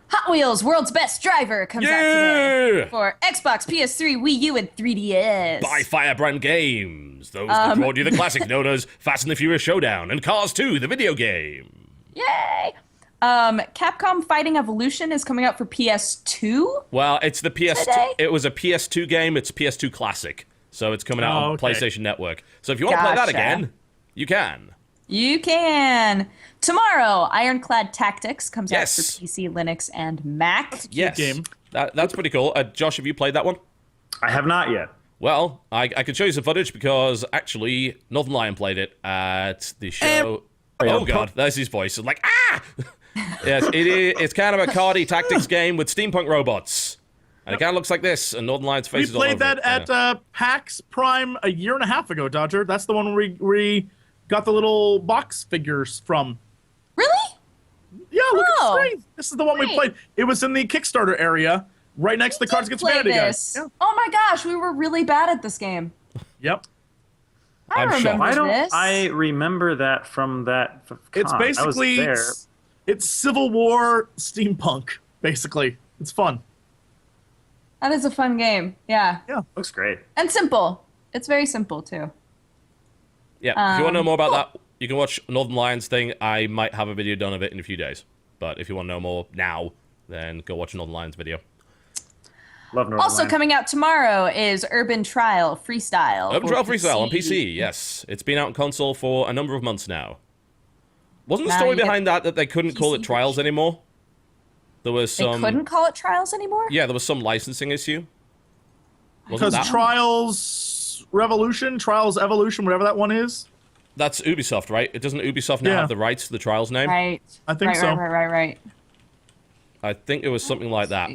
Hot Wheels World's Best Driver comes out today for Xbox, PS3, Wii U, and 3DS. By Firebrand Games, those that brought you the classic known as Fast and the Furious Showdown and Cars 2, the video game. Yay! Capcom Fighting Evolution is coming out for PS2. Well, it's the PS2. Today? It was a PS2 game. It's PS2 Classic, so it's coming out on PlayStation Network. So if you want to play that again, you can. You can. Tomorrow, Ironclad Tactics comes out Yes. for PC, Linux, and Mac. Yes, game. That's pretty cool. Josh, have you played that one? I have not yet. Well, I can show you some footage because actually Northern Lion played it at the show. Oh god, there's his voice. It's like, ah! Yes, it's kind of a cardy tactics game with steampunk robots. And it kind of looks like this, and Northern Lion's face is all over We played that at PAX Prime a year and a half ago, Dodger. That's the one where we got the little box figures from. Really? Yeah, look at the Oh, screen. This is the one we great. played. It was in the Kickstarter area, right next to the Cards Against Play Humanity guys. this. Yeah. Oh my gosh, we were really bad at this game. Yep. I I'm shocked. remember Why don't this. I remember that from that con? It's basically I was there. it's Civil War steampunk. Basically, it's fun. That is a fun game. Yeah. Looks great. And simple. It's very simple, too. Yeah, if you want to know more about that, you can watch Northern Lions thing. I might have a video done of it in a few days. But if you want to know more now, then go watch Northern Lions video. Love Northern Also Lion. coming out tomorrow is Urban Trial Freestyle. Urban for Trial Freestyle on PC. PC, yes. It's been out on console for a number of months now. Wasn't the Now story you get behind that they couldn't call it PC Trials anymore? There was They some... couldn't call it Trials anymore? Yeah, there was some licensing issue. Wasn't Because that... Trials Revolution, Trials Evolution, whatever that one is. That's Ubisoft, right? It doesn't Ubisoft now Yeah. have the rights to the Trials name? Right. I think right, so. Right. I think it was something like that.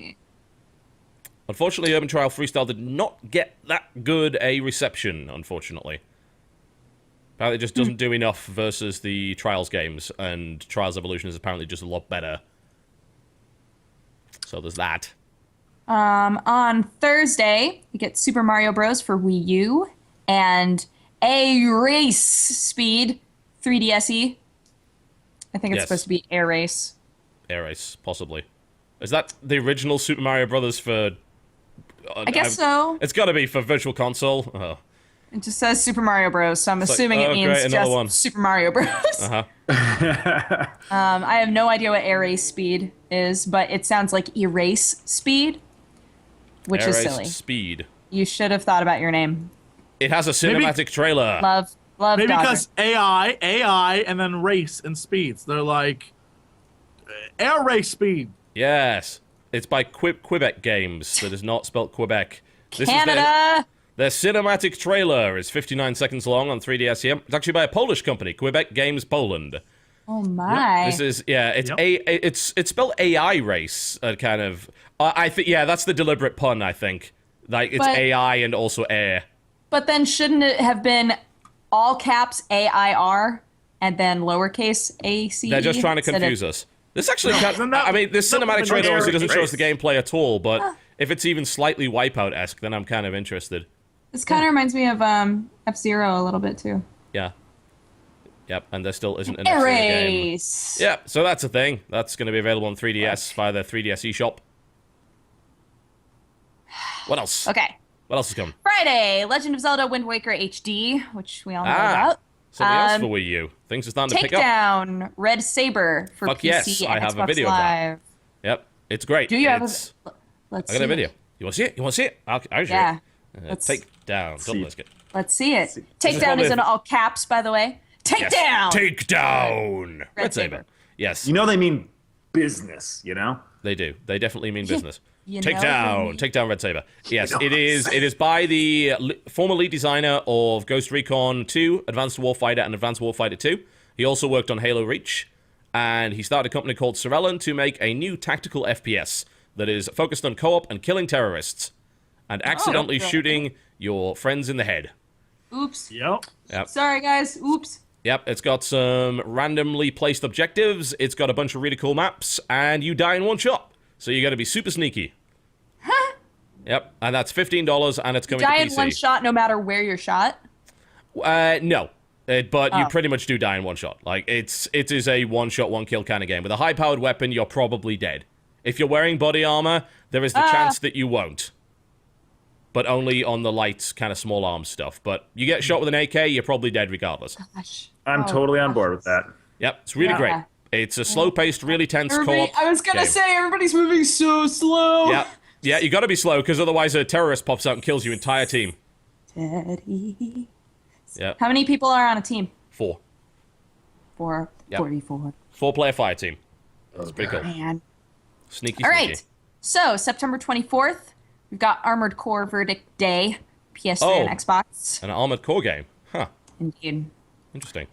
Unfortunately, Urban Trial Freestyle did not get that good a reception, unfortunately. Apparently it just doesn't do enough versus the Trials games, and Trials Evolution is apparently just a lot better. So there's that. On Thursday, we get Super Mario Bros. For Wii U and A Race Speed 3DSe. I think it's Yes. supposed to be Air Race. Air Race, possibly. Is that the original Super Mario Brothers for... I guess so. It's got to be for Virtual Console. Oh. It just says Super Mario Bros. So I'm like, assuming oh, it means great, another just one. Super Mario Bros. Uh-huh. I have no idea what Air Race Speed is, but it sounds like Erase Speed, which Air is Race silly. Speed. You should have thought about your name. It has a cinematic trailer. Love Maybe Dodger. because AI, and then race and speeds. They're like air race speed. Yes. It's by Quebec Games. That is not spelt Quebec. This Canada. Is their cinematic trailer is 59 seconds long on 3DS EM. It's actually by a Polish company, Quebec Games Poland. Oh my. This is it's Yep. it's spelled AI race kind of. I think that's the deliberate pun. I think like it's But- AI and also air. But then shouldn't it have been all caps AIR and then lowercase ACE? They're just trying to confuse us. This actually, I mean, this cinematic trailer obviously doesn't show us the gameplay at all. But if it's even slightly Wipeout-esque, then I'm kind of interested. This kind of reminds me of F-Zero a little bit too. Yeah. Yep, and there still isn't an F-Zero game. Erase. Yep, so that's a thing. That's going to be available on 3DS via the 3DS eShop. What else? Okay. What else is coming? Friday, Legend of Zelda Wind Waker HD, which we all know about. Something else for Wii U. Things are starting to pick up. Takedown Red Saber for Fuck PC yes, and I have Xbox a video of that. Live. Yep, it's great. Do you have It's- a... Let's I got see a video. it. You want to see it? You want to see it? I'll show Yeah. you. Let's- Take down. see. TotalBiscuit. Let's see it. is Takedown probably is in a- all caps, by the way. Takedown! Take down. Red Saber. Saber. Yes, You know they mean business, you know? they do. They definitely mean business. You Take know down. they- Take down Red Saber. Yes, know it is. It is by the former lead designer of Ghost Recon 2, Advanced Warfighter, and Advanced Warfighter 2. He also worked on Halo Reach, and he started a company called Sorellen to make a new tactical FPS that is focused on co-op and killing terrorists, and accidentally okay. shooting your friends in the head. Oops. Yep. Yep. Sorry, guys. Oops. Yep, it's got some randomly placed objectives, it's got a bunch of really cool maps, and you die in one shot. So you gotta be super sneaky. Yep, and that's $15, and it's coming to PC. Die in one shot no matter where you're shot? No. But you pretty much do die in one shot. Like, it is a one-shot, one-kill kind of game. With a high-powered weapon, you're probably dead. If you're wearing body armor, there is the chance that you won't. But only on the light, kind of small arm stuff. But you get shot with an AK, you're probably dead regardless. Gosh. I'm totally on board with that. Yep, it's really great. It's a slow-paced, really tense co-op I was gonna game. say, everybody's moving so slow. Yeah, you gotta be slow, because otherwise a terrorist pops out and kills your entire team. Teddy. Yeah. How many people are on a team? 4. 44. 4-player fire team. That's pretty cool. Man. Sneaky, All sneaky. right. So, September 24th, we've got Armored Core Verdict Day, PS3 and Xbox. An Armored Core game. Huh. Indeed. Interesting.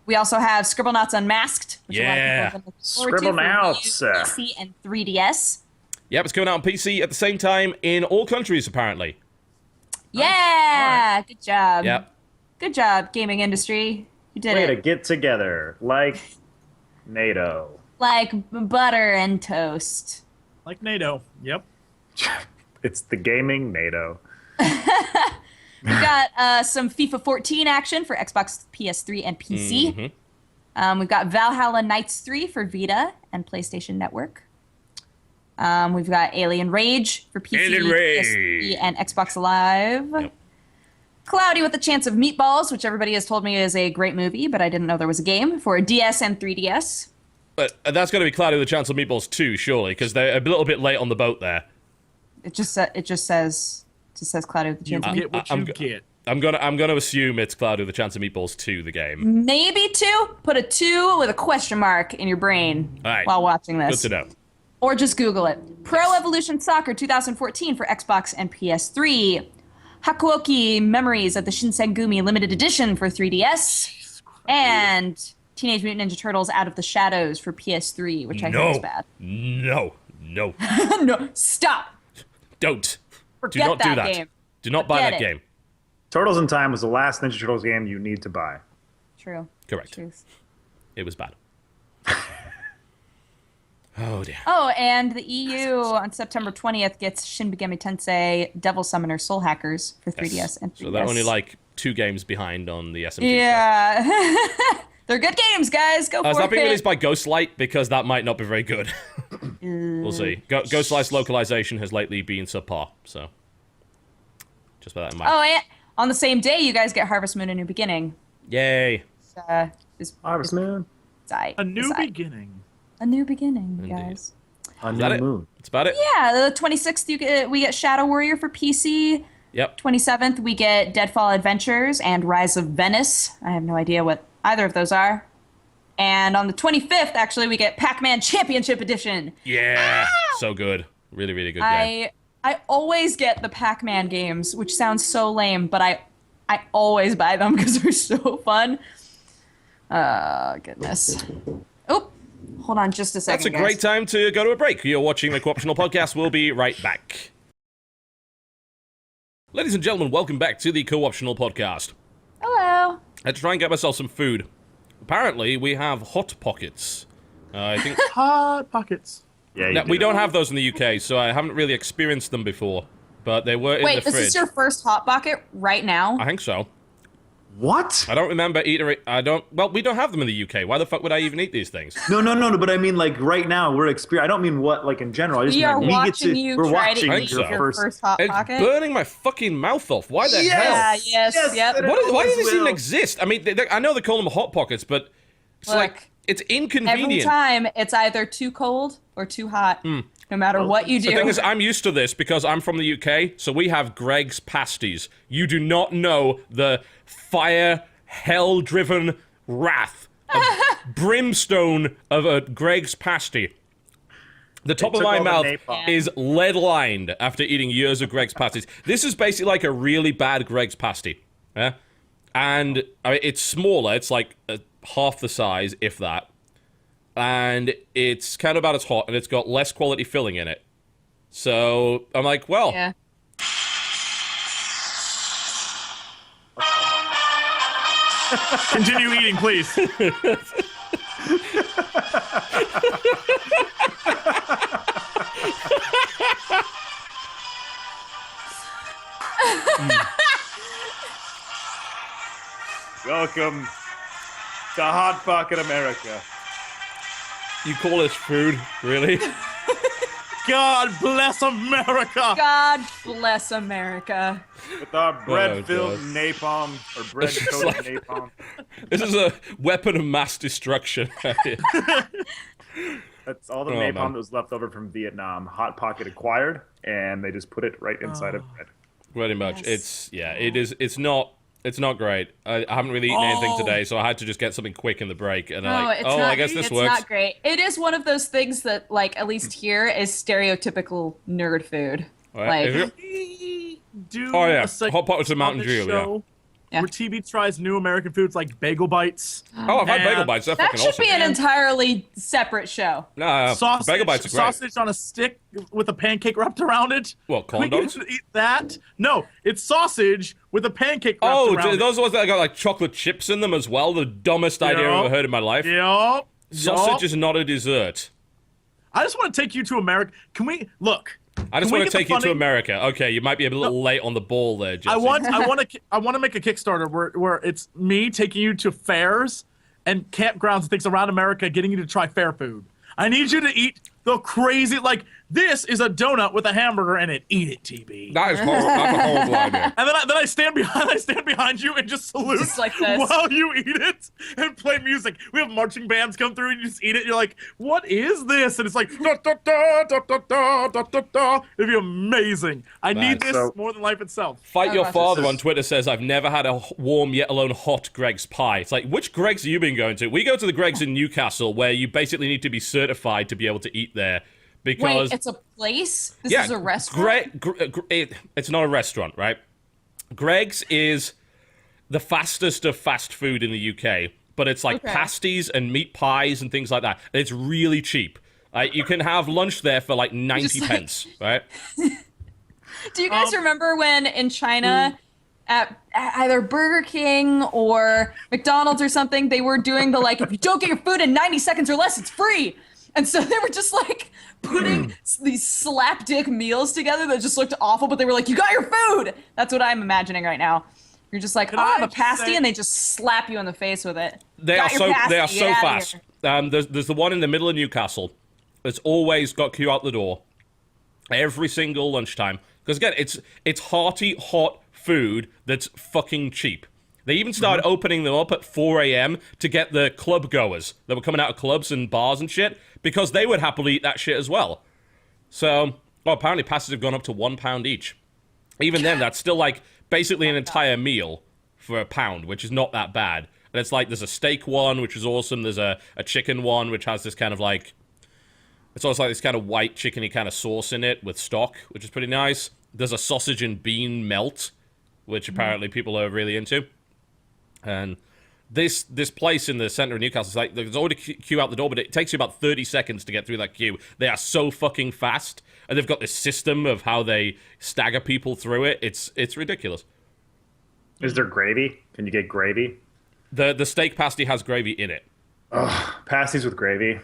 We also have Scribblenauts Unmasked, which a lot of people have been looking forward to for Scribblenauts. PC and 3DS. Yep, it's coming out on PC at the same time in all countries, apparently. Yeah! Good job. Yep. Good job, gaming industry. You did Way it. to get together, like NATO. Like butter and toast. Like NATO. Yep. It's the gaming NATO. We got some FIFA 14 action for Xbox, PS3, and PC. We've got Valhalla Knights 3 for Vita and PlayStation Network. We've got Alien Rage for PC, Alien Rage. PS3, and Xbox Live. Yep. Cloudy with a Chance of Meatballs, which everybody has told me is a great movie, but I didn't know there was a game for DS and 3DS. But that's got to be Cloudy with a Chance of Meatballs 2, surely, because they're a little bit late on the boat there. It just says Cloudy with a Chance of Meatballs. Get what you get. I'm gonna assume it's Cloudy with a Chance of Meatballs 2, the game. Maybe 2. Put a 2 with a question mark in your brain All right. while watching this. Good to know. Or just Google it. Pro Evolution Soccer 2014 for Xbox and PS3. Hakuoki Memories of the Shinsengumi Limited Edition for 3DS. And Teenage Mutant Ninja Turtles Out of the Shadows for PS3, which I think is bad. No. No, stop. Don't. Forget Do not that do that. game. Do not buy Forget that it. game. Turtles in Time was the last Ninja Turtles game you need to buy. True. Correct. Truth. It was bad. Oh, dear. Oh, and the EU on September 20th gets Shin Megami Tensei Devil Summoner Soul Hackers for 3DS and 3DS. So they're only like 2 games behind on the SMT stuff. Yeah. They're good games, guys. Go for Is that being it. released by Ghostlight? Because that might not be very good. We'll see. Ghostlight's localization has lately been subpar, so just bear that in mind. Oh, and on the same day, you guys get Harvest Moon: A New Beginning. Yay. Harvest Moon. A new beginning. A new beginning, Indeed. guys. A Is that new it? moon. That's about it? Yeah, the 26th, we get Shadow Warrior for PC. Yep. 27th, we get Deadfall Adventures and Rise of Venice. I have no idea what either of those are. And on the 25th, actually, we get Pac-Man Championship Edition. Yeah. So good. Really, really good game. I always get the Pac-Man games, which sounds so lame, but I always buy them because they're so fun. Goodness. Oh, hold on just a second, That's a guys. great time to go to a break. You're watching the Co-optional Podcast. We'll be right back. Ladies and gentlemen, welcome back to the Co-optional Podcast. Hello. I had to try and get myself some food. Apparently, we have Hot Pockets. I think Hot pockets. Yeah, now, we don't have those in the UK, so I haven't really experienced them before. But they were in Wait, the this fridge. is your first Hot Pocket right now? I think so. What? I don't remember eating. Well, we don't have them in the UK. Why the fuck would I even eat these things? No. But I mean, like right now, we're I don't mean what, like in general. I just We mean, are like, we get watching to. you We're try watching to think eat so. your first. first Hot It's Pocket. burning my fucking mouth off. Why the Yeah, hell? yes, yep. and Why do these will. even exist? I mean, I know they call them Hot Pockets, but it's Look, like it's Every inconvenient. time, it's either too cold or too hot, no matter what you do. The thing is, I'm used to this because I'm from the UK, so we have Greg's pasties. You do not know the fire, hell-driven wrath of brimstone of a Greg's pasty. The top of took my all the mouth napalm. is lead-lined after eating years of Greg's pasties. This is basically like a really bad Greg's pasty. Yeah? And I mean, it's smaller. It's like half the size, if that. And it's kind of about as hot, and it's got less quality filling in it. So I'm like, well, Continue eating, please. Welcome to Hot Pocket America. You call this food, really? God bless America. God bless America. With our bread-filled God. napalm, or bread-coated like- napalm. This is a weapon of mass destruction. That's all the Oh, napalm man. that was left over from Vietnam. Hot Pocket acquired, and they just put it right inside of bread. Pretty much. Yes. It's not great. I haven't really eaten anything today, so I had to just get something quick in the break. And No, I'm like, it's oh, not, I guess this it's works. not great. It is one of those things that, like, at least here, is stereotypical nerd food. All right, Like, if We do Oh, yeah. a segment Hot pot with some on Mountain this Dew, yeah. show Yeah. where TB tries new American foods like bagel bites. Oh, I've had bagel And bites. They're that fucking should awesome. be an entirely separate show. Nah, Sausage, bagel bites are great. sausage on a stick with a pancake wrapped around it. What, corn We get dogs? to eat that? No, it's sausage with a pancake wrapped Oh, around it. those ones that got like chocolate chips in them as well. The dumbest idea I've ever heard in my life. Yup. Sausage is not a dessert. I just want to take you to America. Can we look? I just Can we want to get the take you to funding- America. Okay, you might be a little late on the ball there, Jesse. I want to make a Kickstarter where it's me taking you to fairs and campgrounds and things around America, getting you to try fair food. I need you to eat the crazy, like, this is a donut with a hamburger in it. Eat it, TB. That is horrible. That's a horrible idea. And then I stand behind you and just salute Just like this. while you eat it and play music. We have marching bands come through and you just eat it. You're like, what is this? And it's like da da da da da da da da da. It'd be amazing. I need this So- more than life itself. Fight Oh, Your gosh, Father this on is- Twitter says, I've never had a warm yet alone hot Greg's pie. It's like, which Greg's have you been going to? We go to the Greg's in Newcastle where you basically need to be certified to be able to eat there. Because Wait, it's a place? This is a restaurant? It's not a restaurant, right? Greg's is the fastest of fast food in the UK, but it's like Okay. pasties and meat pies and things like that. And it's really cheap. You can have lunch there for like 90 Just like- pence, right? Do you guys remember when in China at either Burger King or McDonald's or something, they were doing the like, if you don't get your food in 90 seconds or less, it's free. And so they were just like putting these slapdick meals together that just looked awful, but they were like, you got your food. That's what I'm imagining right now. You're just like, Can oh, I I have a just pasty, say- and they just slap you in the face with it. They Got are your so pasty, they are get so outta fast. here. There's the one in the middle of Newcastle. It's always got queue out the door every single lunchtime. Because again, it's hearty, hot food that's fucking cheap. They even started opening them up at 4 a.m. to get the club goers that were coming out of clubs and bars and shit, because they would happily eat that shit as well. So, apparently pasties have gone up to £1 each. Even then, that's still like basically an entire meal for £1, which is not that bad. And it's like there's a steak one, which is awesome. There's a chicken one, which has this kind of like, it's almost like this kind of white chickeny kind of sauce in it with stock, which is pretty nice. There's a sausage and bean melt, which apparently people are really into. And this place in the center of Newcastle is like, there's already a queue out the door, but it takes you about 30 seconds to get through that queue. They are so fucking fast, and they've got this system of how they stagger people through it. It's ridiculous. Is there gravy? Can you get gravy? The steak pasty has gravy in it. Pasties with gravy.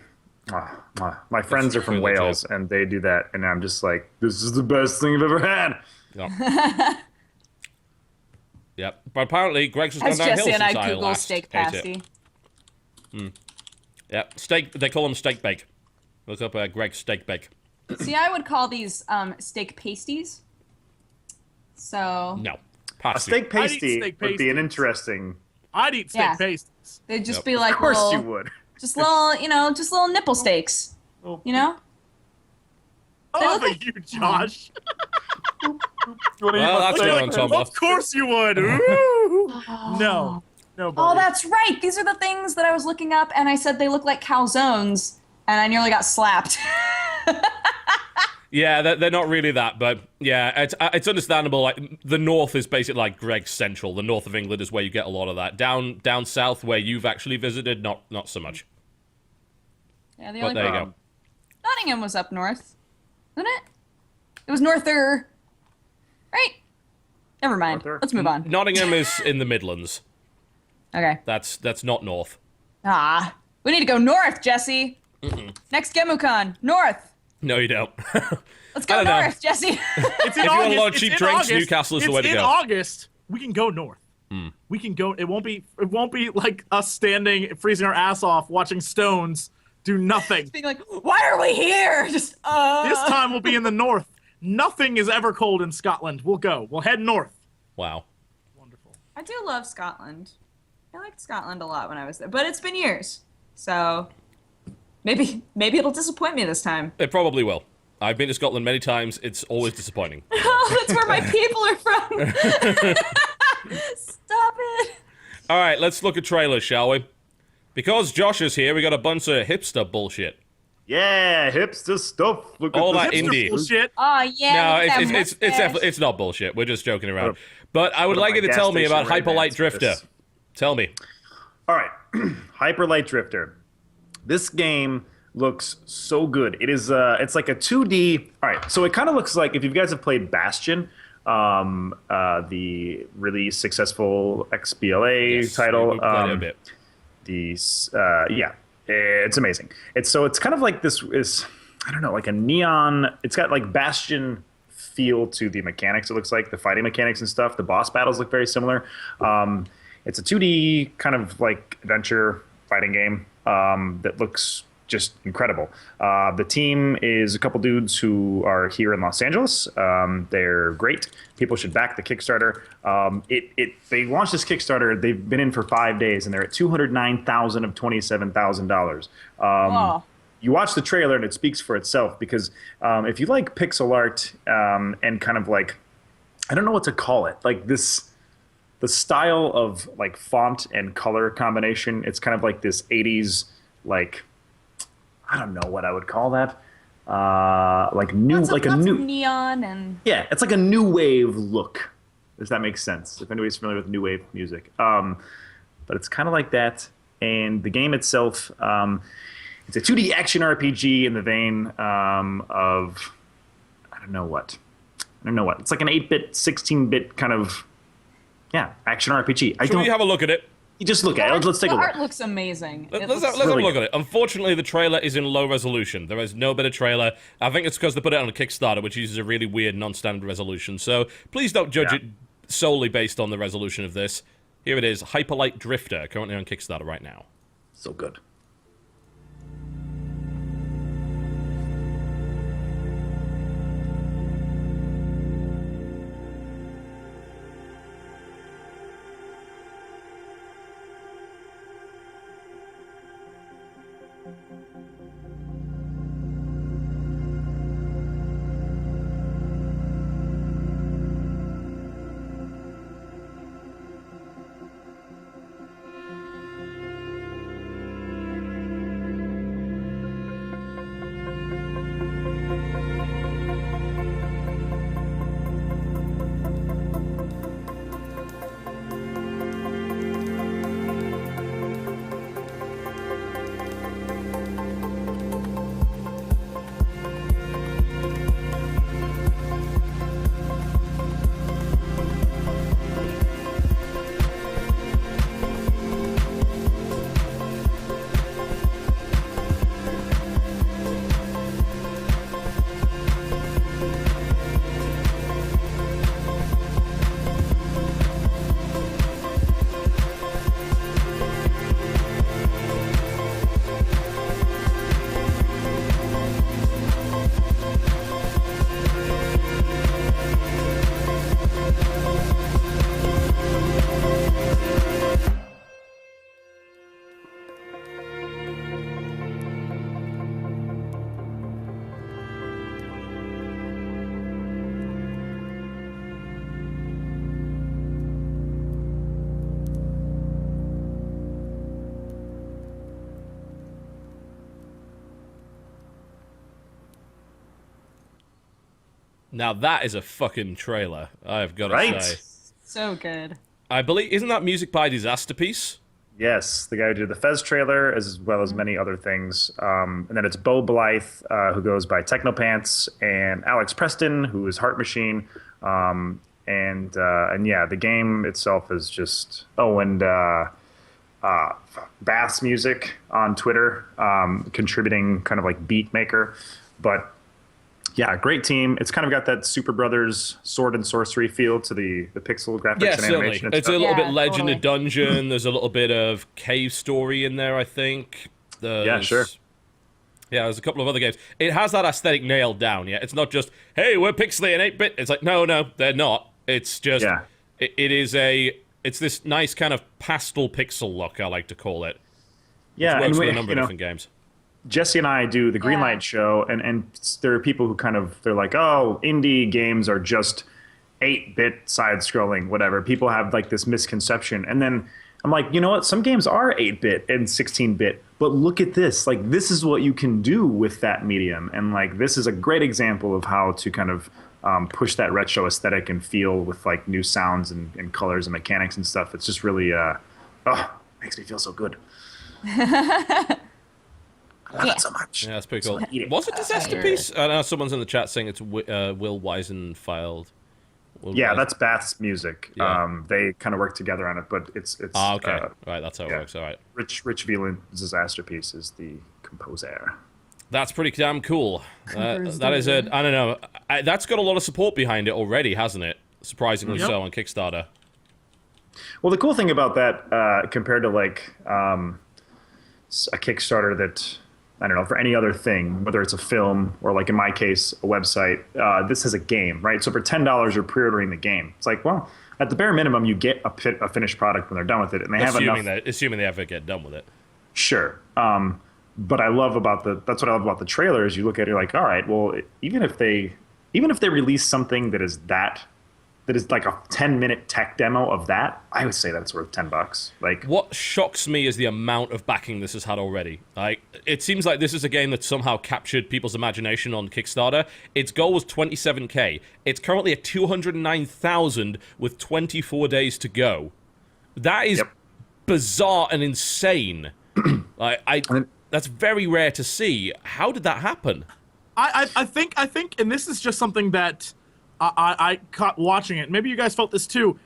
My friends are from really Wales, and they do that, and I'm just like, this is the best thing I've ever had. Yep. Yep. But apparently, Greg's has gone As downhill Jesse and since I Google last steak ate pasty. it. Yep. Steak. They call them steak bake. Look up Greg's steak bake. See, I would call these steak pasties. So No. A Pasty. steak I'd eat pasty steak would be an pasties. interesting. I'd eat steak Yeah. pasties. they'd just Yep. be like Of course you little, would. just little, just little nipple steaks. Oh. You know? Oh, look but like- you, Josh. Well, that's They're good like, on top of course you would. Ooh. No. No, Oh, buddy. that's right. These are the things that I was looking up, and I said they look like calzones, and I nearly got slapped. Yeah, they're not really that, but yeah, it's understandable. Like the north is basically like Greg's Central. The north of England is where you get a lot of that. Down south, where you've actually visited, not so much. Yeah, the But only there you go. Nottingham was up north, wasn't it? It was norther, right? Never mind. Norther? Let's move on. Nottingham is in the Midlands. Okay. That's not north. Ah, we need to go north, Jesse. Next GemuCon, north. No, you don't. Let's go I don't know. north, Jesse. It's in If you want a August. lot of It's cheap in drinks, August. Newcastle is the way to It's in go. August. We can go north. We can go. It won't be like us standing, freezing our ass off, watching stones do nothing. Being like, why are we here? Just This time we'll be in the north. Nothing is ever cold in Scotland. We'll go. We'll head north. Wow. Wonderful. I do love Scotland. I liked Scotland a lot when I was there, but it's been years, so maybe it'll disappoint me this time. It probably will. I've been to Scotland many times. It's always disappointing. Oh, that's where my people are from. Stop it. All right, let's look at trailers, shall we? Because Josh is here, we got a bunch of hipster bullshit. Yeah, hipster stuff. Look All at that this. indie. Bullshit. Oh yeah. No, look at that it's mustache. definitely it's not bullshit. We're just joking around. But I would What like am you to I, tell gas me about station Hyperlight Ray-Bans for Drifter. this? Tell me. All right, Hyperlight Drifter. This game looks so good. It is. It's like a 2D. All right, so it kind of looks like if you guys have played Bastion, the really successful XBLA Yes, title. we played it a bit. Yeah, it's amazing. It's kind of like this is, I don't know, like a neon. It's got like Bastion feel to the mechanics. It looks like the fighting mechanics and stuff. The boss battles look very similar. It's a 2D kind of like adventure fighting game that looks just incredible. The team is a couple dudes who are here in Los Angeles. They're great. People should back the Kickstarter. They launched this Kickstarter. They've been in for 5 days, and they're at $209,000 of $27,000. Oh. You watch the trailer, and it speaks for itself because if you like pixel art and kind of like, I don't know what to call it, like this. The style of like font and color combination, it's kind of like this 80s, like, I don't know what I would call that. Like new, like a new neon and yeah, it's like a new wave look. Does that make sense? If anybody's familiar with new wave music, but it's kind of like that. And the game itself, it's a 2D action RPG in the vein of I don't know what. It's like an 8-bit, 16-bit kind of action RPG. Should we have a look at it? You just look at it. Let's take a the look. art looks amazing. Let's have a really look at it. Unfortunately, the trailer is in low resolution. There is no better trailer. I think it's because they put it on a Kickstarter, which uses a really weird, non-standard resolution. So please don't judge it solely based on the resolution of this. Here it is, Hyperlight Drifter, currently on Kickstarter right now. So good. Now that is a fucking trailer, I've got to Right? say. So good. I believe, isn't that music by Disaster Piece? Yes, the guy who did the Fez trailer, as well as many other things. And then it's Bo Blythe, who goes by Technopants, and Alex Preston, who is Heart Machine. And yeah, the game itself is just. Oh, and bass music on Twitter, contributing kind of like beat maker. But yeah, great team. It's kind of got that Super Brothers sword and sorcery feel to the pixel graphics Yeah, and certainly. animation. It's a little bit Legend totally. of Dungeon. There's a little bit of Cave Story in there, I think. Yeah, sure. Yeah, there's a couple of other games. It has that aesthetic nailed down, yeah? It's not just, hey, we're pixely and 8-bit. It's like, no, they're not. It's just, Yeah. it's this nice kind of pastel pixel look, I like to call it. Yeah, Which works and with a number of different games. Jesse and I do the Greenlight show, and there are people who they're like, oh, indie games are just 8-bit side-scrolling, whatever. People have like this misconception. And then I'm like, you know what? Some games are 8-bit and 16-bit, but look at this. Like, this is what you can do with that medium. And like, this is a great example of how to kind of push that retro aesthetic and feel with like new sounds and colors and mechanics and stuff. It's just really, makes me feel so good. I love it so much. Yeah, that's pretty cool. Eat it. Was it Disaster Piece? I know someone's in the chat saying it's Will Weisenfeld. Yeah, that's Bath's music. Yeah. They kind of work together on it, but it's okay. Right, that's how it works. All right. Rich Wieland's Disaster Piece is the composer. That's pretty damn cool. That is I don't know. That's got a lot of support behind it already, hasn't it? Surprisingly so on Kickstarter. Well, the cool thing about that, compared to like a Kickstarter that, I don't know, for any other thing, whether it's a film or like in my case, a website, this has a game, right? So for $10, you're pre-ordering the game. It's like, well, at the bare minimum, you get a finished product when they're done with it, and they have enough. Assuming they ever get done with it. Sure. But that's what I love about the trailer is you look at it, you're like, all right, well, even if they release something that is like a 10-minute tech demo of that, I would say that's worth $10. Like, what shocks me is the amount of backing this has had already. Like, it seems like this is a game that somehow captured people's imagination on Kickstarter. Its goal was 27K. It's currently at 209,000 with 24 days to go. That is bizarre and insane. That's very rare to see. How did that happen? I think, and this is just something that I caught watching it. Maybe you guys felt this too.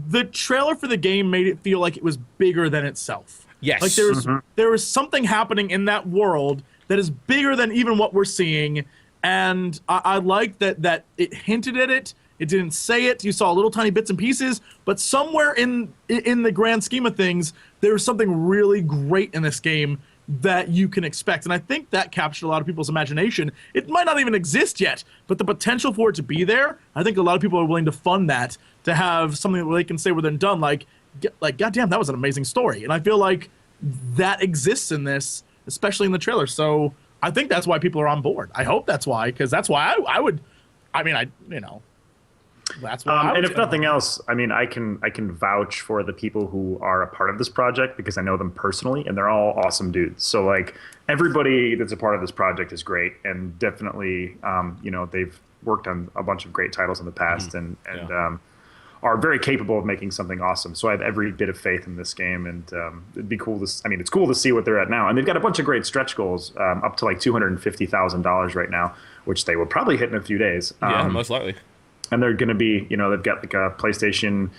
The trailer for the game made it feel like it was bigger than itself. Yes. Like there was something happening in that world that is bigger than even what we're seeing. And I like that it hinted at it. It didn't say it. You saw little tiny bits and pieces, but somewhere in the grand scheme of things, there was something really great in this game that you can expect. And I think that captured a lot of people's imagination. It might not even exist yet, but the potential for it to be there, I think a lot of people are willing to fund that, to have something where they can say when they're done, like, goddamn, that was an amazing story. And I feel like that exists in this, especially in the trailer. So I think that's why people are on board. I hope that's why, because that's why that's why. And if nothing else, I mean, I can vouch for the people who are a part of this project because I know them personally, and they're all awesome dudes. So like everybody that's a part of this project is great, and definitely, they've worked on a bunch of great titles in the past, and are very capable of making something awesome. So I have every bit of faith in this game, and it'd be cool to. I mean, it's cool to see what they're at now, and they've got a bunch of great stretch goals, up to like $250,000 right now, which they will probably hit in a few days. Yeah, most likely. And they're going to be, they've got like a PlayStation,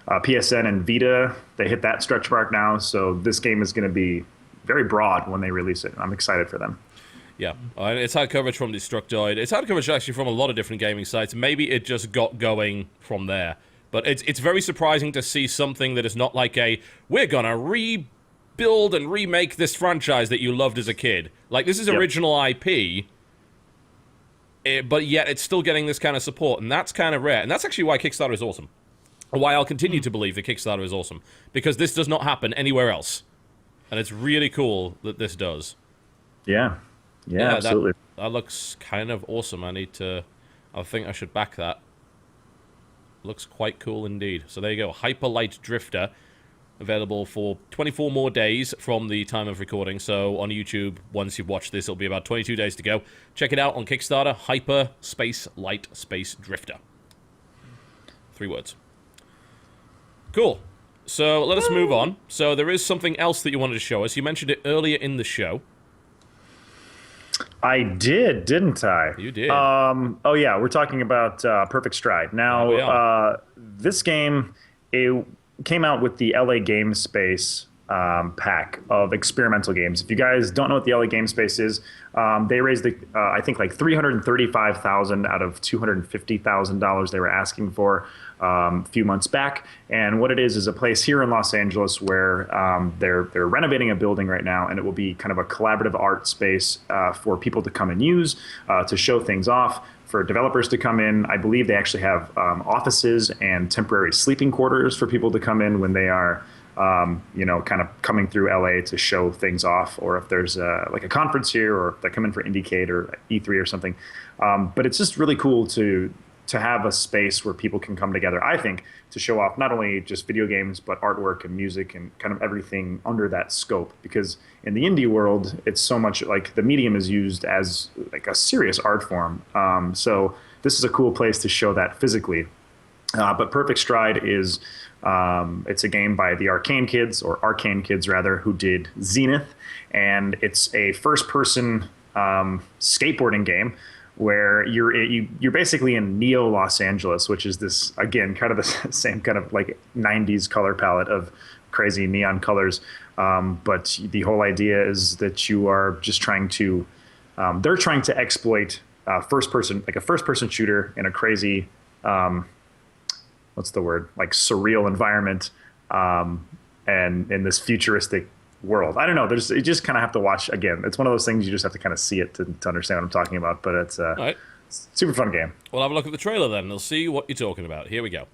PSN, and Vita. They hit that stretch mark now. So this game is going to be very broad when they release it. I'm excited for them. Yeah, it's had coverage from Destructoid. It's had coverage actually from a lot of different gaming sites. Maybe it just got going from there. But it's very surprising to see something that is not like we're going to rebuild and remake this franchise that you loved as a kid. Like, this is original IP. But yet it's still getting this kind of support, and that's kind of rare. And that's actually why Kickstarter is awesome. Or why I'll continue to believe that Kickstarter is awesome. Because this does not happen anywhere else. And it's really cool that this does. Yeah, absolutely. That looks kind of awesome. I think I should back that. Looks quite cool indeed. So there you go. Hyperlight Drifter. Available for 24 more days from the time of recording. So on YouTube, once you've watched this, it'll be about 22 days to go. Check it out on Kickstarter. Hyper Space Light Space Drifter. 3 words. Cool. So let us move on. So there is something else that you wanted to show us. You mentioned it earlier in the show. I did, didn't I? You did. Oh yeah, we're talking about Perfect Stride. Now, this game, it came out with the LA Game Space pack of experimental games. If you guys don't know what the LA Game Space is, they raised, I think, like $335,000 out of $250,000 they were asking for a few months back. And what it is a place here in Los Angeles where they're renovating a building right now, and it will be kind of a collaborative art space for people to come and use to show things off, for developers to come in. I believe they actually have offices and temporary sleeping quarters for people to come in when they are kind of coming through LA to show things off, or if there's like a conference here, or if they come in for IndieStatik or E3 or something. But it's just really cool to have a space where people can come together, I think, to show off not only just video games, but artwork and music and kind of everything under that scope. Because in the indie world, it's so much like the medium is used as like a serious art form. So this is a cool place to show that physically. But Perfect Stride is it's a game by the Arcane Kids rather, who did Zenith, and it's a first-person skateboarding game where you're basically in Neo Los Angeles, which is this, again, kind of the same kind of like 90s color palette of crazy neon colors. But the whole idea is that you are just trying to they're trying to exploit a first person shooter in a crazy what's the word, like surreal environment, and in this futuristic world. I don't know. You just kind of have to watch. Again, it's one of those things you just have to kind of see it to understand what I'm talking about. But it's a super fun game. We'll have a look at the trailer then. We'll see what you're talking about. Here we go.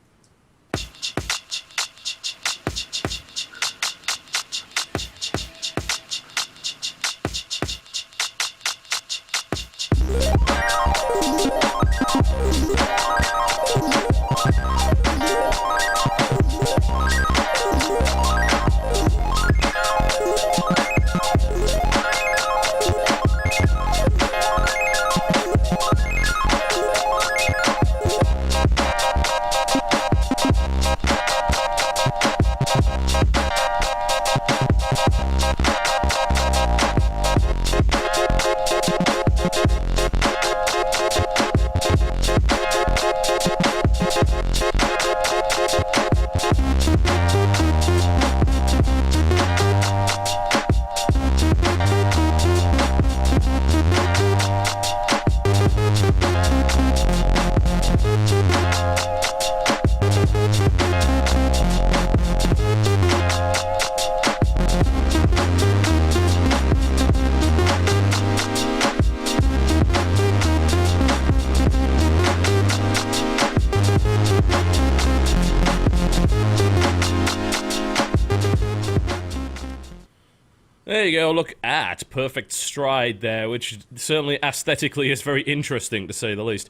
There you go, look at Perfect Stride there, which certainly aesthetically is very interesting, to say the least.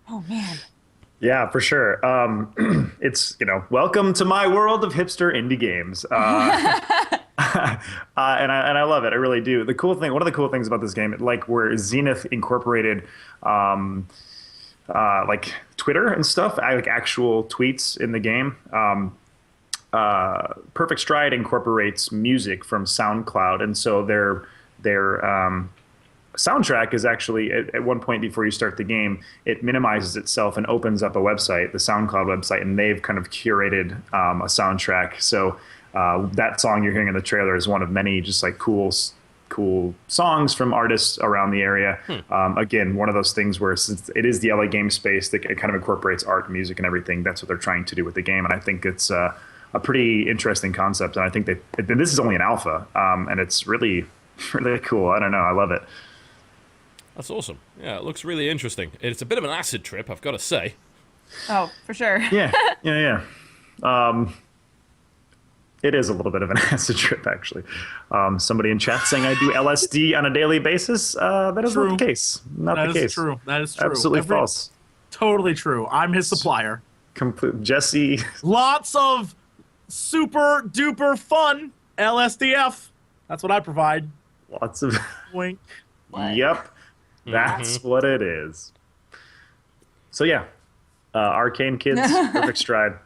Oh, man. Yeah, for sure. It's, welcome to my world of hipster indie games. And I love it. I really do. One of the cool things about this game, like where Zenith incorporated like Twitter and stuff, like actual tweets in the game. Perfect Stride incorporates music from SoundCloud, and so their soundtrack is actually at one point before you start the game, it minimizes itself and opens up a website, the SoundCloud website, and they've kind of curated a soundtrack. So that song you're hearing in the trailer is one of many just like cool songs from artists around the area. Again, one of those things where since it is the LA Game Space that it kind of incorporates art, music, and everything. That's what they're trying to do with the game, and I think it's a pretty interesting concept, and I think this is only an alpha, and it's really, really cool. I don't know, I love it. That's awesome. Yeah, it looks really interesting. It's a bit of an acid trip, I've got to say. Oh, for sure. Yeah. It is a little bit of an acid trip, actually. Somebody in chat saying I do LSD on a daily basis. That is not the case. Not the case. That is true. Absolutely false. Totally true. I'm his supplier. Jesse. Lots of super duper fun LSDF. That's what I provide. Lots of wink. Yep, that's what it is. So yeah, Arcane Kids, Perfect Stride.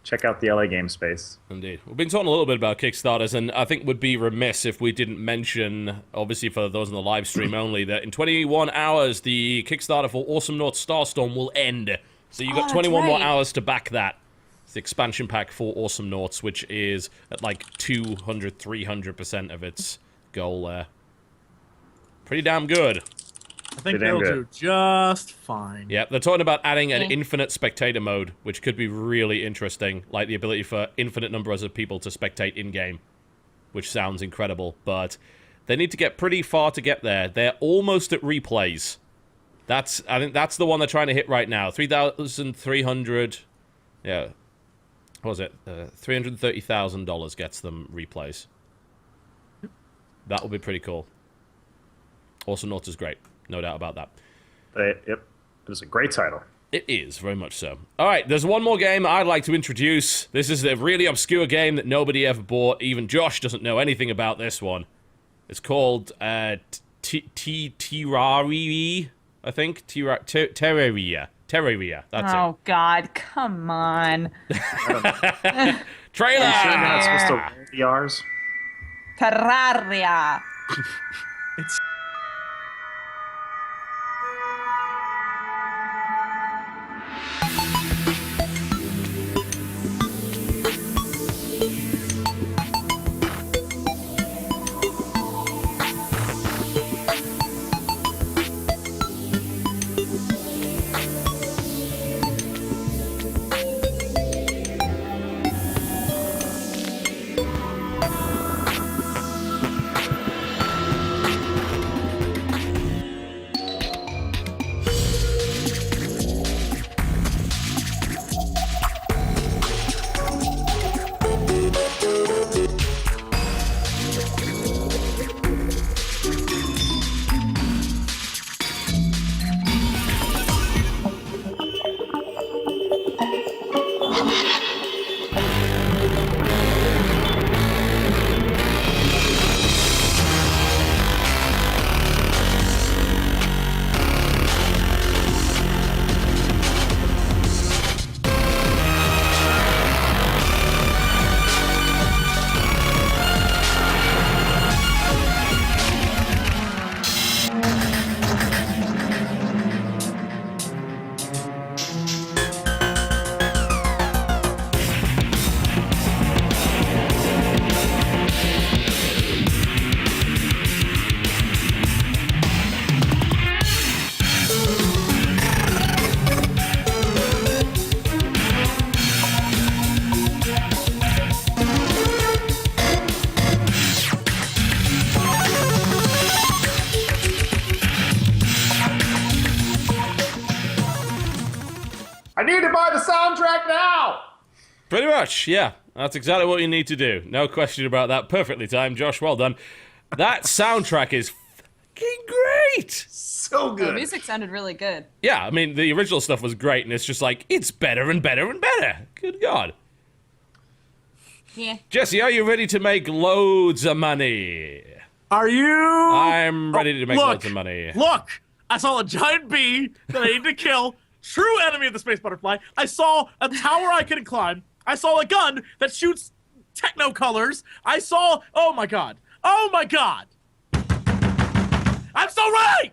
Check out the LA Game Space. Indeed. We've been talking a little bit about Kickstarters, and I think would be remiss if we didn't mention, obviously for those in the live stream only, that in 21 hours the Kickstarter for Awesome North Starstorm will end. So you've got 21 more hours to back that. It's the expansion pack for Awesome Nauts, which is at like 200, 300% of its goal there. Pretty damn good. I think they'll do just fine. Yeah, they're talking about adding an infinite spectator mode, which could be really interesting, like the ability for infinite numbers of people to spectate in-game, which sounds incredible, but they need to get pretty far to get there. They're almost at replays. I think that's the one they're trying to hit right now. 3,300, yeah, what was it? $330,000 gets them replays. That would be pretty cool. Awesome Nauts is great. No doubt about that. Yep. It is a great title. It is, very much so. All right, there's one more game I'd like to introduce. This is a really obscure game that nobody ever bought. Even Josh doesn't know anything about this one. It's called Terraria, I think. Terraria. That's it. Oh, God, come on. Trailer! Are you sure you're not supposed to wear VRs? Terraria. It's I need to buy the soundtrack now! Pretty much, yeah. That's exactly what you need to do. No question about that. Perfectly timed, Josh. Well done. That soundtrack is fucking great! So The good. music sounded really good. Yeah, I mean, the original stuff was great, and it's just like, it's better and better and better. Good God. Yeah. Jesse, are you ready to make loads of money? Are you? I'm ready to make look, loads of money. Look! I saw a giant bee that I need to kill. True enemy of the space butterfly. I saw a tower I couldn't climb. I saw a gun that shoots techno colors. I saw... Oh, my God. Oh, my God. I'm so right!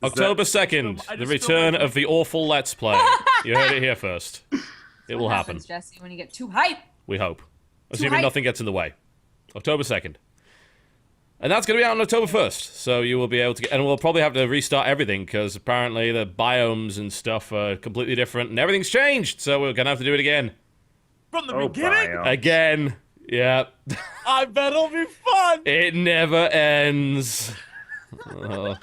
October 2nd, I the just return feel like- of the awful Let's Play. You heard it here first. It will happen. Happens, Jesse, when you get too hype. We hope. Assuming hype. nothing gets in the way. October 2nd. And that's going to be out on October 1st. So you will be able to get... And we'll probably have to restart everything, because apparently the biomes and stuff are completely different, and everything's changed. So we're going to have to do it again. From the Oh, beginning? bio. Again. Yeah. I bet it'll be fun. It never ends. Oh.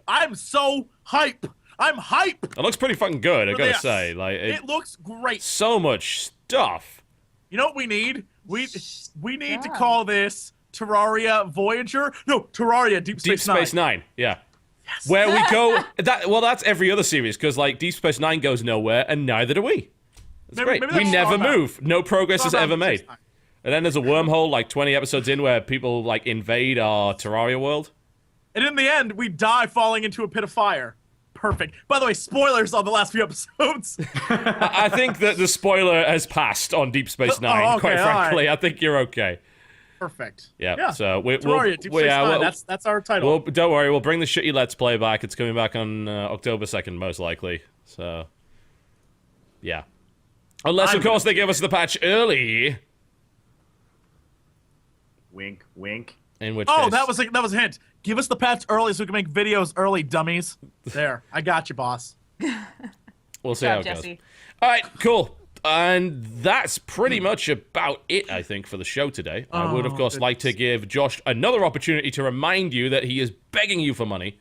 I'm so hype. I'm hype. It looks pretty fucking good, I for gotta this. say. Like, It looks great. so much stuff. You know what we need? We need to Yeah. call this Terraria Voyager. No, Terraria Deep Deep Space Space Nine. Nine, yeah. Yes. Where we go... that's every other series, because, like, Deep Space Nine goes nowhere, and neither do we. It's Maybe- great. maybe We that's never Starbound. move. No progress is Starbound ever Deep Space made. Nine. And then there's a wormhole, like, 20 episodes in, where people, like, invade our Terraria world. And in the end, we die falling into a pit of fire. Perfect. By the way, spoilers on the last few episodes. I think that the spoiler has passed on Deep Space Nine, okay, quite all right. frankly. I think you're okay. Perfect. Yeah, so we'll... Terraria Deep Space Nine. That's our title. Well, don't worry, we'll bring the shitty Let's Play back. It's coming back on October 2nd, most likely. So, Yeah. Unless, of course, they give us the patch early. Wink, wink. In which Oh, case... that was a hint. Give us the patch early so we can make videos early, dummies. There, I got you, boss. We'll see Good how job, it goes. Jesse. All right, cool. And that's pretty much about it, I think, for the show today. I would, of course, like to give Josh another opportunity to remind you that he is begging you for money.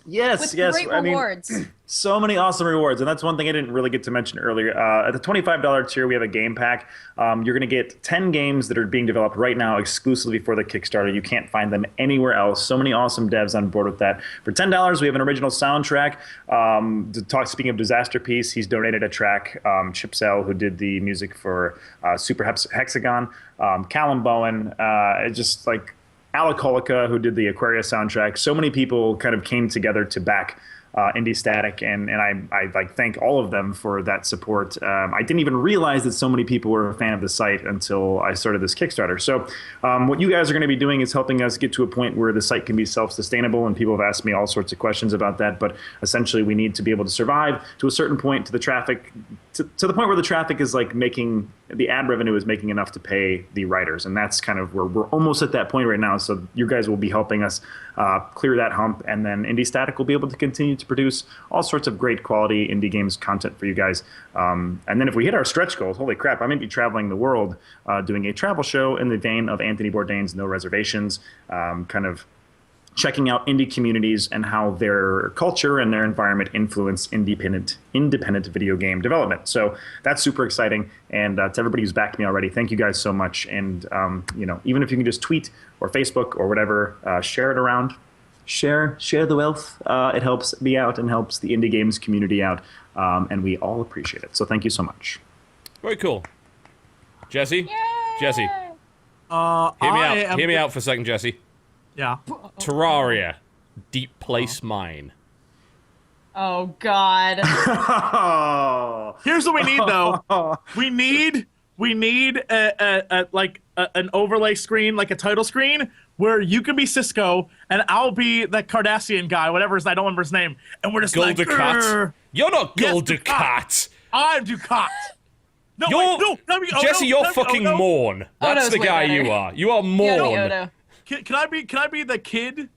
Yes, With yes. great I mean, rewards. so many awesome rewards, and that's one thing I didn't really get to mention earlier. At the $25 tier, we have a game pack. You're going to get 10 games that are being developed right now exclusively for the Kickstarter. You can't find them anywhere else. So many awesome devs on board with that. For $10, we have an original soundtrack. Speaking of Disaster Piece, he's donated a track. Chip Sell, who did the music for Super Hexagon. Callum Bowen, just like Alacolica, who did the Aquarius soundtrack. So many people kind of came together to back IndieStatik, and I like thank all of them for that support. I didn't even realize that so many people were a fan of the site until I started this Kickstarter. So what you guys are going to be doing is helping us get to a point where the site can be self-sustainable, and people have asked me all sorts of questions about that, but essentially we need to be able to survive to a certain point, to the traffic, to the point where the traffic is like making, the ad revenue is making enough to pay the writers, and that's kind of where we're almost at that point right now. So you guys will be helping us clear that hump, and then IndieStatik will be able to continue to produce all sorts of great quality indie games content for you guys. And then if we hit our stretch goals, holy crap, I'm going to be traveling the world doing a travel show in the vein of Anthony Bourdain's No Reservations, kind of checking out indie communities and how their culture and their environment influence independent video game development. So that's super exciting. And to everybody who's backed me already, thank you guys so much. And even if you can just tweet or Facebook or whatever, share it around. Share the wealth. It helps me out and helps the indie games community out. And we all appreciate it. So thank you so much. Very cool. Jesse? Jesse. Hear me out for a second, Jesse. Yeah. Terraria. Deep Place Mine. Oh, God. Here's what we need, though. We need an overlay screen, like a title screen, where you can be Cisco and I'll be the Cardassian guy, whatever his, I don't remember his name, and we're just like, Dukat. You're not Yes, Dukat. I'm Dukat. No, You're, wait, no, Jesse, you're fucking Morn. That's Odo's the way guy better. you are. You are Morn. Yoda. Can I be the kid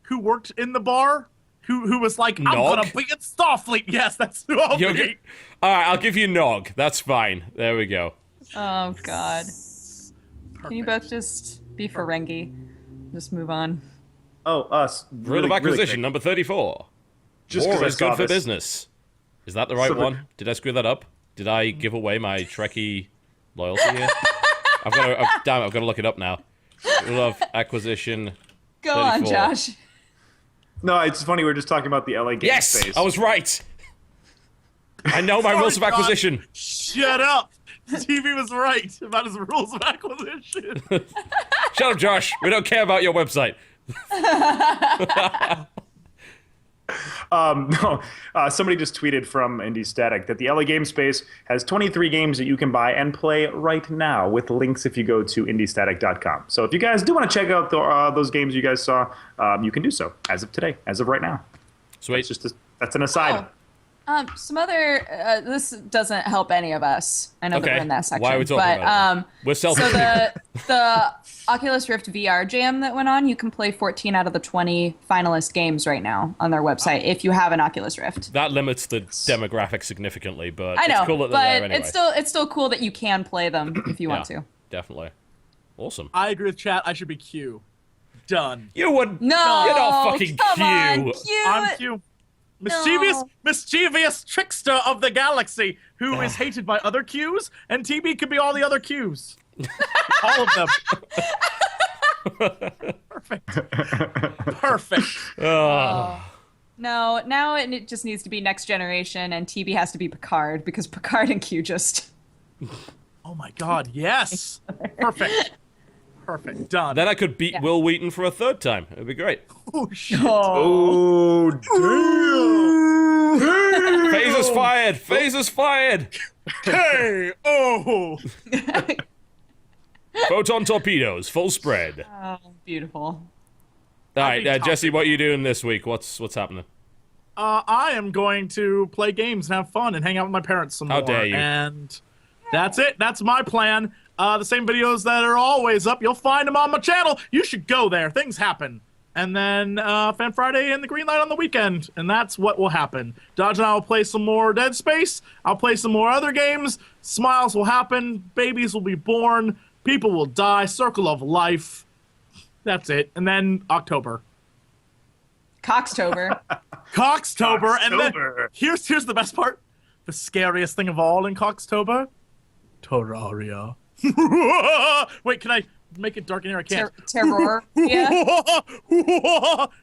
who worked in the bar? Who was like, I'm Nog? gonna be in Starfleet. Yes, that's who I'll be. Alright, I'll give you Nog. That's fine. There we go. Oh, God. Can you both just be Ferengi? Just move on. Oh, us. Rule of acquisition, number 34. Just War 'cause I is saw good for this. business. Is that the right So one? Did I screw that up? Did I give away my Trekkie loyalty here? I've got to look it up now. Rule of acquisition. Go on, 34. Josh. No, it's funny. We're just talking about the LA game Yes! space. I was right! I know my rules of Sorry, God. acquisition. Shut up. TV was right about his rules of acquisition. Shut up, Josh. We don't care about your website. No, somebody just tweeted from IndieStatik that the LA Game Space has 23 games that you can buy and play right now with links if you go to IndieStatik.com. So if you guys do want to check out those games you guys saw, you can do so as of today, as of right now. Sweet. That's an aside. Some other, this doesn't help any of us. I know that Okay. we're in that section. Why are we talking but, about it? We're So the Oculus Rift VR Jam that went on, you can play 14 out of the 20 finalist games right now on their website if you have an Oculus Rift. That limits the demographic significantly, but I know, it's cool that they're but there anyway. it's still cool that you can play them if you want to. Definitely. Awesome. I agree with chat. I should be Q. Done. You would. No, You're not fucking come Q. on, Q. I'm Q. Mischievous trickster of the galaxy who is hated by other Qs, and TB could be all the other Qs. All of them. Perfect. Perfect. No, now it just needs to be next generation, and TB has to be Picard because Picard and Q just. Oh my God, yes. Perfect. Perfect. Done. Then I could beat Will Wheaton for a third time. It'd be great. Oh, shit. Oh, damn! Phaser's fired! Phaser's fired! Hey! Oh! Photon torpedoes, full spread. Oh, beautiful. All right, Jesse, what are you doing this week? What's happening? I am going to play games and have fun and hang out with my parents some more. How dare you. And that's it. That's my plan. The same videos that are always up, you'll find them on my channel. You should go there. Things happen. And then Fan Friday and the Green Light on the weekend. And that's what will happen. Dodge and I will play some more Dead Space. I'll play some more other games. Smiles will happen. Babies will be born. People will die. Circle of life. That's it. And then October. Coxtober. Coxtober. And then Coxtober. here's the best part. The scariest thing of all in Coxtober. Terraria. Wait, can I make it dark in here? I can't. Terror. Yeah.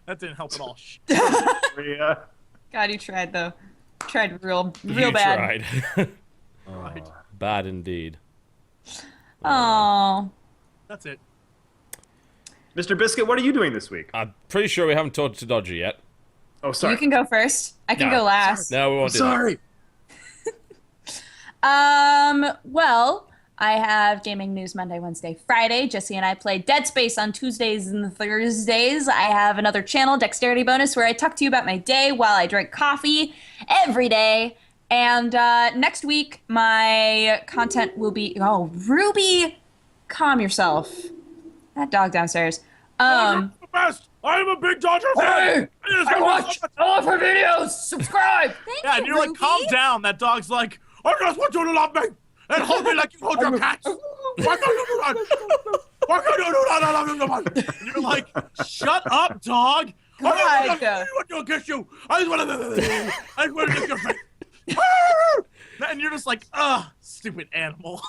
That didn't help at all. Yeah. God, you tried though. Tried real You bad. tried. Right. Bad indeed. Oh. That's it. Mr. Biscuit, what are you doing this week? I'm pretty sure we haven't talked to Dodger yet. Oh, sorry. You can go first. I can No. go last. No, we won't do that. Well, I have gaming news Monday, Wednesday, Friday. Jesse and I play Dead Space on Tuesdays and Thursdays. I have another channel, Dexterity Bonus, where I talk to you about my day while I drink coffee every day. And next week, my content will be... Oh, Ruby, calm yourself. That dog downstairs. The best. I'm a big Dodger fan. I watch all of her videos. Subscribe. Thank Yeah, you, and you're like, Ruby. calm down. That dog's like, I just want you to love me and hold me like you hold your cats. Why can't you do that? Why can't you do that? I love you so much. And you're like, shut up, dog. I want to kiss you. I just want to kiss your face. And you're just like, stupid animal.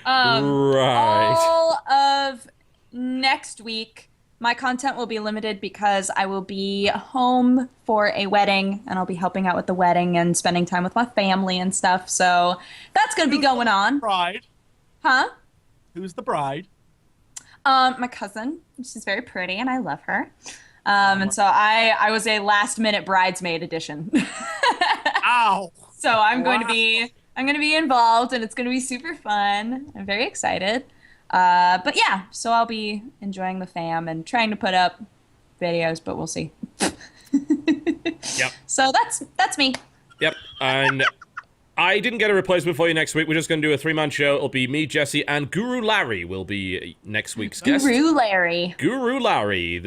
Right. All of next week, my content will be limited because I will be home for a wedding, and I'll be helping out with the wedding and spending time with my family and stuff. So that's going to be going on. Bride. Huh? Who's the bride? My cousin. She's very pretty, and I love her. And so I was a last-minute bridesmaid edition. Ow. So I'm going to be involved, and it's going to be super fun. I'm very excited. But yeah, so I'll be enjoying the fam and trying to put up videos, but we'll see. Yep. So that's me. Yep. And I didn't get a replacement for you next week. We're just going to do a three-man show. It'll be me, Jesse, and Guru Larry will be next week's guest. Guru Larry. Guru Larry,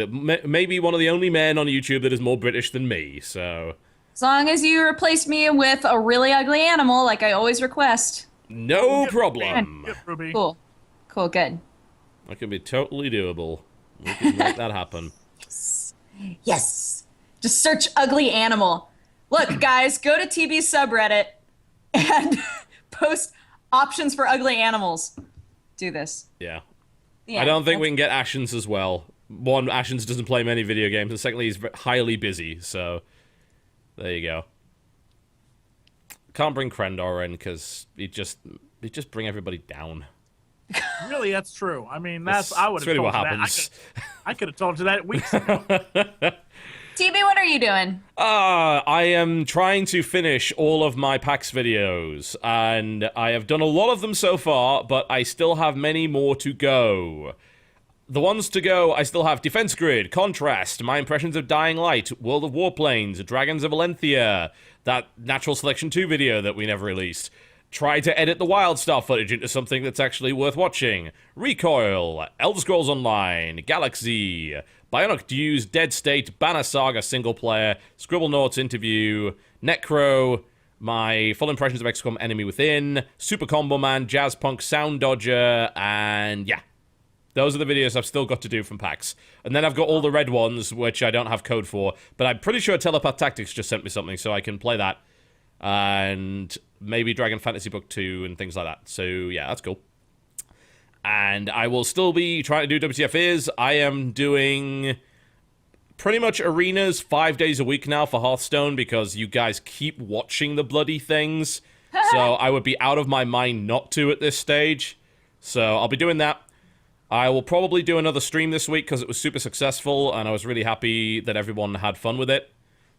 maybe one of the only men on YouTube that is more British than me, so... As long as you replace me with a really ugly animal, like I always request. No problem. Get Ruby. Cool. Cool, good. That can be totally doable. We can make that happen. Yes. Just search ugly animal. Look, guys, go to TB's subreddit and post options for ugly animals. Do this. Yeah. Yeah, I don't think we can get Ashens as well. One, Ashens doesn't play many video games, and secondly, he's highly busy, so... There you go. Can't bring Krendor in, because he'd just bring everybody down. Really, that's true. I mean, I would That's have really told what you happens. that. I could have told you that weeks ago. TB, what are you doing? I am trying to finish all of my PAX videos, and I have done a lot of them so far, but I still have many more to go. The ones to go, I still have Defense Grid, Contrast, My Impressions of Dying Light, World of Warplanes, Dragons of Valenthia, that Natural Selection 2 video that we never released. Try to edit the WildStar footage into something that's actually worth watching. Recoil, Elder Scrolls Online, Galaxy, Bionic Dew's Dead State, Banner Saga single player, Scribblenauts interview, Necro, my full impressions of XCOM Enemy Within, Super Combo Man, Jazz Punk, Sound Dodger, and yeah. Those are the videos I've still got to do from PAX. And then I've got all the red ones, which I don't have code for. But I'm pretty sure Telepath Tactics just sent me something, so I can play that. And maybe Dragon Fantasy Book 2 and things like that. So, yeah, that's cool. And I will still be trying to do WTF Is. I am doing pretty much arenas 5 days a week now for Hearthstone, because you guys keep watching the bloody things. So I would be out of my mind not to at this stage. So I'll be doing that. I will probably do another stream this week because it was super successful and I was really happy that everyone had fun with it.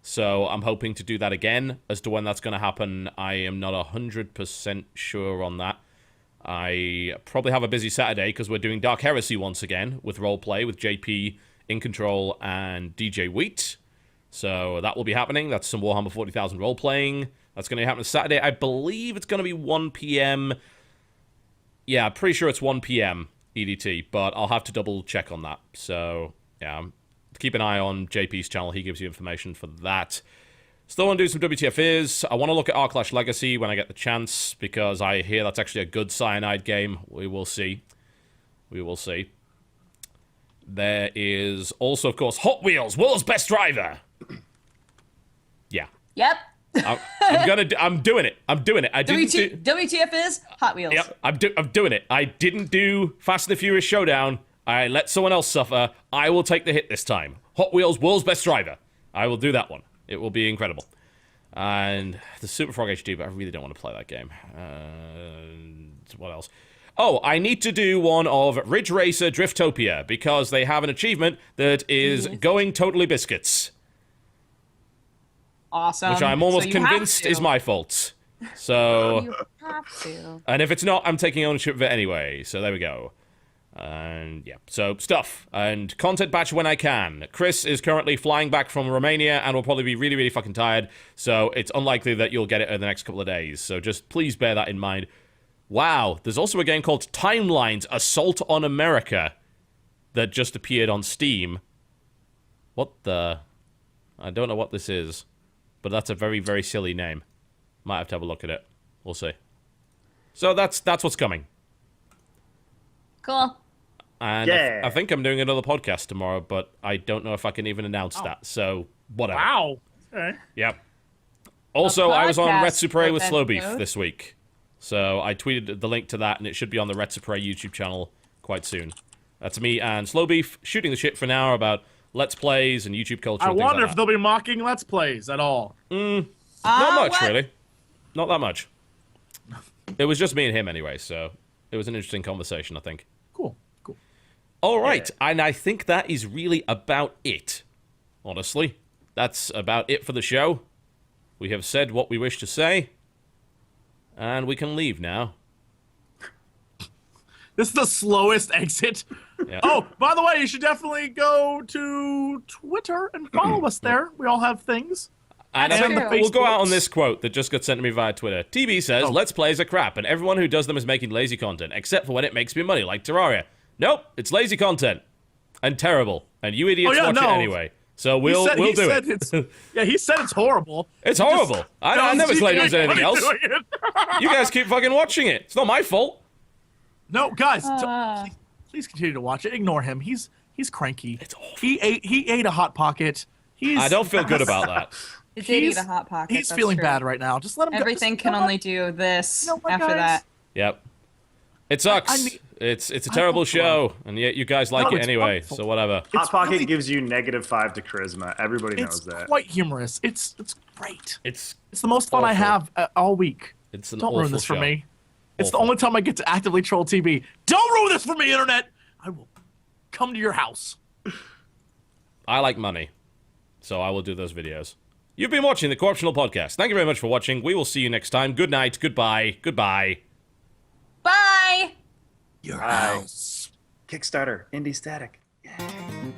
So I'm hoping to do that again. As to when that's going to happen, I am not 100% sure on that. I probably have a busy Saturday because we're doing Dark Heresy once again with roleplay with JP, In Control, and DJ Wheat. So that will be happening. That's some Warhammer 40,000 role-playing. That's going to happen Saturday. I believe it's going to be 1 p.m. Yeah, I'm pretty sure it's 1 p.m. EDT, but I'll have to double-check on that. So, yeah, keep an eye on JP's channel. He gives you information for that. Still want to do some WTFs. I want to look at Arclash Legacy when I get the chance, because I hear that's actually a good Cyanide game. We will see. We will see. There is also, of course, Hot Wheels, World's Best Driver. Yeah. Yep. I'm doing it. I'm doing it. I didn't do... WTF is Hot Wheels. Yep, I'm doing it. I didn't do Fast and the Furious Showdown. I let someone else suffer. I will take the hit this time. Hot Wheels, World's Best Driver. I will do that one. It will be incredible. And the Super Frog HD, but I really don't want to play that game. What else? Oh, I need to do one of Ridge Racer Driftopia, because they have an achievement that is going totally biscuits. Awesome. Which I'm almost convinced is my fault. So... You have to. And if it's not, I'm taking ownership of it anyway. So there we go. And yeah, so stuff. And content batch when I can. Chris is currently flying back from Romania and will probably be really, really fucking tired. So it's unlikely that you'll get it in the next couple of days. So just please bear that in mind. Wow, there's also a game called Timelines Assault on America that just appeared on Steam. What the... I don't know what this is. But that's a very, very silly name. Might have to have a look at it. We'll see. So that's what's coming. Cool. And Yeah. I think I'm doing another podcast tomorrow, but I don't know if I can even announce that. So whatever. Wow. Okay. Yep. Also, I was on podcast Red Supre with event Slow Beef mode. this week. So I tweeted the link to that, and it should be on the Red Supre YouTube channel quite soon. That's me and Slow Beef shooting the shit for an hour about Let's Plays and YouTube culture. I and things wonder like if that. they'll be mocking Let's Plays at all. Not much, what? really. Not that much. It was just me and him anyway, so it was an interesting conversation, I think. Cool. Cool. All right, and I think that is really about it, honestly. That's about it for the show. We have said what we wish to say, and we can leave now. This is the slowest exit. Yeah. Oh, by the way, you should definitely go to Twitter and follow us there. We all have things. And I That's think true. we'll go out on this quote that just got sent to me via Twitter. TB says, Oh. Let's Plays are crap, and everyone who does them is making lazy content, except for when it makes me money, like Terraria. Nope, it's lazy content. And terrible. And you idiots watch it anyway. So we'll do it. He said it's horrible. It's horrible. I never claimed it was anything else. Doing it. You guys keep fucking watching it. It's not my fault. No, guys, please continue to watch it. Ignore him. He's cranky. It's awful. He ate a hot pocket. I don't feel good about that. It did eat He's- a hot pocket. He's that's feeling true. bad right now. Just let him go. Everything Just- can only do this You know what, after guys? that. Yep. It sucks. I mean- it's a terrible show, and yet you guys like No, it it's anyway, wonderful. so whatever. Hot Pocket really- gives you -5 to charisma. Everybody It's knows that. quite humorous. It's great. It's It's the most fun I awful. have all week. It's an Don't ruin awful this for show. me. It's the Awful. only time I get to actively troll TV. Don't ruin this for me, internet. I will come to your house. I like money, so I will do those videos. You've been watching the Co-optional Podcast. Thank you very much for watching. We will see you next time. Good night. Goodbye. Goodbye. Bye! Your Bye. house. Kickstarter, IndieStatik. Yeah.